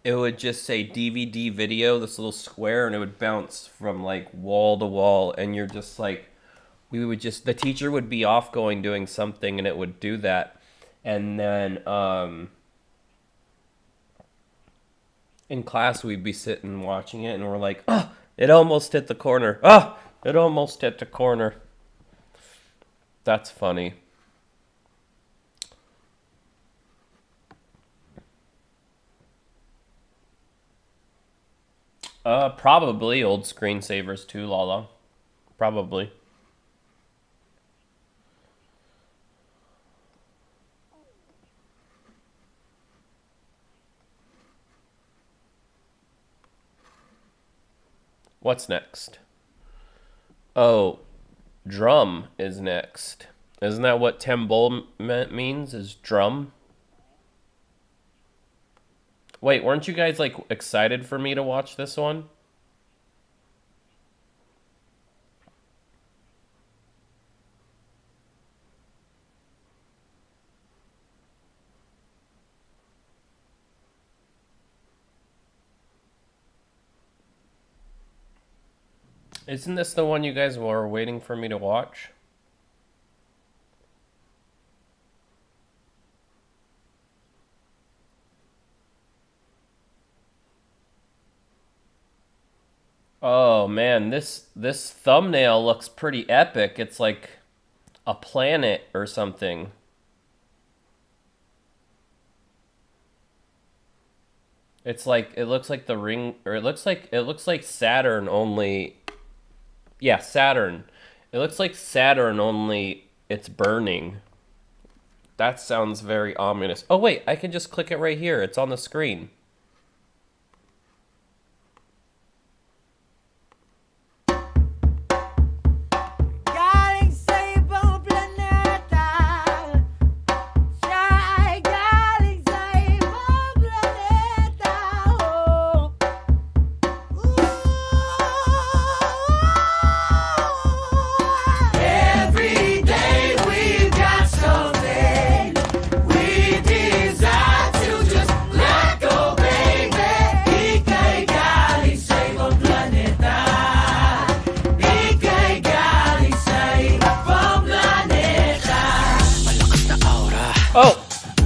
it would just say DVD video, this little square, and it would bounce from like wall to wall, and you're just like, the teacher would be off doing something, and it would do that, and then in class we'd be sitting watching it, and we're like, oh, it almost hit the corner. Oh, it almost hit the corner. That's funny. Probably old screensavers too, Lala. Probably. What's next? Oh, drum is next. Isn't that what Tambol means? Is drum? Wait, weren't you guys like excited for me to watch this one? Isn't this the one you guys were waiting for me to watch? Oh man, this thumbnail looks pretty epic. It's like a planet or something. It's like it looks like the ring, or it looks like Saturn only. Yeah, Saturn. It looks like Saturn only it's burning. That sounds very ominous. Oh wait, I can just click it right here. It's on the screen. Galing sa ibang planeta. Siya ay galing sa ibang planeta. Oh. Every day we've got something we desire to just let go, baby. Ika'y galing sa ibang planeta. Ika'y galing sa ibang planeta. Malakas na aura. Oh,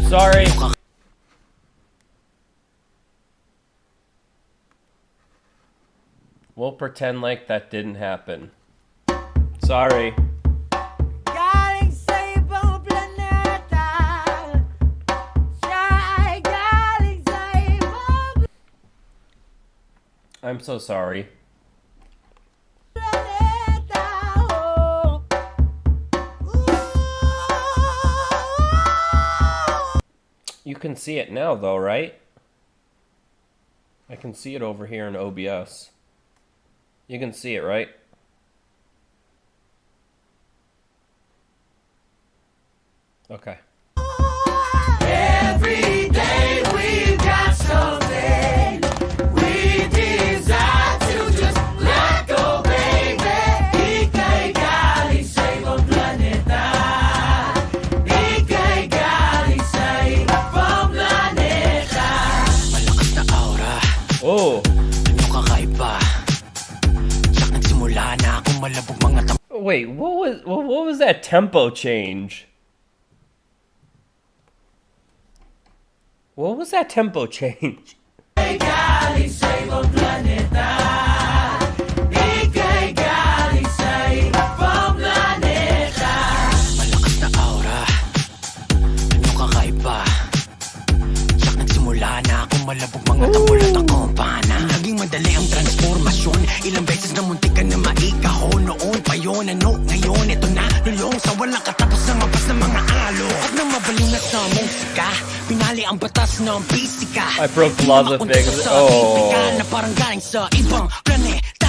sorry. We'll pretend like that didn't happen. Sorry. Galing sa ibang planeta. Siya ay galing sa ibang I'm so sorry. planeta. Oh. You can see it now though, right? I can see it over here in OBS. You can see it, right? Okay. Every day we've got something we desire to just let go, baby. Ika'y galing sa ibang planeta. Ika'y galing sa ibang planeta. Malakas na aura, Oh, ano kakaiba? Sak nagsimula na akong malabog mga wait, what was that tempo change? What was that tempo change? Ika'y galing sa ibang planeta. Ika'y galing sa ibang planeta. Malakas na aura, ano kakaiba? Sak nagsimula na akong malabog mga tambol at ang kumpana. Naging madali ang transformasyon. Ilang beses na muntik ka na maikahon. Noon pa yun, ano ngayon? Ito na, lulong sa walang katapos na mabas ng mga alo. Huwag nang mabaling na sa musika. Pinali ang batas ng pisika. I broke the laws of things. Oh. Na parang galing sa ibang planeta.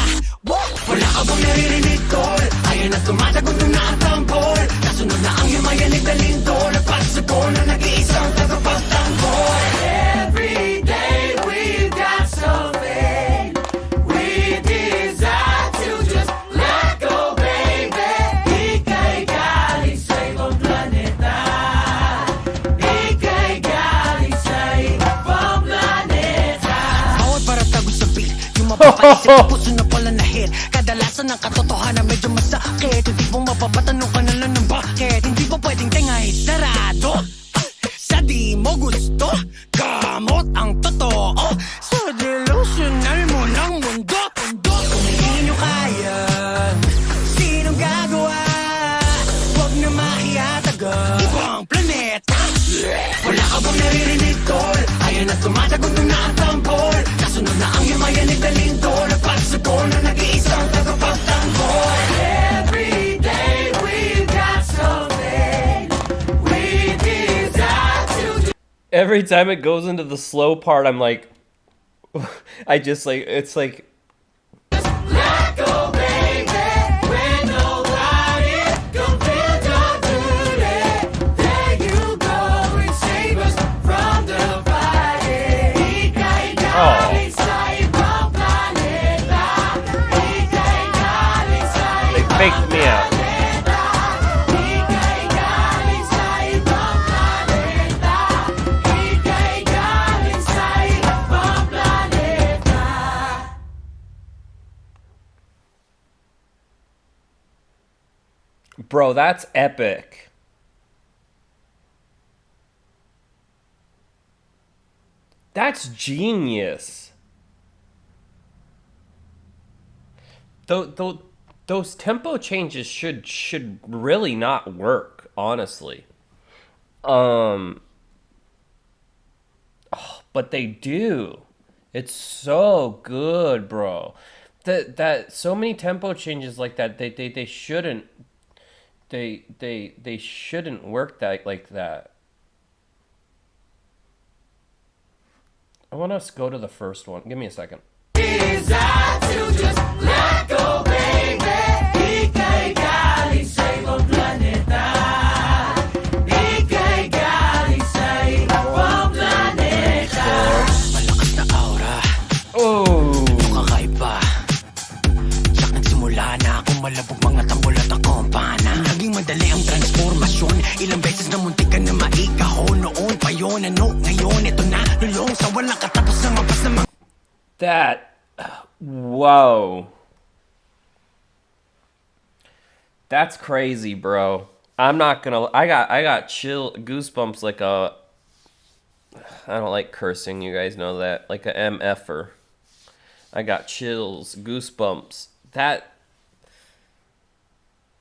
Wala ka bang naririnig, tol? Ayan na tumatagot na ang tambol. Nasunod na ang iyong mayanig na lindol. At pagsugol na nag-iisang tagapagtanggol. Every day we've got something we desire to just let go, baby. Ika'y galing sa ibang planeta. Ika'y galing sa ibang planeta. Bawat paratagos sa beat, yung mapapaisip sa puso na pala na hit. Kadalasan ng katotohanan medyo masakit. Hindi mo mapapatanong ka na lang ng bakit. Hindi pa pwedeng tengahin sarado. Sa di mo gusto, kamot ang totoo. Sa delusional mo ng mundo. Kung hindi nyo kaya, sinong gagawa? Huwag na makiyataga ibang planeta. Wala ka bang naririnig, tol? Ayan na tumatagot na ang tambol. Kasunod na ang iyong mayanig na lindol. At pagsugol na nag-iisang tagapagtanggol. Every day we've got something we desire to do. Every time it goes into the slow part, I'm like, I just like, it's like, Let go, baby, when nobody can feel your duty. There you go and save us from the fighting. Ika'y galing sa ibang planeta. Ika'y galing sa they faked me out. planeta. Ika'y galing sa ibang planeta. Ika'y galing sa ibang planeta. Bro, that's epic. That's genius. Those tempo changes should really not work, honestly. But they do. It's so good, bro. That so many tempo changes like that, they shouldn't they shouldn't work that like that. I want us to go to the first one. Give me a second. Oh! Kakaiba. Sak nagsimula na akong malabog mga tambol at akompana. Naging madali ang transformasyon. Ilang beses na muntik ka na maikahon. Noon pa yun, ano ngayon? Ito na, lulong sa walang katapos ng mapas na mga... That... Whoa. That's crazy, bro. I'm not gonna... I got chill goosebumps like a... I don't like cursing, you guys know that. Like a MFer. I got chills, goosebumps. That...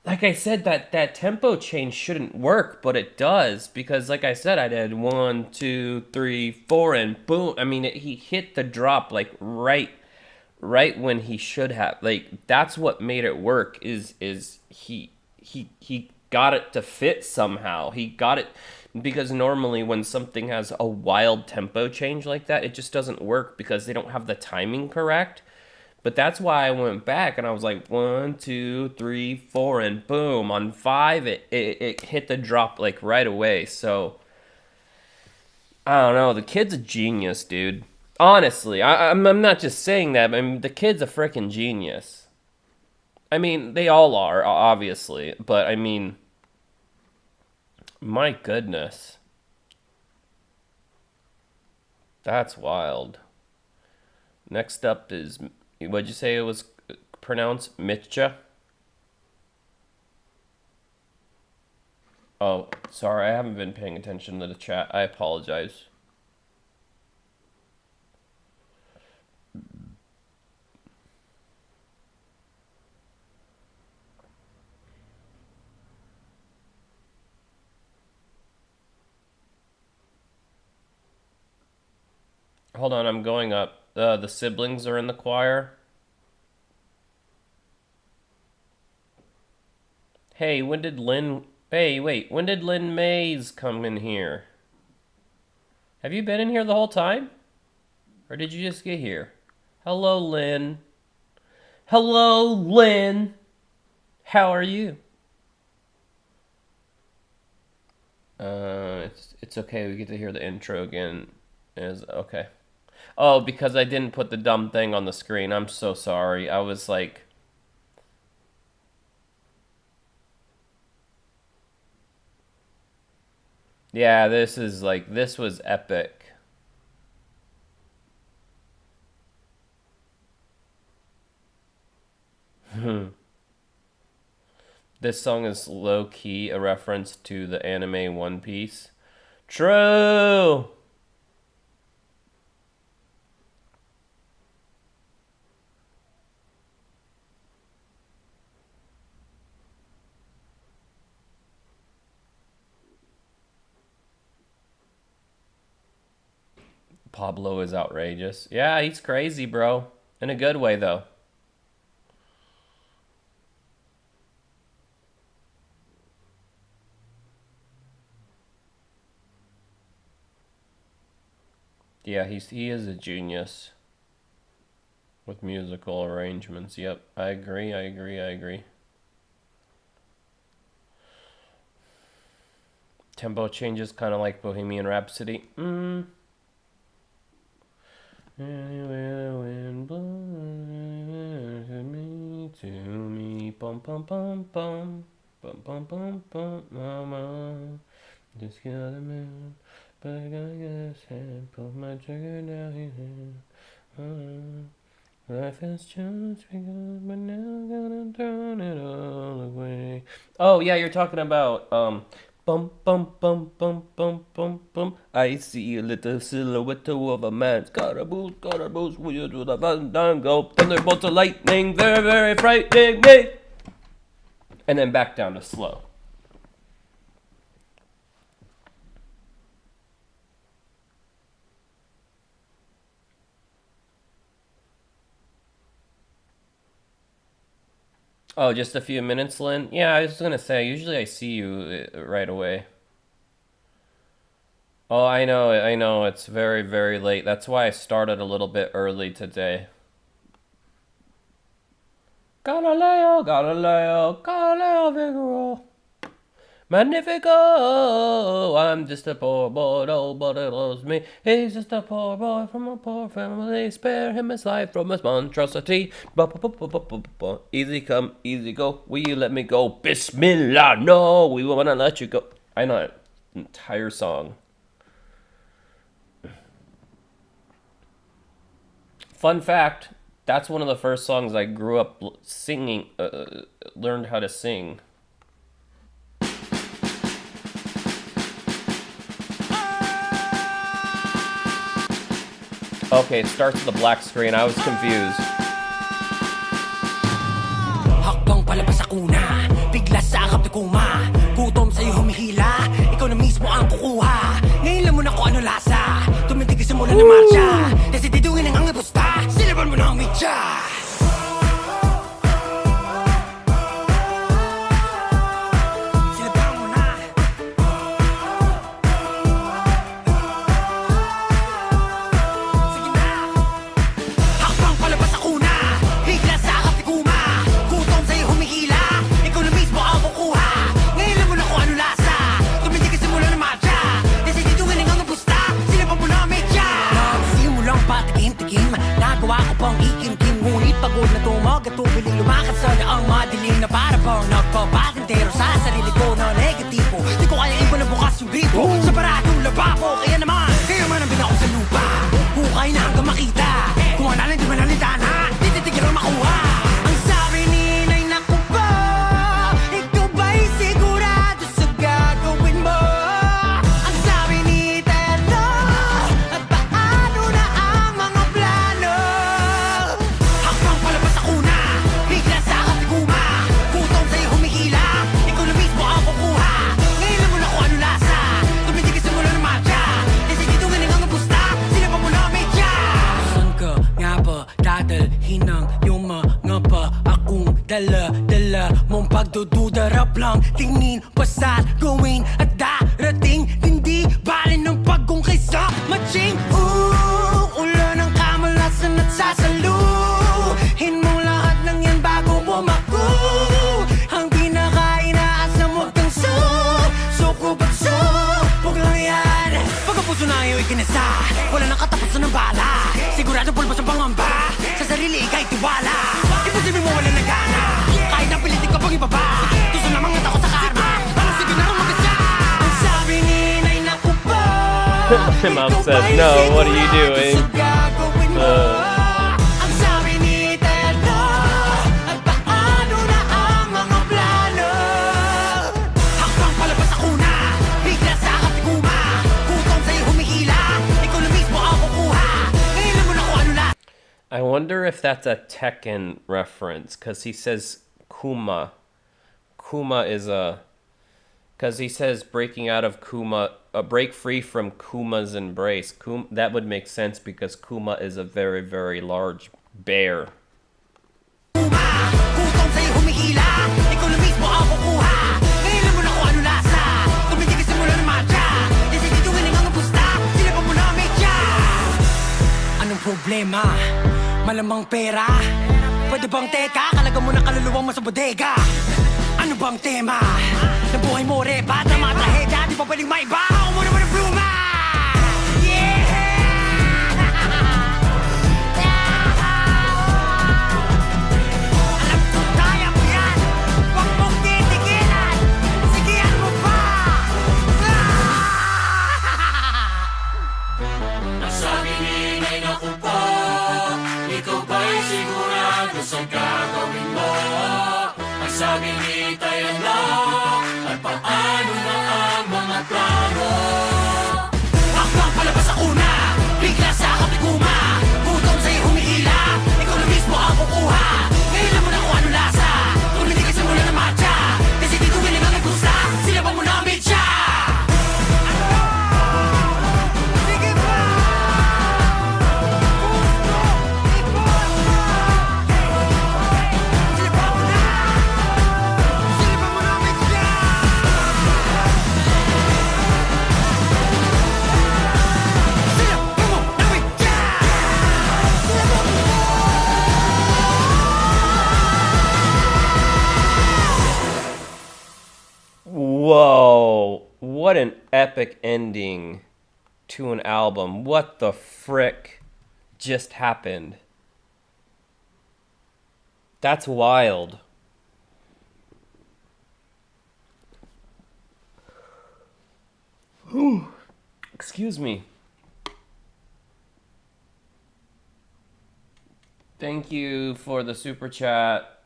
Like I said, that tempo change shouldn't work, but it does. Because like I said, I did 1, 2, 3, 4, and boom. I mean, he hit the drop like right when he should have. Like, that's what made it work, is he got it to fit somehow. He got it, because normally when something has a wild tempo change like that, it just doesn't work because they don't have the timing correct. But that's why I went back and I was like 1, 2, 3, 4, and boom, on 5 it hit the drop like right away. So I don't know, the kid's a genius, dude. Honestly, I'm not just saying that. I mean, the kid's a freaking genius. I mean, they all are, obviously, but I mean, my goodness, that's wild. Next up is, what'd you say it was pronounced? Mitcha? Oh, sorry, I haven't been paying attention to the chat. I apologize. Hold on, I'm going up. The siblings are in the choir. Hey, when did Lynn... Hey, wait, when did Lynn Mays come in here? Have you been in here the whole time? Or did you just get here? Hello, Lynn. Hello, Lynn. How are you? It's okay, we get to hear the intro again. Okay. Oh, because I didn't put the dumb thing on the screen. I'm so sorry. I was like... Yeah, this was epic. This song is low-key a reference to the anime One Piece. True! Pablo is outrageous. Yeah, he's crazy, bro. In a good way, though. Yeah, he is a genius with musical arrangements. Yep, I agree. Tempo changes kind of like Bohemian Rhapsody. Anywhere the wind blows me to me, bum bum bum bum, bum bum bum bum, mama. Just get out of the moon, but I gotta get this hand, pull my trigger down here. Life has just begun, but now I'm gonna turn it all away. Oh yeah, you're talking about bum bum bum bum bum bum bum. I see a little silhouette of a man. Scarabouche, with a fandango. Thunderbolts of lightning, very, very frightening me. And then back down to slow. Oh, just a few minutes, Lynn? Yeah, I was gonna say, usually I see you right away. Oh, I know. It's very, very late. That's why I started a little bit early today. Galileo, Galileo, Galileo Figaro. Magnifico! I'm just a poor boy, nobody loves me. He's just a poor boy from a poor family. Spare him his life from his monstrosity. Easy come, easy go. Will you let me go? Bismillah, no, we wanna let you go. I know that entire song. Fun fact, that's one of the first songs I grew up singing, learned how to sing. Okay, it starts with a black screen. I was confused. Hakbang palabas ako na, bigla sa akap na kuma. Gutom sa'yo humihila, ikaw na mismo ang kukuha. Ngayon lang mo na kung ano lasa, tumindig ka sa mula ng marcha. Desididungin ang angipusta, silaban mo na ang mitya. Tumiling lumakas sa ang madilim na para bang nagpapatintero sa sarili ko na negatibo. Di ko kaya iba na bukas yung gripo sa paradong lababo. Kaya naman, kayo man ang binako sa lupa. Hukay na hanggang makita. Kung analin di manalitana, di titigil ang makuha. Ang sabi ni Inay, naku ba, ikaw ba'y sigurado sa gagawin mo? Ang sabi ni Telo, at paano na ang mga plano? Hakbang palabas ako na, bigla sa katiguma. Gutom sa'yo humihila, ikaw na mismo ang kukuha. Ngayon lang mo na kung ano lasa, tumitig ka sa mula ng matcha. Kasi dito galing ang pusta, sila pa mo na medya. Saan ka nga ba dadalhin ang iyong mga pa akong dala-dala mong pagdududarap lang? Tingin basta gawin at darating, hindi bali ng pagkungkay sa matching. Ulan ng kamalasan at sasaluhin mo lahat ng yan bago bumako. Ang pinaka-inaasam huwag kang suko-bagso. Huwag lang yan, pag ang puso na ayaw ikinasa, wala nang katapusan ng bala. Sigurado pulbas ang pangamba, sa sarili ika'y tiwala. Imposible mo wala na gana, kahit ang pilitin ka pang ibaba. Gusto namang nga takot sa karma, ano sige na rin magkasya. Ang sabi ni Inay, naku ba, Mom said, no, what are you doing? Ang sabi ni Telo, at paano na ang mga plano? Hakbang palabas ako na, bigla sa katiguma. Gutom sa'yo humihila, ikaw na mismo ang kukuha. Ngayon lang mo na kung ano na. I wonder if that's a Tekken reference, because he says Kuma. Kuma is a... Because he says breaking out of Kuma... break free from Kuma's embrace. That would make sense because Kuma is a very, very large bear. Gutom sa'yo humihila, ikaw na mismo ang kukuha. Ngayon lang mo na kung ano lasa, tumitig ka sa mula ng matcha. Desidito galing ang pusta, sila pa mo na medya. Anong problema? Malamang pera? Pwede bang teka, kalaga mo na kaluluwang mo sa bodega? Ano bang tema? Nabuhay mo repa, tama trahedya, di pa pwedeng maiba. Ako mo naman ang pluma! Alam ko kaya mo yan, huwag mong titigilan. Sigihan mo pa! Ang sabi ni Inay, naku po, ikaw ba'y sigurado sa gagawin mo? Ang sabi ni Tayala, at paano na ang mga plano? Hakbang palabas ako na, bigla sa katiguma. Gutom sa'yo humihila, ikaw na mismo ang kukuha. Ngayon lang mo na kung ano lasa, tumitig ka sa mula ng matcha. Kasi dito galing ang gusta, sila pa mo na medya. Sige pa! Sila pa mo na! Sila pa mo na medya! epic ending to an album. What the frick just happened? That's wild. Excuse me. Thank you for the super chat.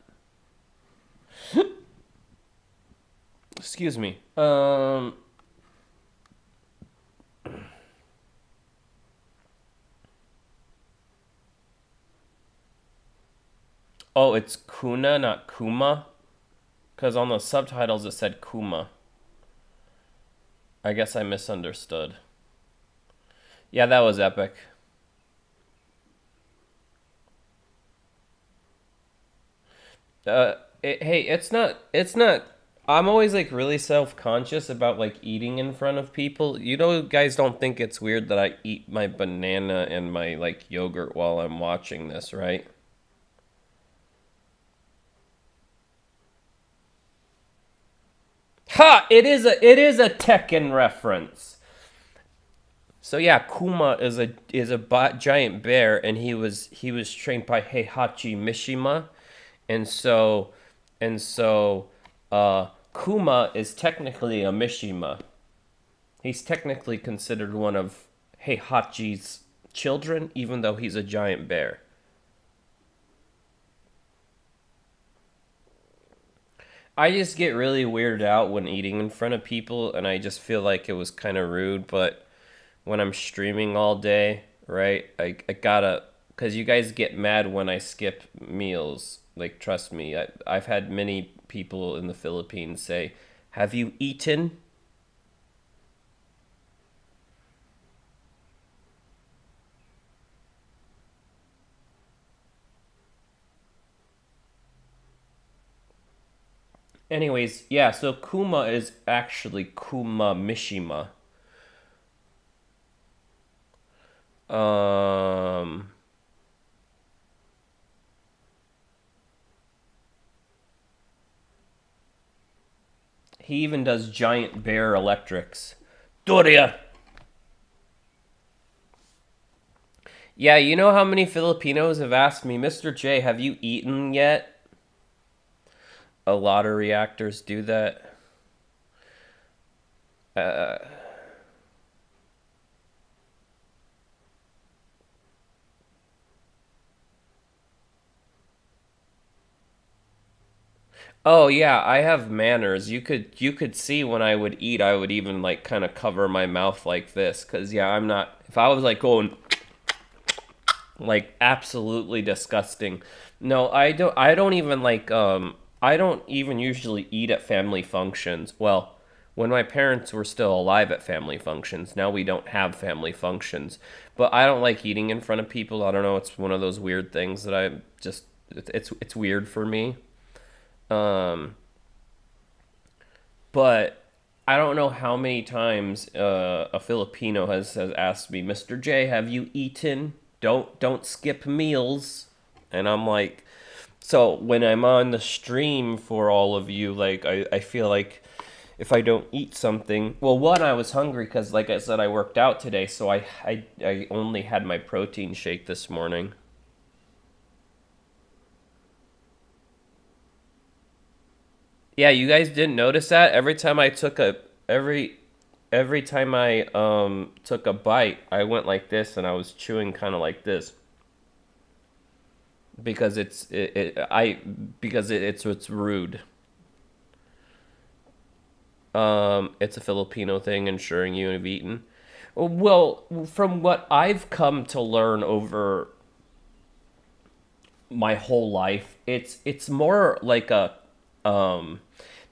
Excuse me. Oh, it's Kuna, not Kuma? Because on the subtitles it said Kuma. I guess I misunderstood. Yeah, that was epic. Hey, it's not. I'm always like really self-conscious about like eating in front of people. You know, guys don't think it's weird that I eat my banana and my like yogurt while I'm watching this, right? Ha! It is a Tekken reference. So yeah, Kuma is a giant bear, and he was trained by Heihachi Mishima, and so Kuma is technically a Mishima. He's technically considered one of Heihachi's children, even though he's a giant bear. I just get really weirded out when eating in front of people, and I just feel like it was kind of rude, but when I'm streaming all day, right, I gotta, because you guys get mad when I skip meals. Like, trust me, I've had many people in the Philippines say, have you eaten? Anyways, yeah, so Kuma is actually Kuma Mishima. Um, he even does giant bear electrics. Doria! Yeah, you know how many Filipinos have asked me, Mr. J, have you eaten yet? A lot of reactors do that. Oh yeah, I have manners. You could see when I would eat, I would even like kind of cover my mouth like this, cuz yeah, I'm not, if I was like going like absolutely disgusting. No, I don't even like I don't even usually eat at family functions. Well, when my parents were still alive at family functions. Now we don't have family functions. But I don't like eating in front of people. I don't know, it's one of those weird things that I just it's weird for me. Um but I don't know how many times a Filipino has asked me, Mr. J, have you eaten? Don't skip meals. And I'm like, so when I'm on the stream for all of you, like I feel like if I don't eat something, well, one, I was hungry because, like I said, I worked out today, so I only had my protein shake this morning. Yeah, you guys didn't notice that? Every time I took a bite, I went like this and I was chewing kind of like this because it's rude. It's a Filipino thing, ensuring you have eaten. Well, from what I've come to learn over my whole life, it's more like a um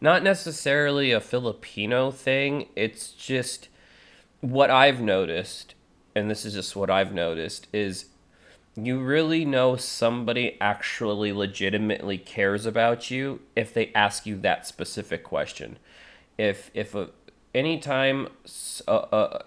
not necessarily a Filipino thing. It's just what I've noticed, and this is just what I've noticed, is you really know somebody actually legitimately cares about you if they ask you that specific question. If a anytime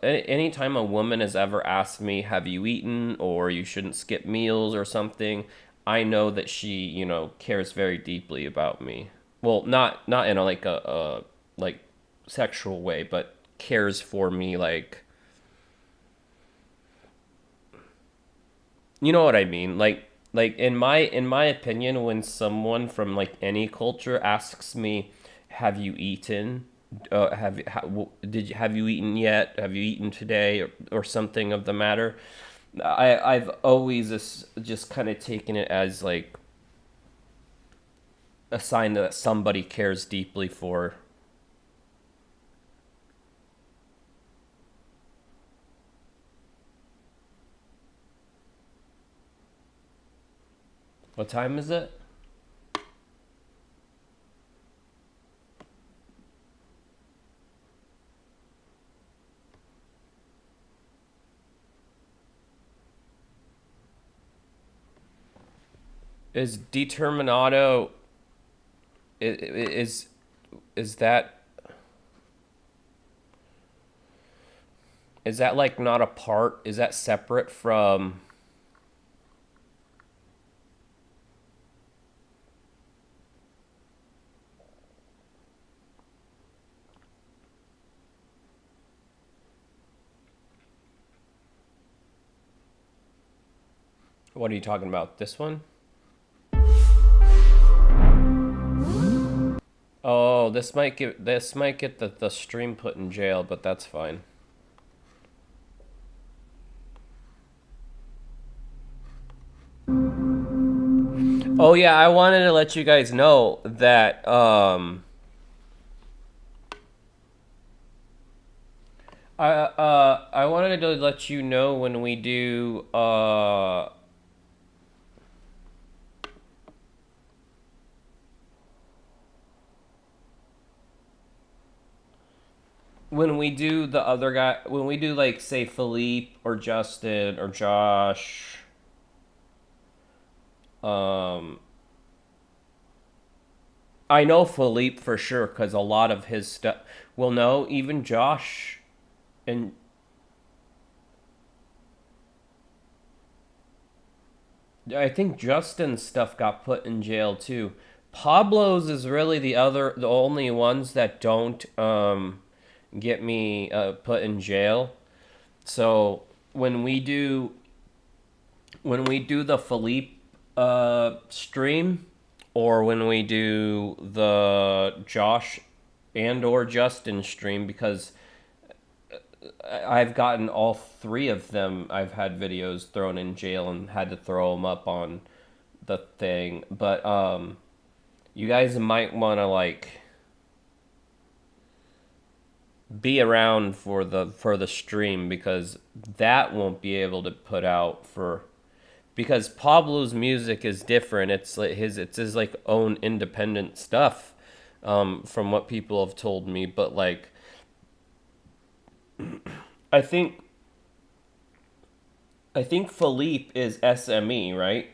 anytime a woman has ever asked me, have you eaten, or you shouldn't skip meals or something, I know that she, cares very deeply about me. Well, not in a like sexual way, but cares for me, like, you know what I mean? Like in my opinion, when someone from like any culture asks me, "Have you eaten? Have you eaten yet? Have you eaten today?" or something of the matter, I've always just kind of taken it as like a sign that somebody cares deeply for. What time is it? Is Determinado is that is that like not a part? Is that separate from? What are you talking about? This one? Oh, this might get the stream put in jail, but that's fine. Oh yeah, I wanted to let you guys know that I wanted to let you know when we do when we do the other guy, when we do like say Philippe or Justin or Josh, um, I know Philippe for sure because a lot of his stuff. Well, no, even Josh and I think Justin's stuff got put in jail too. Pablo's is really the only ones that don't get me put in jail. So when we do the Philippe stream, or when we do the Josh and or Justin stream, because I've gotten all three of them. I've had videos thrown in jail and had to throw them up on the thing. But you guys might want to like be around for the stream, because that won't be able to put out for, because Pablo's music is different. It's like it's his like own independent stuff, from what people have told me. But like, I think Philippe is SME, right?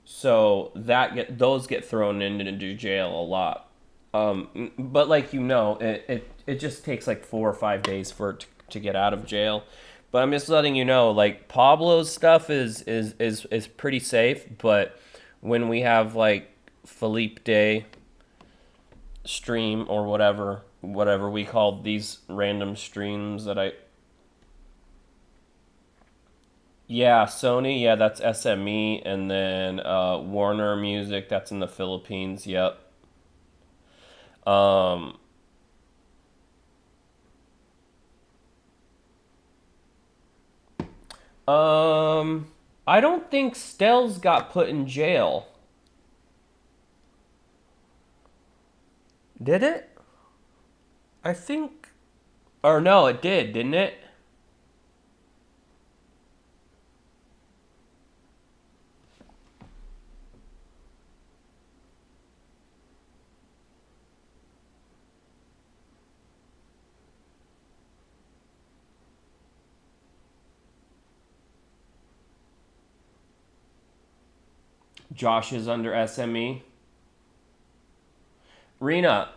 So those get thrown into jail a lot. But like it just takes like 4 or 5 days for it to get out of jail. But I'm just letting you know, like Pablo's stuff is pretty safe. But when we have like Philippe Day stream or whatever we call these random streams that I. Yeah, Sony, yeah, that's SME, and then Warner Music, that's in the Philippines. Yep. Um, I don't think Stell's got put in jail. Did it? I think, or no, it did, didn't it? Josh is under SME. Rena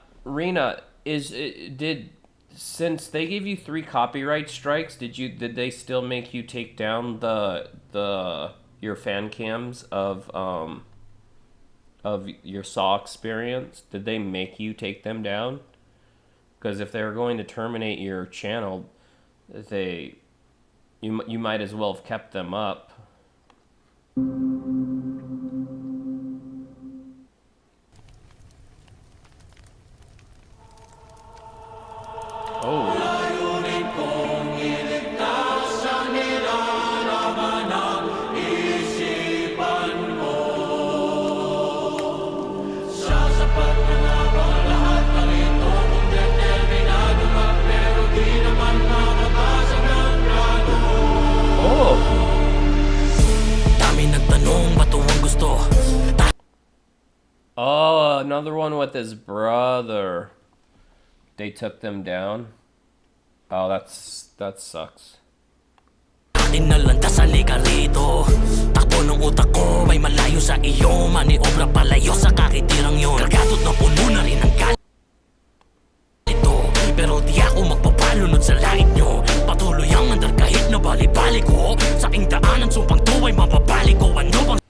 did, since they gave you 3 copyright strikes, did they still make you take down the your fan cams of your Saw experience, did they make you take them down? Because if they were going to terminate your channel, you might as well have kept them up. Oh. Oh, another one with his brother. They took them down. Oh, that sucks. Inalandasan ka rito. Takbo ng utak ko may malayo sa iyo. Maniobra palayo sa kakitirang yon. Kagatot na puno na rin ang galit ito. Pero di ako magpapalunod sa langit nyo. Patuloy ang andar kahit na bali-bali ko. Sa aking daanan sumpang tuway mapapali ko. Ano bang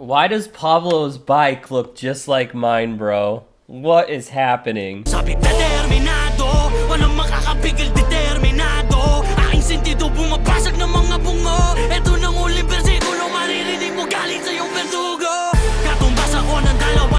Why does Pablo's bike look just like mine, bro? What is happening? sabi determinado, walang makakapigil determinado. Aking sentido bumabasag ng mga bungo. Eto nang uling bersikulo maririnig mo galing sa iyong berdugo. Katumbas ako ng dalawa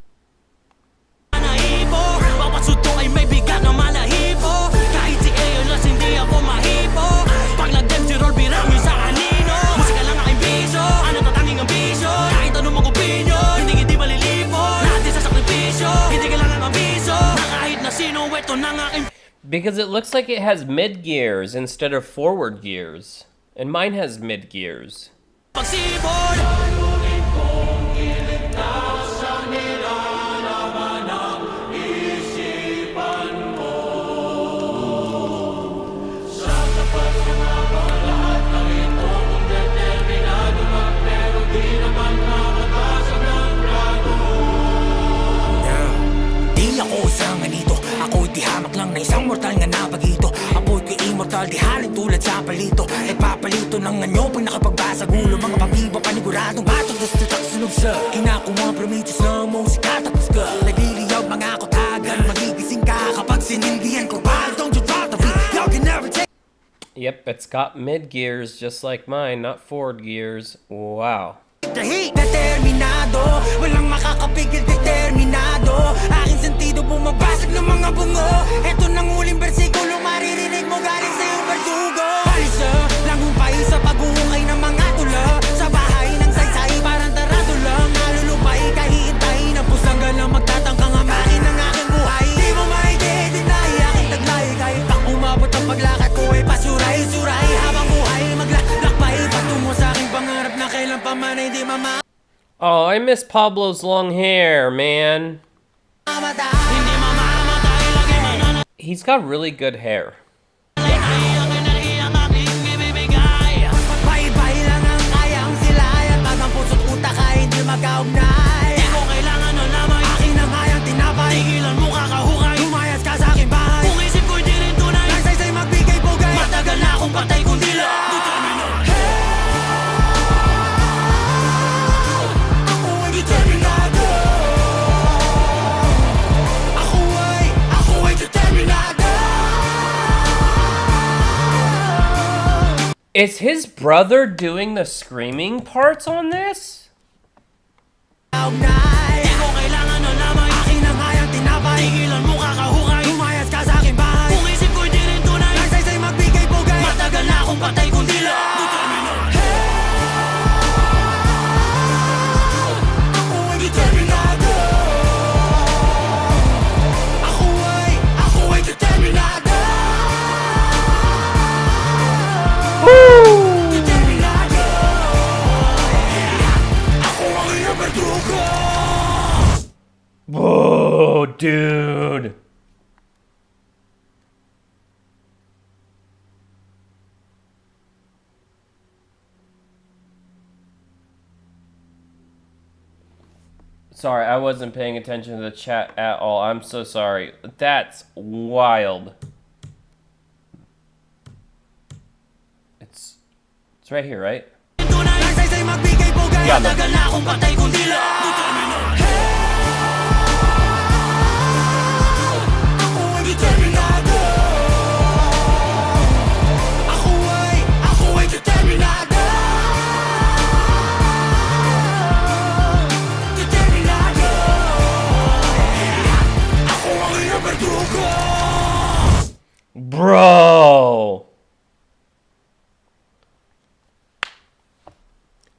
na hipo. Bawat suntok ay may bigat na malahipo. Kahit si Eolas hindi ako mahipo. Pag nag-dem si Roll birang yun sa kanino. Musika lang aking biso, ano tatanging ang bisyo. Kahit anong mga opinion, hindi malilipo. Lahat sa sakripisyo, hindi kailangan ang biso. Na kahit na sino, eto nang aking Because it looks like it has mid gears instead of forward gears. And mine has mid gears. pagsibol. Di ako isang ganito. Ako'y di hamak lang na isang mortal nga napagito. Apoy ko'y immortal, di halin tulad sa palito. E papalito ng anyo pag nakapagbasa gulo. Mga pabiba paniguradong batong gusto taksunog sa kinakuha prometheus ng musika. Tapos ka nagliliyab mga kotagan. Magigising ka kapag sinindihan ko pa. Don't you drop the beat, y'all can never take. Yep, it's got mid gears just like mine, not forward gears. Wow. The heat, determinado, walang makakapigil, determinado. Aking sentido bumabasag ng mga bungo. Eto nang uling bersikulo maririnig mo galing sa iyong berdugo. Palisa, langhumpay sa pag-uungay ng mga tula. Sa bahay ng saysay, parang taradula. Nalulupay, kahihintay na pusanggan lang magtatangkang amakin ng aking buhay. Di mo ma-i-deny aking taglay. Kahit pang umabot ang paglakad ko ay pasuray-suray. Habang buhay maglalakbay patungo sa aking pangarap na kailan pa man ay di mama. Oh, I miss Pablo's long hair, man. He's got really good hair. Bye-bye lang ang kayang silayan. Pag ang puso't utak ay hindi magkaugnay. Di ko kailangan nun lamang akin ang kayang tinapay. Tigilan mo kakahukay, lumayas ka sa aking bahay. Kung isip ko'y di rin tunay, nagsaysay magbigay pugay. Matagal na akong patay kundi lang Determinado. Ako ay determinado. Is his brother doing the screaming parts on this? Di ko kailangan nun lamang akin ang kayang tinapay. Tigilan mo kakahukay, lumayas ka sa aking bahay. Kung isip ko'y di rin tunay, nagsaysay magbigay pugay. Matagal na akong patay kundi lang Determinado. Ako ay determinado. Determinado. Ako ang iyong berdugo. Whoa, dude. Sorry, I wasn't paying attention to the chat at all. I'm so sorry. That's wild. It's right here, right? Yeah, Matagal na akong patay kundi lang Determinado. Ako ay determinado. Determinado. Ako ang iyong verdugo. Bro.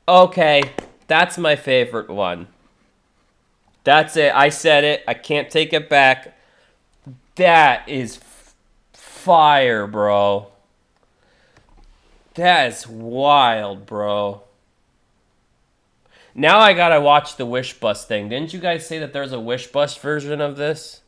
Okay, that's my favorite one. That's it. I said it. I can't take it back. That is fire, bro. That is wild, bro. Now I gotta watch the Wish Bus thing. Didn't you guys say that there's a Wish Bus version of this?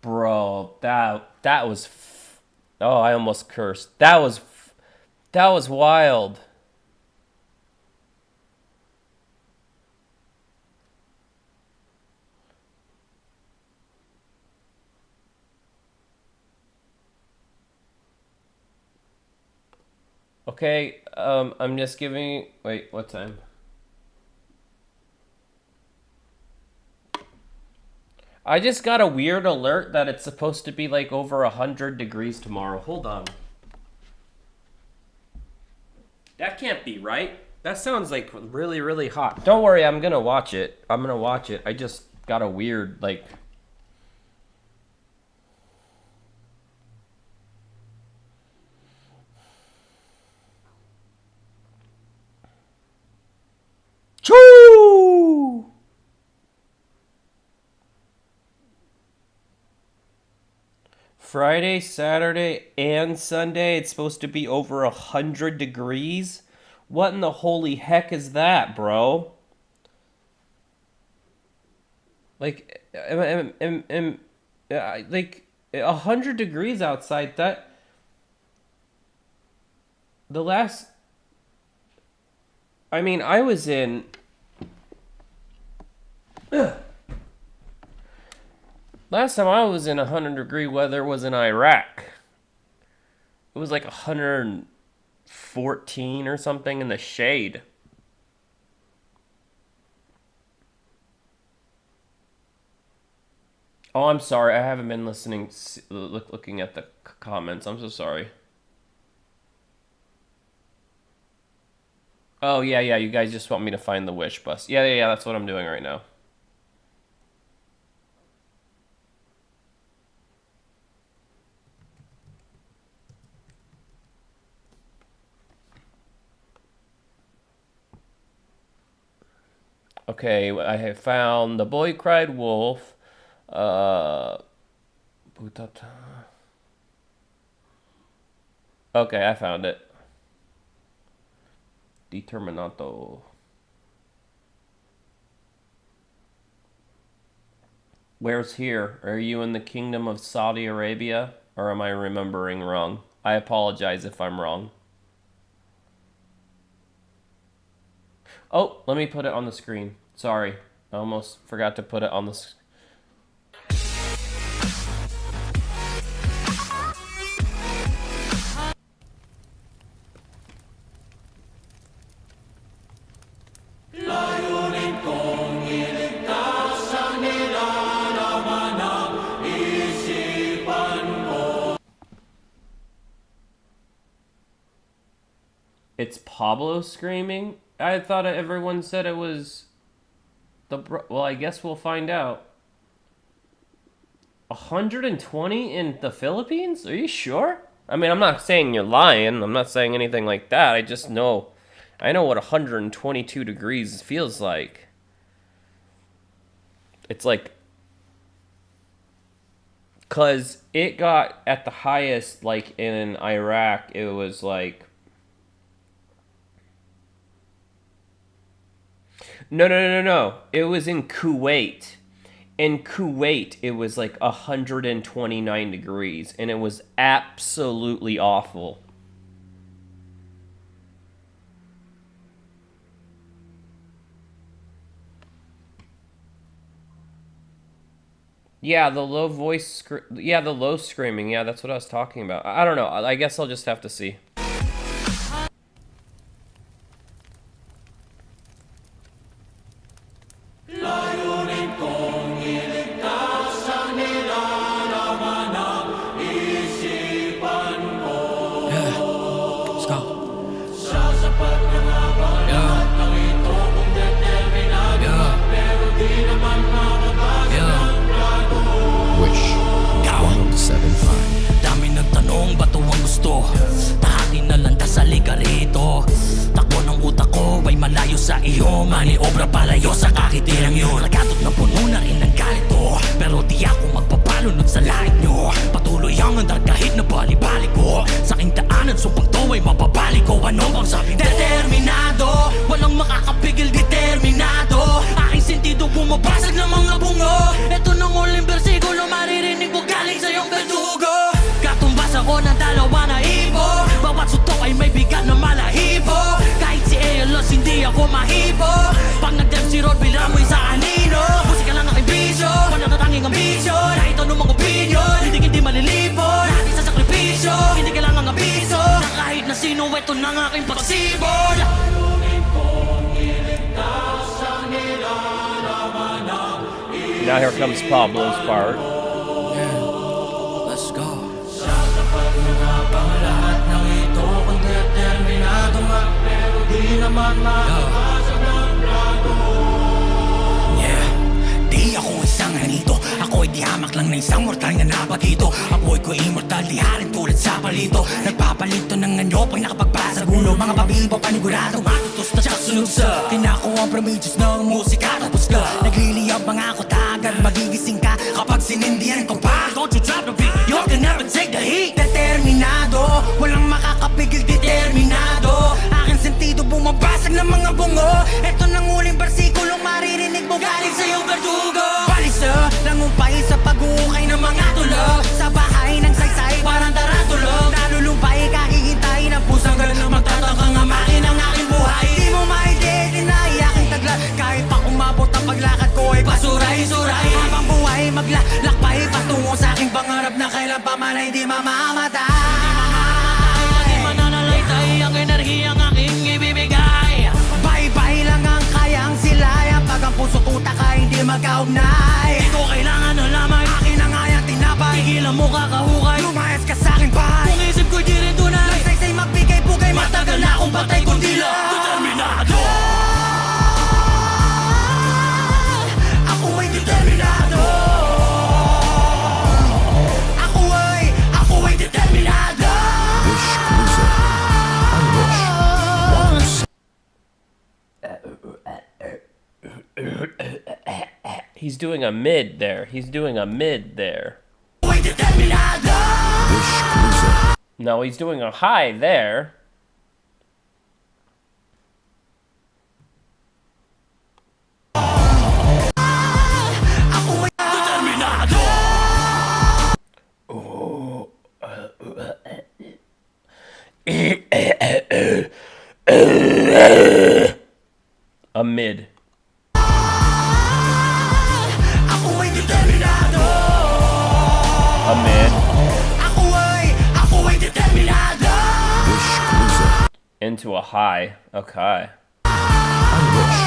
Bro, that was oh, I almost cursed. That was wild. Okay, I'm just giving. Wait, what time? I just got a weird alert that it's supposed to be like over 100 degrees tomorrow. Hold on. That can't be right. That sounds like really, really hot. Don't worry, I'm gonna watch it. I'm gonna watch it. I just got a weird, like. Choo! Friday, Saturday, and Sunday, it's supposed to be over 100 degrees? What in the holy heck is that, bro? Like, like 100 degrees outside. That the last. I mean, I was in. Last time I was in 100-degree weather was in Iraq. It was like 114 or something in the shade. Oh, I'm sorry. I haven't been listening, looking at the comments. I'm so sorry. Oh, yeah. You guys just want me to find the Wish Bus. Yeah. That's what I'm doing right now. Okay, I have found The Boy Cried Wolf. Okay, I found it. Determinado. Where's here? Are you in the Kingdom of Saudi Arabia? Or am I remembering wrong? I apologize if I'm wrong. Oh, let me put it on the screen. Sorry, I almost forgot to put it on the screen. It's Pablo screaming? I thought everyone said it was well, I guess we'll find out. 120 in the Philippines? Are you sure? I mean, I'm not saying you're lying. I'm not saying anything like that. I just know. I know what 122 degrees feels like. It's like. Because it got at the highest, like in Iraq, it was like. No. It was in Kuwait. In Kuwait, it was like 129 degrees, and it was absolutely awful. Yeah, the low voice. Yeah, the low screaming. Yeah, that's what I was talking about. I don't know. I guess I'll just have to see. Let's go. Wish 107.5. Dami nagtanong, ba't ang gusto? Tahatin na lang sa liga rito. Takbo ng utak ko ay malayo sa iyo. Maniobra palayo sa kakitirang yun. Nagatot na puno na rin ng galit ko, pero di ako magpapalunod sa lahit nyo. Patuloy ang andar kahit na bali-bali ko. Sa aking daanan, sumpang to ay mapabalik ko. Ano bang sabi? Determinado, walang makakapigil, determinado. Aking sentido bumabasag ng mga bungo. Ito ng uling bersikulo, maririnig mo galing sa iyong verdugo. Katumbas ako ng dalawa na ibo. Bawat sutok ay may bigat na malahibo. Kahit si Elos hindi ako mahibo. Pag nag-dem si Rod bilang mo'y sa anino. Musika lang ang ibisyo, wala natanging ambisyon. Kahit anong mga opinion, hindi malilipon. Lahat sa sakripisyo, hindi kailangang abiso. Na kahit na sino, ito na ang aking pagsibol. Now here comes Pablo's part. Let's go. Lahat ng ito kung determinado nga, pero di naman makakasag ng plato. Yeah, di ako isang hanito. Ako'y di hamak lang na isang mortal na napagito. Ako'y ko immortal, di harin tulad sa palito. Nagpapalito ng anyo pag nakapagpasa gulo. Mga pabibo panigurado, matutos na siya sunog sa tinako ang promedios ng musika. Tapos ka, nagliliyab mga ako agad magigising ka kapag sinindihan ko pa. Don't you drop the beat, you can never take the heat. Determinado, walang makakapigil, determinado. Aking sentido bumabasag ng mga bungo. Ito ng uling bersikulong maririnig mo galing sa iyong verdugo. Balisa, nangumpay sa pag-uukay ng mga tulog. Sa bahay ng saysay, parang taratulog. Nalulumpay, kahihintay ng pusang galang na magtataka nga makin ang aking buhay. Di mo ma-identify aking tagla. Kahit pa umabot ang paglakad ko ay pasuray-suray. Habang buhay maglalakbay patungo sa aking pangarap na kailan pa man ay di mamamatay. Di mananalaytay ang enerhiyang aking ibibigay. Bye-bye lang ang kayang silayan. Pag ang puso't utak ay hindi magkaugnay. Di ko kailangan na lamay, akin ang ayang tinapay. Tigilan mo kakahukay, lumayas ka sa aking bahay. Kung isip ko'y di rin tunay, nagsaysay magbigay-bugay. Matagal na akong patay kundi lang determinado. Ako ay determinado. Ako ay determinado. Wish Cruiser on Wish 107. He's doing a mid there. He's doing a mid there. Wish Cruiser. No, he's doing a high there. A mid. A mid. Wish Cruiser Into a high. Okay. on Wish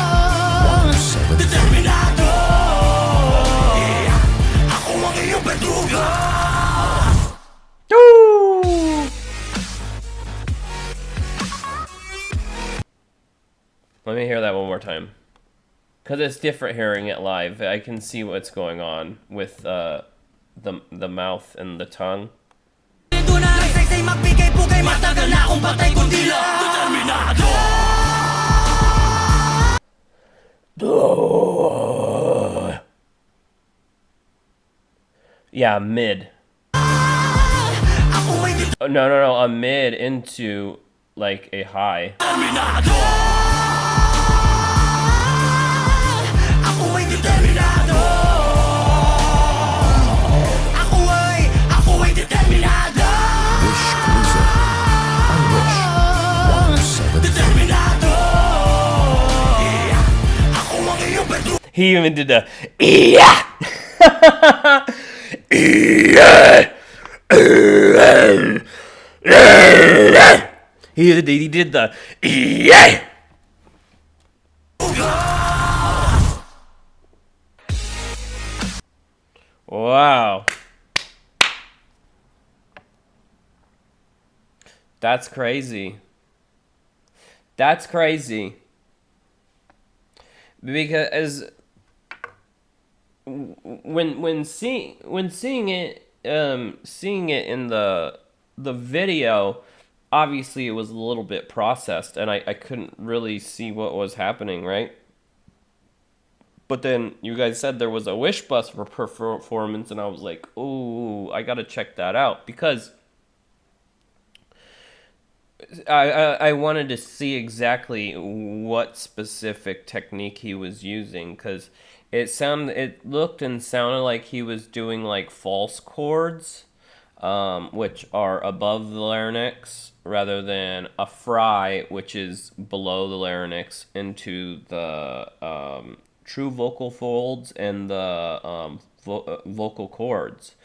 107. Let me hear that one more time. Because it's different hearing it live. I can see what's going on with the mouth and the tongue. Yeah, mid. Oh, no, a mid into like a high. Wish Cruiser on Wish 107. He even did a yeah. He did the yeah. Wow. That's crazy. That's crazy. Because seeing it in the video, obviously it was a little bit processed and I couldn't really see what was happening, right? But then you guys said there was a Wish Bus performance, and I was like, "Ooh, I gotta check that out," because I wanted to see exactly what specific technique he was using, because it looked and sounded like he was doing like false chords, which are above the larynx, rather than a fry, which is below the larynx, into the true vocal folds and the vocal cords.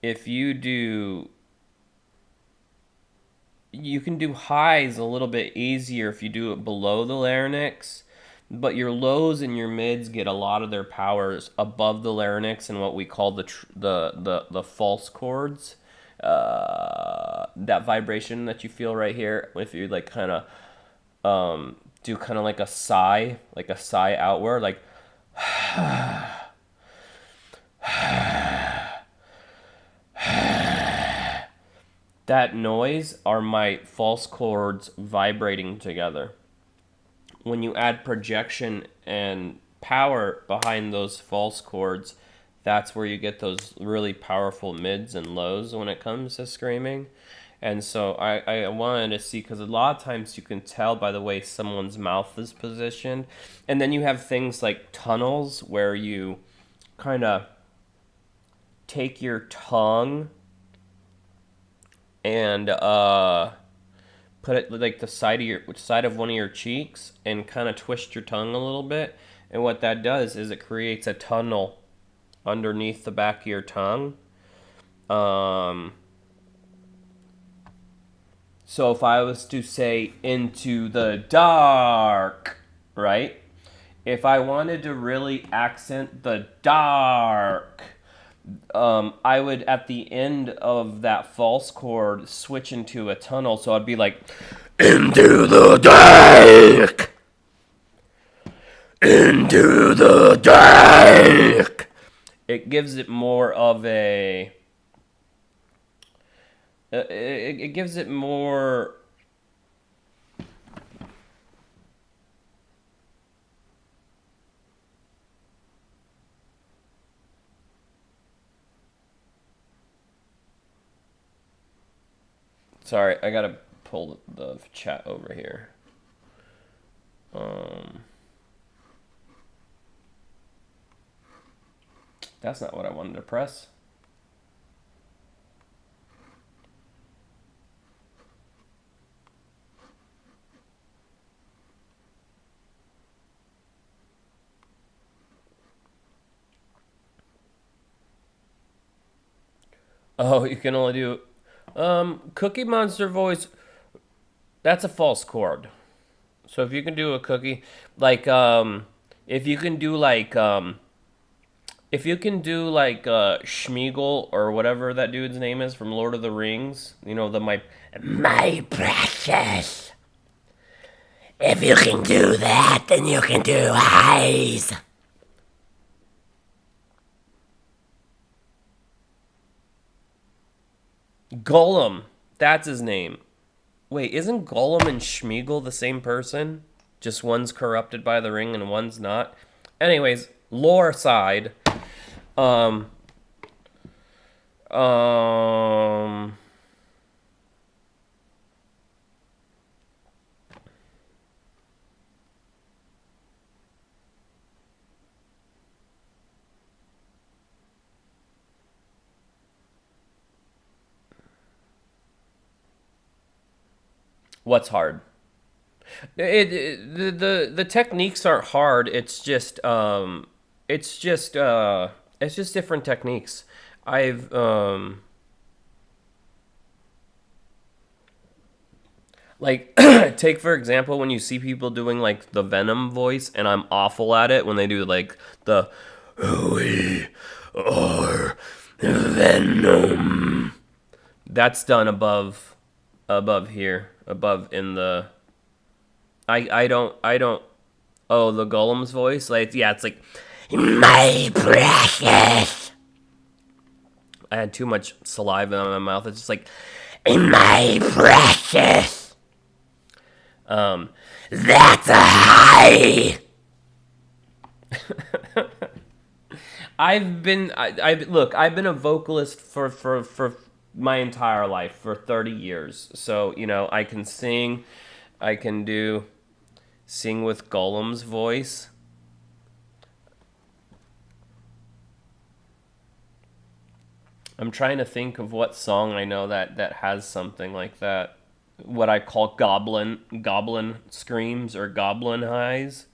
If you do, you can do highs a little bit easier if you do it below the larynx, but your lows and your mids get a lot of their powers above the larynx and what we call the false chords. That vibration that you feel right here, if you like kind of do kind of like a sigh outward, like that noise are my false chords vibrating together. When you add projection and power behind those false chords, that's where you get those really powerful mids and lows when it comes to screaming. And so I wanted to see, because a lot of times you can tell by the way someone's mouth is positioned. And then you have things like tunnels where you kind of take your tongue and put it like the side of one of your cheeks and kind of twist your tongue a little bit. And what that does is it creates a tunnel underneath the back of your tongue. So if I was to say into the dark, right? If I wanted to really accent the dark, I would, at the end of that false chord, switch into a tunnel. So I'd be like, into the dark, into the dark. It gives it more of a... It gives it more... Sorry, I gotta pull the chat over here. That's not what I wanted to press. Oh, you can only do Cookie Monster voice. That's a false chord. So if you can do a cookie, like if you can do like Schmeagol or whatever that dude's name is from Lord of the Rings, you know, my precious. If you can do that, then you can do eyes. Gollum, that's his name. Wait, isn't Gollum and Schmeagol the same person? Just one's corrupted by the ring and one's not. Anyways, lore side. What's hard? The techniques aren't hard. It's just it's just different techniques. I've like take for example when you see people doing like the Venom voice, and I'm awful at it when they do like the we are Venom. That's done above here, above in the I don't oh, the Golem's voice, like yeah, it's like my precious. I had too much saliva in my mouth. It's just like my precious. That's a high. I've been a vocalist for my entire life, for 30 years. So, you know, I can sing, I can sing with Golem's voice. I'm trying to think of what song I know that has something like that. What I call goblin screams or goblin highs.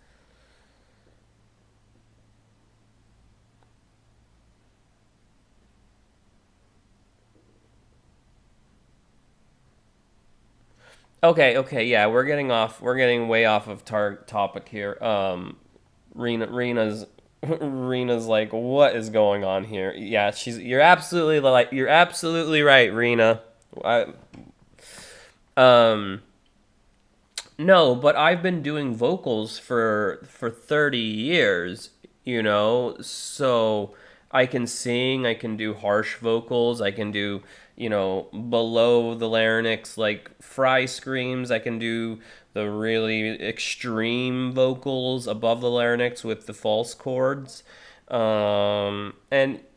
Okay, yeah, we're getting way off of topic here. Rena's Rena's like, what is going on here? Yeah, you're absolutely right, Rena. I, um, no, but I've been doing vocals for 30 years, you know, so I can sing, I can do harsh vocals, I can do, you know, below the larynx like fry screams, I can do the really extreme vocals above the larynx with the false chords. And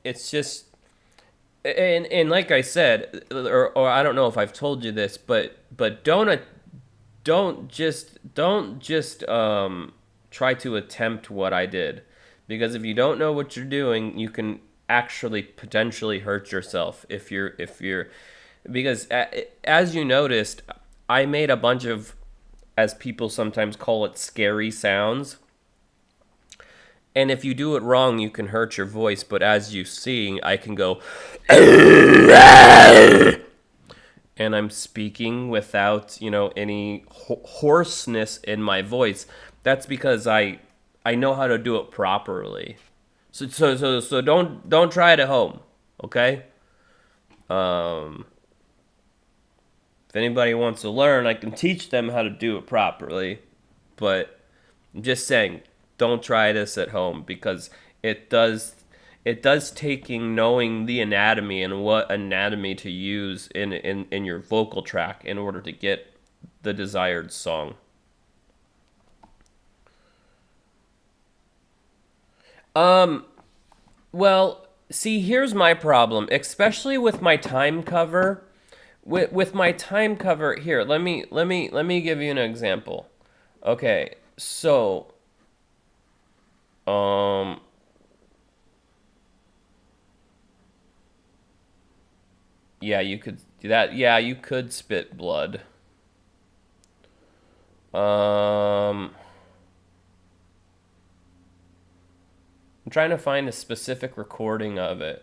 it's just and like I said, or I don't know if I've told you this, but don't just try to attempt what I did, because if you don't know what you're doing, you can actually potentially hurt yourself if you're because as you noticed, I made a bunch of, as people sometimes call it, scary sounds. And if you do it wrong, you can hurt your voice. But as you see, I can go, and I'm speaking without, you know, any hoarseness in my voice. That's because I know how to do it properly. So don't try it at home, okay? If anybody wants to learn, I can teach them how to do it properly. But I'm just saying, don't try this at home, because it does taking knowing the anatomy and what anatomy to use in your vocal track in order to get the desired song. Well, see, here's my problem, especially with my time cover. With my time cover here, let me give you an example. Okay, so um yeah, you could do that. Yeah, you could spit blood. I'm trying to find a specific recording of it.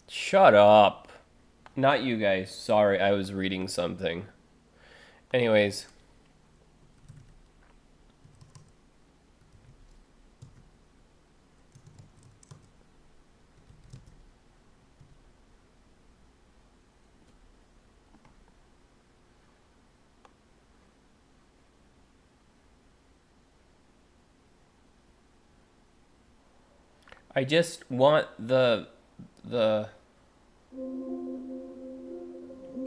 Shut up. Not you guys. Sorry, I was reading something. Anyways, I just want the...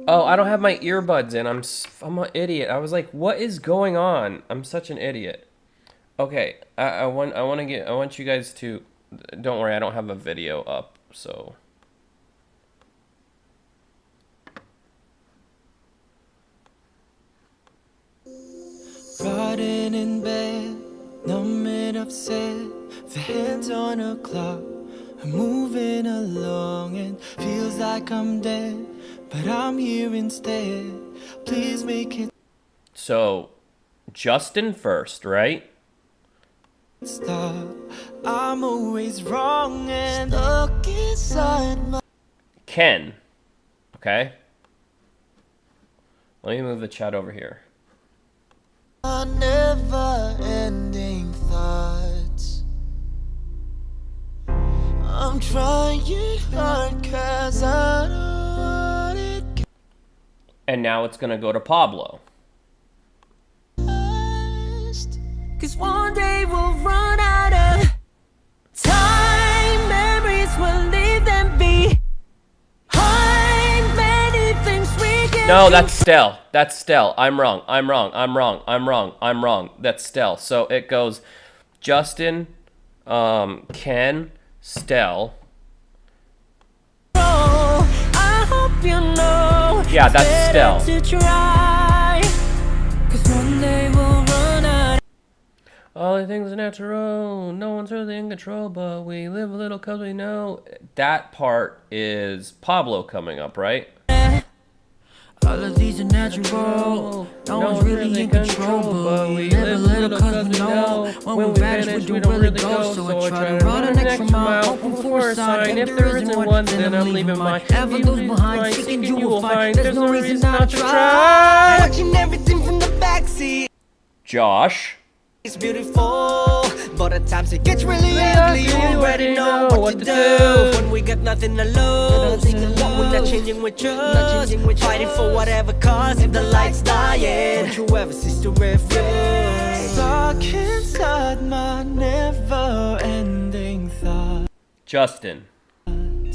Oh, I don't have my earbuds in. I'm an idiot. I was like, what is going on? I'm such an idiot. Okay, I want you guys to... Don't worry, I don't have a video up, so... Rotting in bed, numb and upset. The hands on a clock, I'm moving along and feels like I'm dead, but I'm here instead. Please make it So, Justin first, right? stop. I'm always wrong and stuck inside my Ken. Okay? Let me move the chat over here. never-ending thoughts. I'm trying hard 'cause I don't want it And now it's gonna go to Pablo. past. 'Cause one day we'll run out of time. Memories will leave them behind. Many things we can No, do. that's Stell. That's Stell. I'm wrong. I'm wrong. That's Stell. So it goes Justin, Ken, Stell. I hope you know. Yeah, that's it's Stell. better to try. 'Cause one day we'll run out. All the things are natural. No one's really in control, but we live a little 'cause we know. That part is Pablo coming up, right? All of these are natural. No one's really in control, but we live a little cause we know. When we vanish, we don't really go. So I try to run an extra mile, hoping for a sign. If there isn't one, then I'm leaving mine. Ever lose behind, seeking you will find. There's no reason not to try. Watching everything from the backseat. Josh. It's beautiful, but at times it gets really ugly. You already know what to do. When we got nothing to lose, we're not changing with trust. Fighting for whatever cause. If the light's dying, don't you ever cease to refuse. Stuck inside my never-ending thoughts. Justin. I'm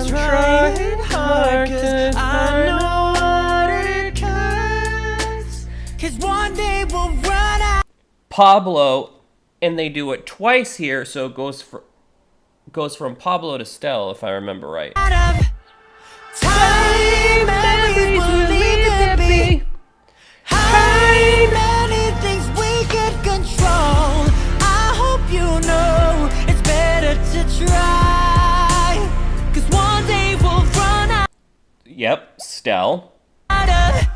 trying hard 'cause I know what it costs. 'Cause one day we'll run out. Pablo, and they do it twice here, so it goes from Pablo to Stell, if I remember right. Of time, memories will leave it be. How many things we can control. I hope you know it's better to try. 'Cause one day we'll run out Yep, Stell. of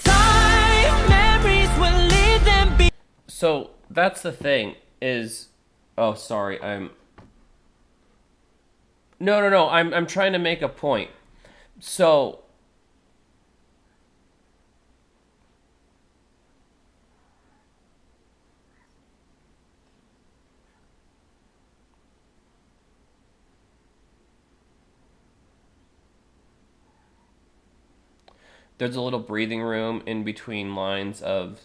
time. Memories will leave them be. So that's the thing is, oh sorry, No, I'm trying to make a point. So there's a little breathing room in between lines of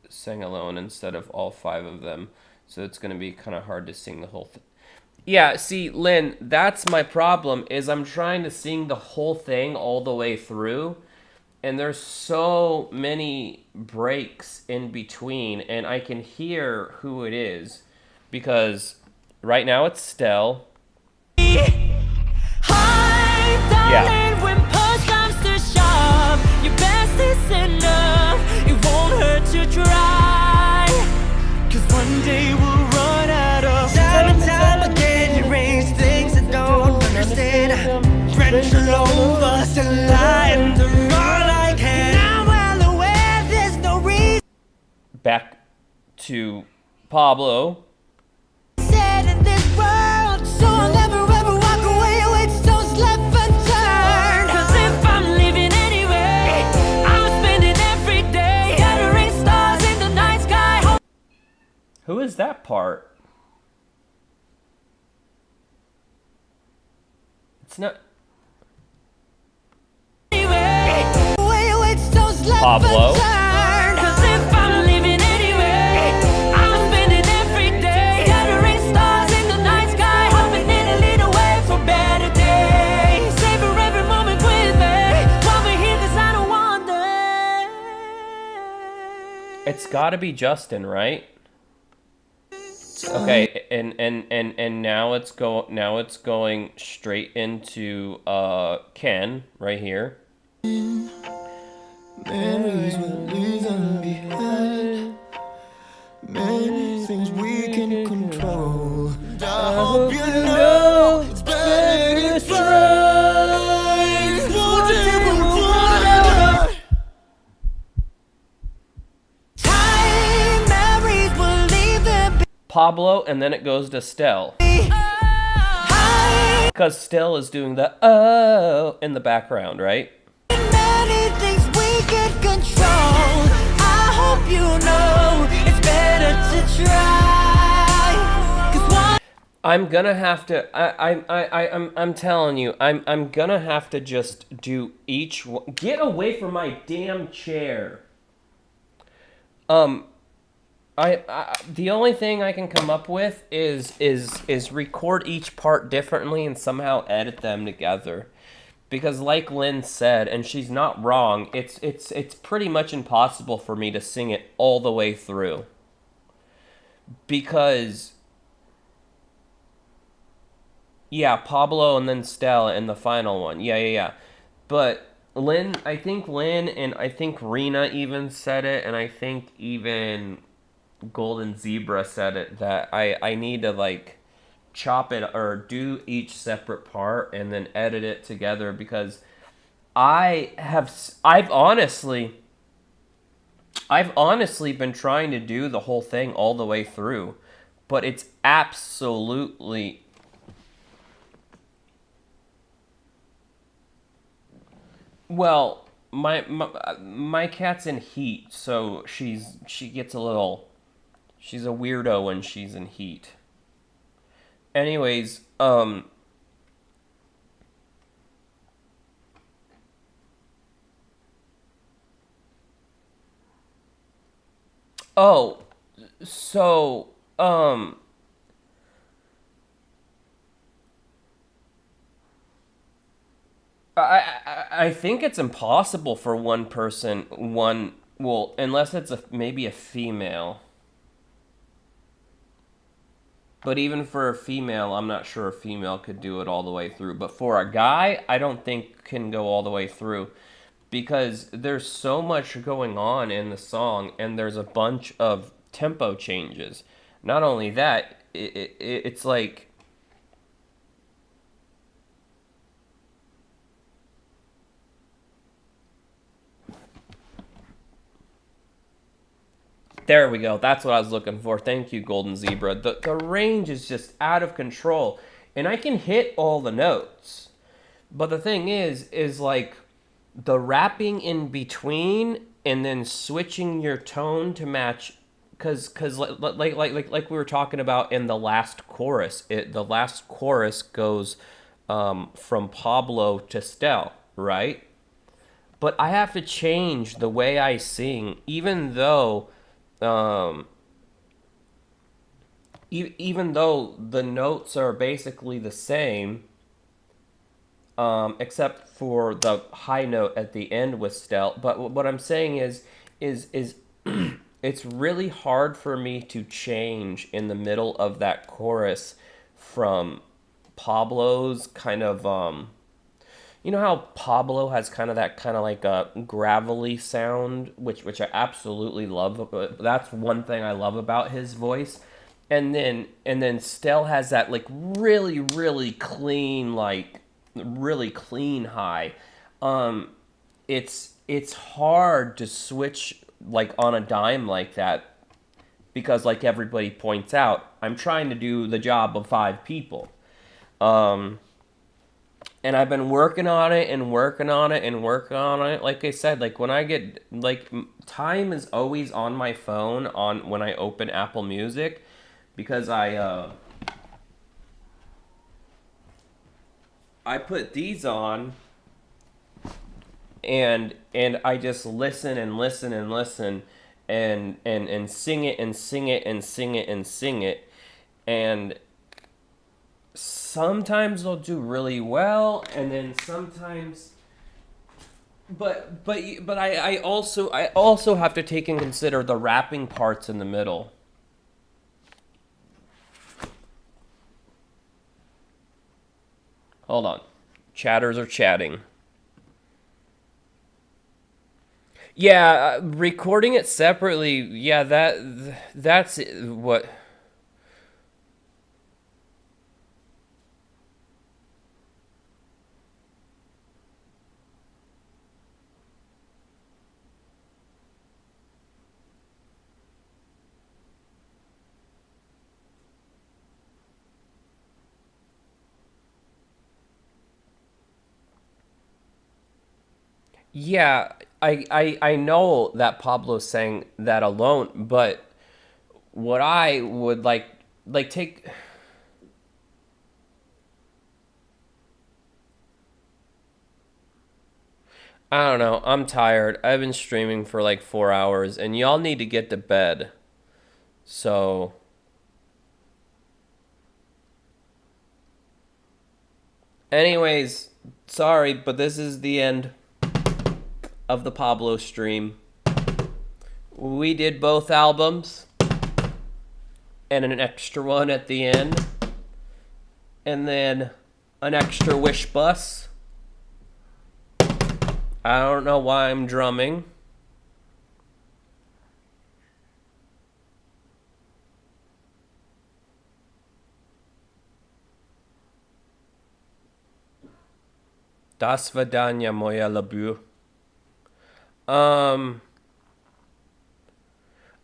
Sing Alone instead of all five of them. So it's going to be kind of hard to sing the whole thing. Yeah, see, Lynn, that's my problem, is I'm trying to sing the whole thing all the way through, and there's so many breaks in between, and I can hear who it is, because right now it's Stell. Hi, darling, when push comes to shove, your best is enough. It won't hurt to try. 'Cause one day we'll run out of time and time again. You raise things I don't understand. Drench all over us and lie and do all I can. I'm well aware there's no reason. Back to Pablo. Said in this world, so I'll never ever walk away with stones left unturned. 'Cause if I'm living anyway, I'm spending every day gathering stars in the night sky. Who is that part? It's not Anyway, away with stones left Pablo. unturned. 'Cause if I'm living anyway, I'm spending every day got to be Justin, right? Okay, and now it's going straight into Ken right here. Memories will leave them behind. Many things we can control. And I hope you know it's better to try. One day we'll run out. Time memories will leave them Pablo, and then it goes to Stell. behind. Because Stell is doing the oh in the background, right? Many things we can control. I hope you know it's better to try. 'Cause one I'm gonna have to. I'm telling you. I'm gonna have to just do each one. Get away from my damn chair. The only thing I can come up with is record each part differently and somehow edit them together. Because like Lynn said, and she's not wrong, it's pretty much impossible for me to sing it all the way through. Because yeah, Pablo and then Stella in the final one. Yeah. But I think Lynn and I think Rena even said it, and I think even Golden Zebra said it, that I need to like chop it or do each separate part and then edit it together, because I've honestly been trying to do the whole thing all the way through, but it's absolutely well, my cat's in heat, so she gets a little, she's a weirdo when she's in heat. Anyways, oh, so, I think it's impossible for one person, well, unless it's maybe a female. But even for a female, I'm not sure a female could do it all the way through. But for a guy, I don't think can go all the way through, because there's so much going on in the song, and there's a bunch of tempo changes. Not only that, it's like there we go. That's what I was looking for. Thank you, Golden Zebra. The range is just out of control. And I can hit all the notes. But the thing is like the rapping in between and then switching your tone to match, cuz like we were talking about in the last chorus. The last chorus goes from Pablo to Stell, right? But I have to change the way I sing, even though even though the notes are basically the same, except for the high note at the end with Stell. But what I'm saying is it's really hard for me to change in the middle of that chorus from Pablo's kind of you know how Pablo has kind of that kind of like a gravelly sound, which I absolutely love. That's one thing I love about his voice. And then Stell has that like really clean, like really clean high. It's hard to switch like on a dime like that, because like everybody points out, I'm trying to do the job of 5 people. And I've been working on it and working on it and working on it. Like I said, like when I get, like, time is always on my phone on when I open Apple Music, because I put these on and I just listen and listen and listen and sing it and sing it and sing it and sing it. And sometimes they'll do really well, and then sometimes But I also have to take and consider the wrapping parts in the middle. Hold on. Chatters are chatting. Yeah, recording it separately. Yeah, that's what. Yeah, I know that Pablo sang that alone, but what I would like take. I don't know. I'm tired. I've been streaming for like 4 hours, and y'all need to get to bed. So, anyways, sorry, but this is the end of the Pablo stream. We did both albums, and an extra one at the end, and then an extra wish bus. I don't know why I'm drumming. Das Vidania, moja labu.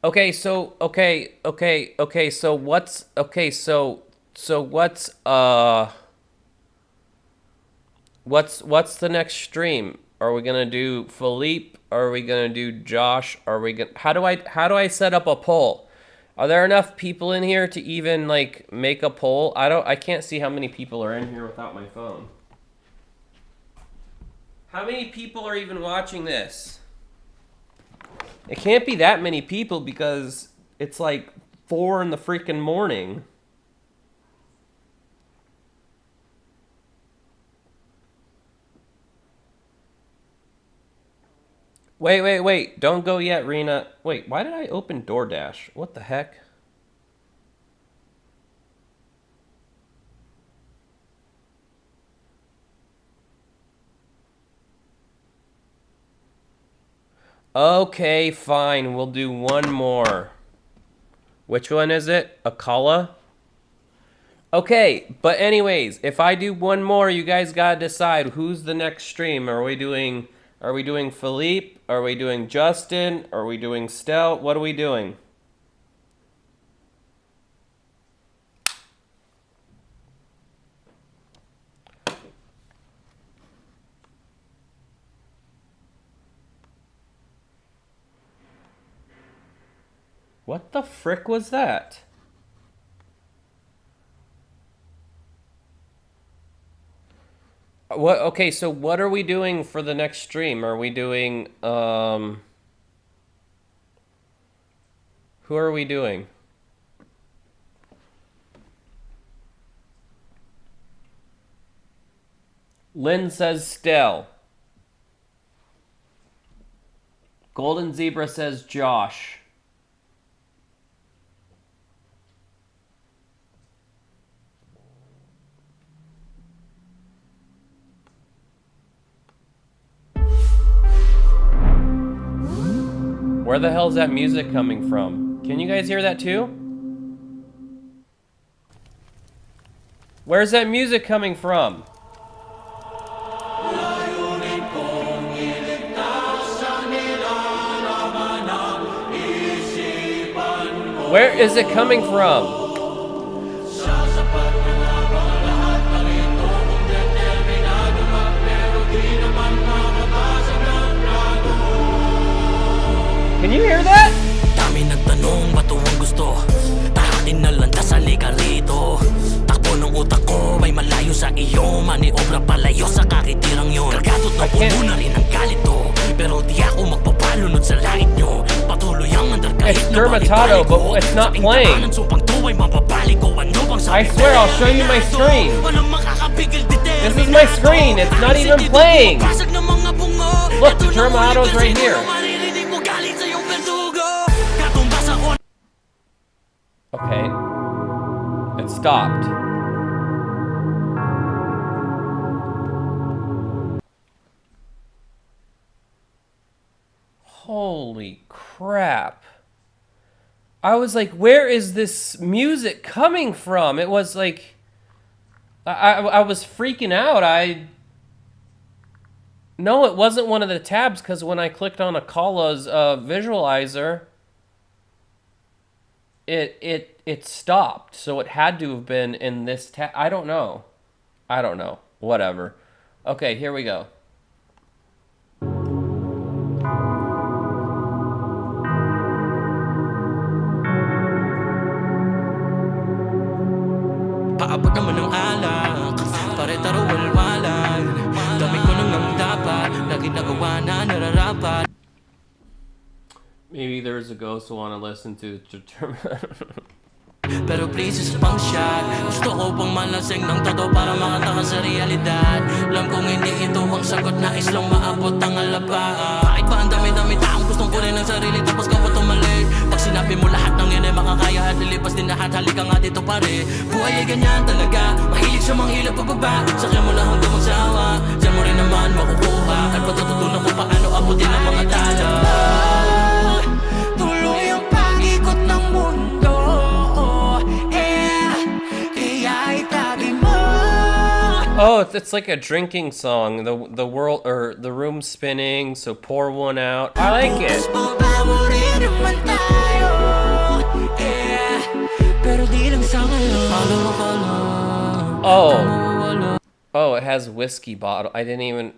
Okay, so what's the next stream? Are we gonna do Philippe? Are we gonna do Josh? Are we gonna how do I set up a poll? Are there enough people in here to even like make a poll? I can't see how many people are in here without my phone. How many people are even watching this? It can't be that many people because it's like 4 in the freaking morning. Wait. Don't go yet, Rena. Wait, why did I open DoorDash? What the heck? Okay, fine. We'll do one more. Which one is it? Akala? Okay, but anyways, if I do one more, you guys gotta decide who's the next stream. Are we doing Philippe? Are we doing Justin? Are we doing Stel? What are we doing? What the frick was that? What? Okay, so what are we doing for the next stream? Are we doing, who are we doing? Lynn says Stel. Golden Zebra says Josh. Where the hell is that music coming from? Can you guys hear that too? Where's that music coming from? Where is it coming from? Can you hear that? Dami nagtanong ba to ang gusto? Tahakin na lang sa liga rito. Takbo ng utak ko may malayo sa iyo. Maniobra palayo sa kakitirang yon. Kargatot na puno na rin ang galit to. Pero di ako magpapalunod sa langit nyo. Patuloy ang andar kahit It's Determinado, but it's not playing. I swear I'll show you my screen. This is my screen, it's not even playing. Look, Determinado's right here. Okay. It stopped. Holy crap. I was like, where is this music coming from? It was like, I was freaking out. No, it wasn't one of the tabs, because when I clicked on Akala's visualizer, it stopped. So it had to have been in this tab. I don't know. Whatever. Okay, here we go. Paabot naman ng alak, pare taro walwalan. Dami ko nang dapat, lagi nagawa na nararapat. Maybe there's a ghost who want to listen to Determinado. Pero please isa pang shot. Gusto ko pang malasing ng totoo para makanta ka sa realidad. Alam kong hindi ito ang sagot, nais lang maabot ang alabaan. Bakit ba ang dami-dami taong gustong kunin ang sarili tapos kapot mali? Pag sinabi mo lahat ng yan ay makakaya at lilipas din lahat, halika nga dito pare. Buhay ay ganyan talaga, mahilig sa manghilap pababa. Sakyan mo lang hanggang magsawa, diyan mo rin naman makukuha. At patututunan ko paano abutin ang mga tala. Tuloy ang pag-ikot ng mundo. Oh, it's like a drinking song. The world, or the room spinning, so pour one out. I like it. Oh, it has whiskey bottle. I didn't even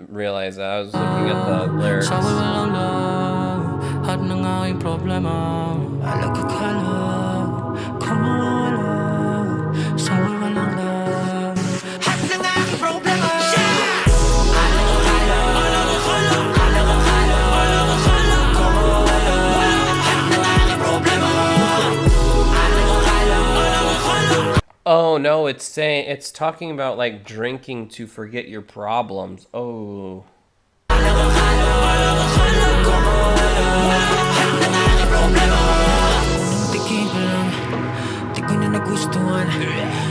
realize that. I was looking at the lyrics. Oh no, it's talking about like drinking to forget your problems. Oh.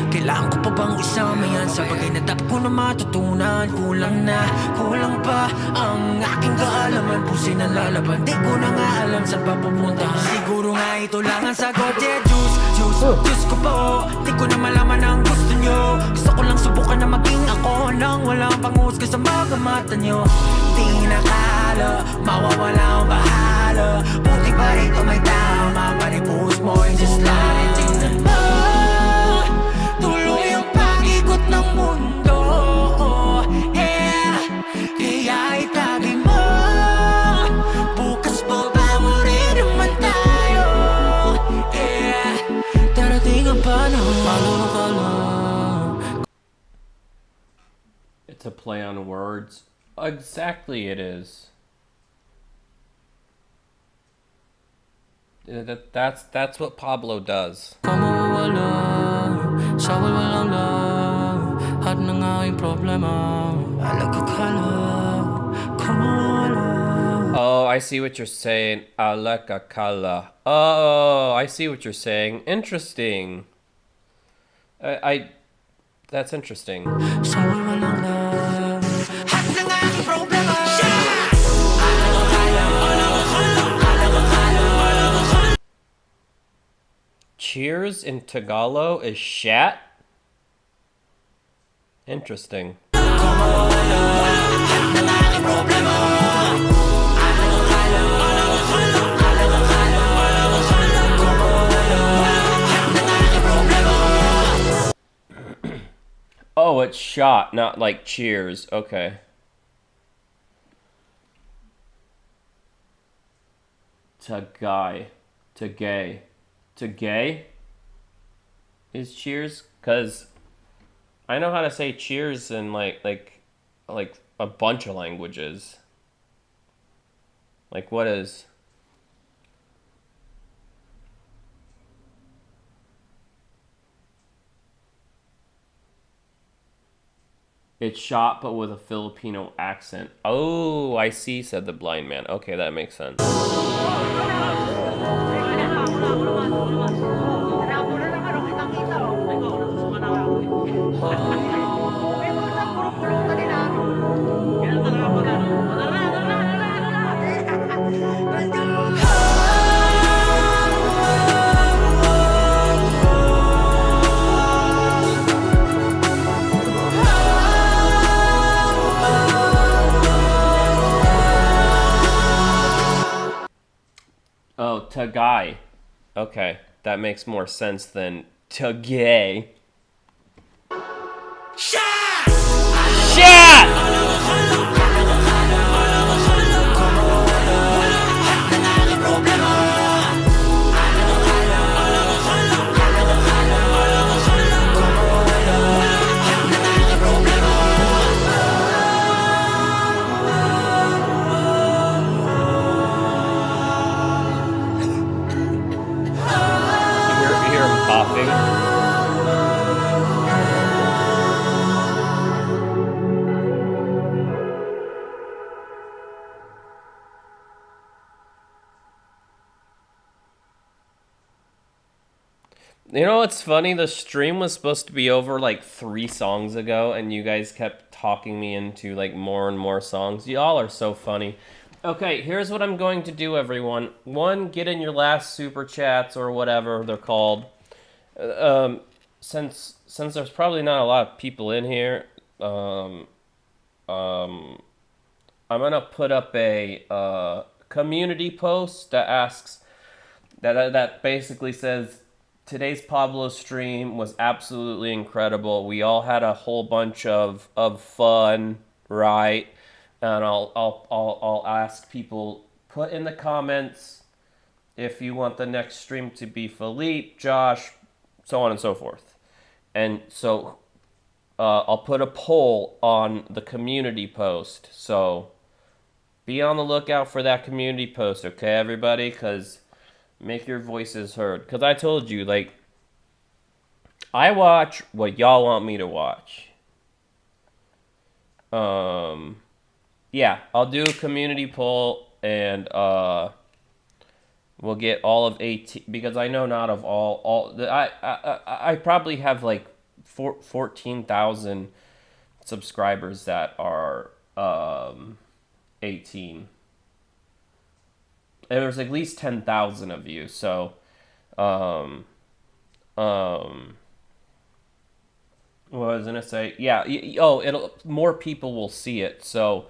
Kailangan ko pa bang isama yan sa bagay na dapat ko na matutunan? Kulang pa ang aking kaalaman. Pusin ang lalaban, di ko na nga alam saan papupunta. Siguro nga ito lang ang sagot. Yeah, juice ko po. Di ko na malaman ang gusto nyo. Gusto ko lang subukan na maging ako nang walang panghusga sa mga mata nyo. Di nakala, mawawala ang bahala. Buti pa rito may tama, pare-post mo and just let it tingnan mo. Tuloy ang pag-ikot ng mundo. Kaya itagi mo. Bukas pa ba mo rin naman tayo? Darating ang panahon. It's a play on words. Exactly, it is. That's what Pablo does. Oh, I see what you're saying. Alakakala. Oh, I see what you're saying. Interesting. That's interesting. Cheers in Tagalog is shat? Interesting. Oh, it's shot, not like cheers. Okay. To guy. To gay. To gay is cheers, because I know how to say cheers in like a bunch of languages. Like, what is? It's shot, but with a Filipino accent. Oh, I see, said the blind man. Okay, that makes sense. Oh, Tagay. Okay, that makes more sense than Tagay. Shit! You hear him coughing? You know what's funny? The stream was supposed to be over like 3 songs ago, and you guys kept talking me into like more and more songs. Y'all are so funny. Okay, here's what I'm going to do, everyone. One, get in your last super chats or whatever they're called. Since there's probably not a lot of people in here, I'm gonna put up a community post that asks that basically says today's Pablo stream was absolutely incredible. We all had a whole bunch of fun, right? And I'll ask people, put in the comments if you want the next stream to be Philippe, Josh, so on and so forth. And so I'll put a poll on the community post. So be on the lookout for that community post, okay, everybody? Because make your voices heard. Because I told you, like, I watch what y'all want me to watch. Yeah, I'll do a community poll, and we'll get all of 18, because I know not of all I probably have like 14,000 subscribers that are 18. And there's at least 10,000 of you, so what was I gonna say? Yeah, it'll more people will see it. So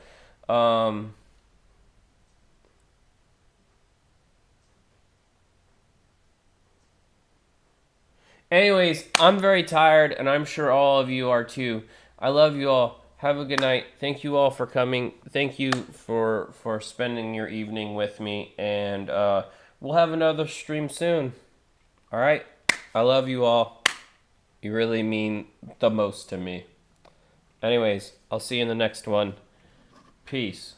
anyways, I'm very tired, and I'm sure all of you are too. I love you all. Have a good night. Thank you all for coming. Thank you for spending your evening with me, and we'll have another stream soon. All right? I love you all. You really mean the most to me. Anyways, I'll see you in the next one. Peace.